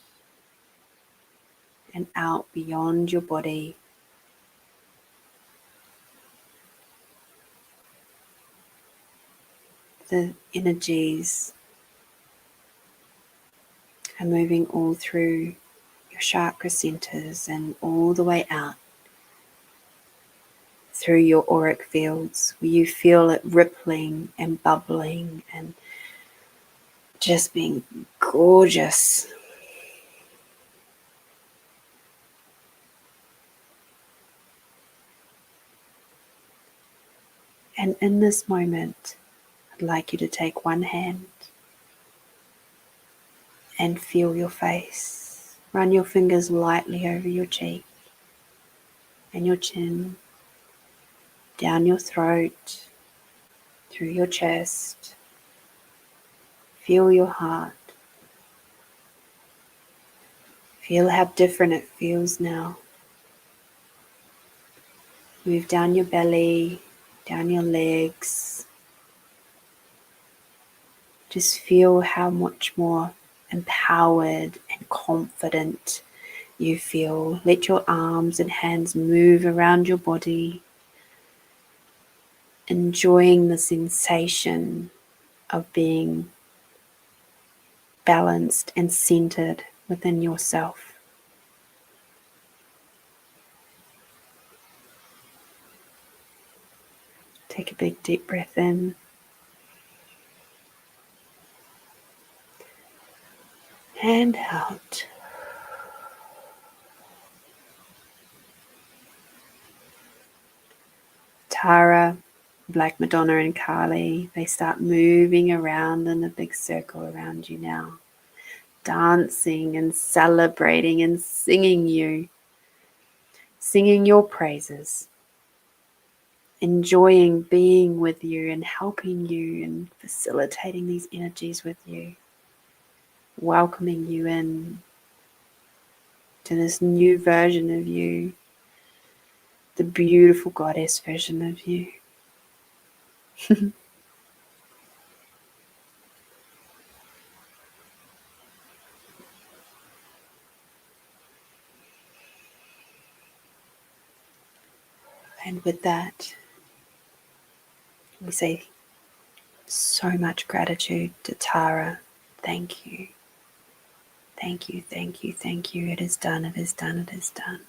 and out beyond your body. The energies are moving all through your chakra centers and all the way out through your auric fields, where you feel it rippling and bubbling and just being gorgeous. And in this moment, I'd like you to take one hand and feel your face. Run your fingers lightly over your cheek and your chin, down your throat, through your chest. Feel your heart. Feel how different it feels now. Move down your belly, down your legs. Just feel how much more empowered and confident you feel. Let your arms and hands move around your body, enjoying the sensation of being balanced and centered within yourself. Take a big deep breath in. And out. Tara, Black Madonna and Kali, they start moving around in a big circle around you now, dancing and celebrating and singing your praises, enjoying being with you and helping you and facilitating these energies with you, welcoming you in to this new version of you, the beautiful goddess version of you. And with that, we say so much gratitude to Tara. Thank you. Thank you, thank you, thank you. It is done, it is done, it is done.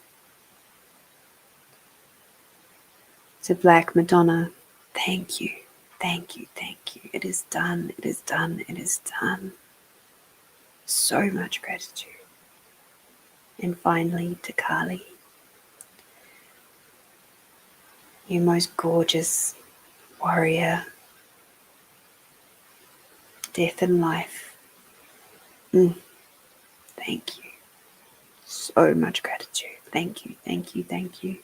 To Black Madonna, thank you, thank you, thank you. It is done, it is done, it is done. So much gratitude. And finally to Kali, you most gorgeous warrior, death and life. Thank you. So much gratitude. Thank you, thank you, thank you.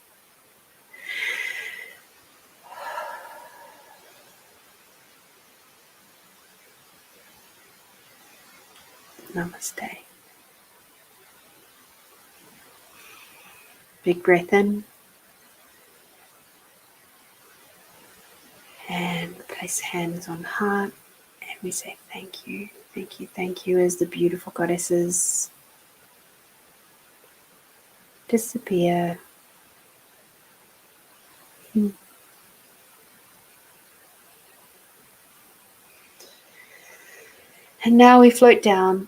Namaste. Big breath in. And place hands on heart. And we say thank you, thank you, thank you as the beautiful goddesses disappear. And now we float down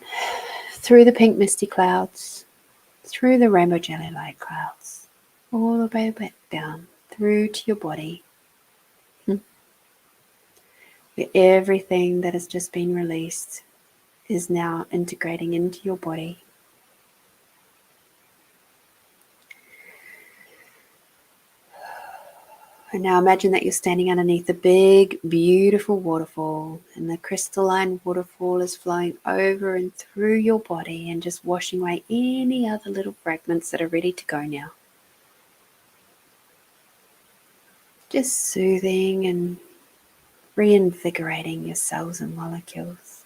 through the pink misty clouds, through the rainbow jelly light clouds, all the way back down through to your body. Where everything that has just been released is now integrating into your body. And now imagine that you're standing underneath a big, beautiful waterfall, and the crystalline waterfall is flowing over and through your body and just washing away any other little fragments that are ready to go now. Just soothing and reinvigorating your cells and molecules.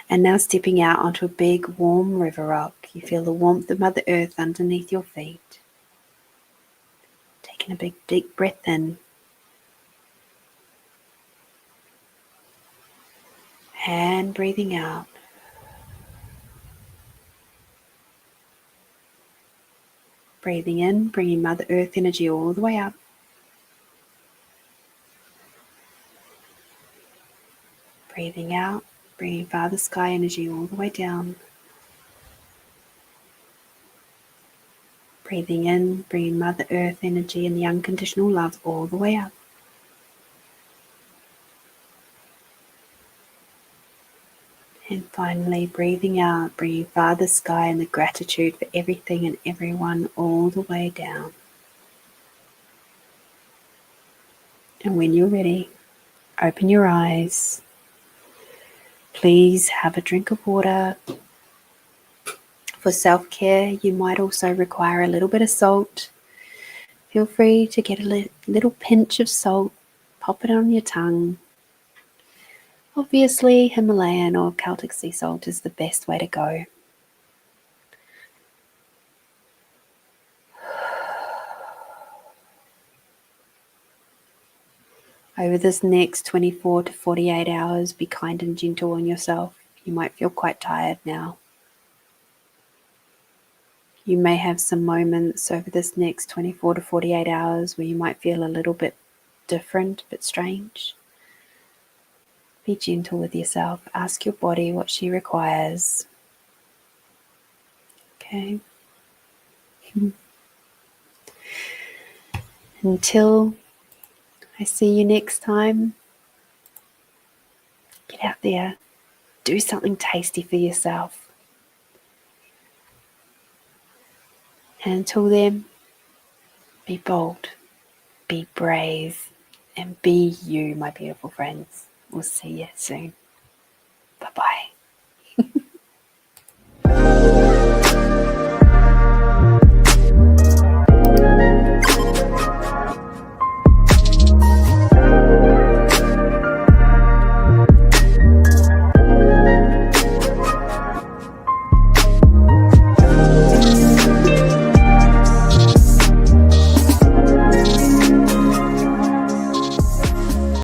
And now stepping out onto a big, warm river rock, you feel the warmth of Mother Earth underneath your feet. Taking a big, deep breath in. And breathing out. Breathing in, bringing Mother Earth energy all the way up. Breathing out, bringing Father Sky energy all the way down. Breathing in, bringing Mother Earth energy and the unconditional love all the way up. And finally, breathing out, bringing Father Sky and the gratitude for everything and everyone all the way down. And when you're ready, open your eyes. Please have a drink of water. For self-care, you might also require a little bit of salt. Feel free to get a little pinch of salt, pop it on your tongue. Obviously, Himalayan or Celtic sea salt is the best way to go. Over this next 24 to 48 hours, be kind and gentle on yourself. You might feel quite tired now. You may have some moments over this next 24 to 48 hours where you might feel a little bit different, a bit strange. Be gentle with yourself. Ask your body what she requires. Okay. Until I see you next time, get out there. Do something tasty for yourself. And until then, be bold, be brave, and be you, my beautiful friends. We'll see you soon. Bye-bye.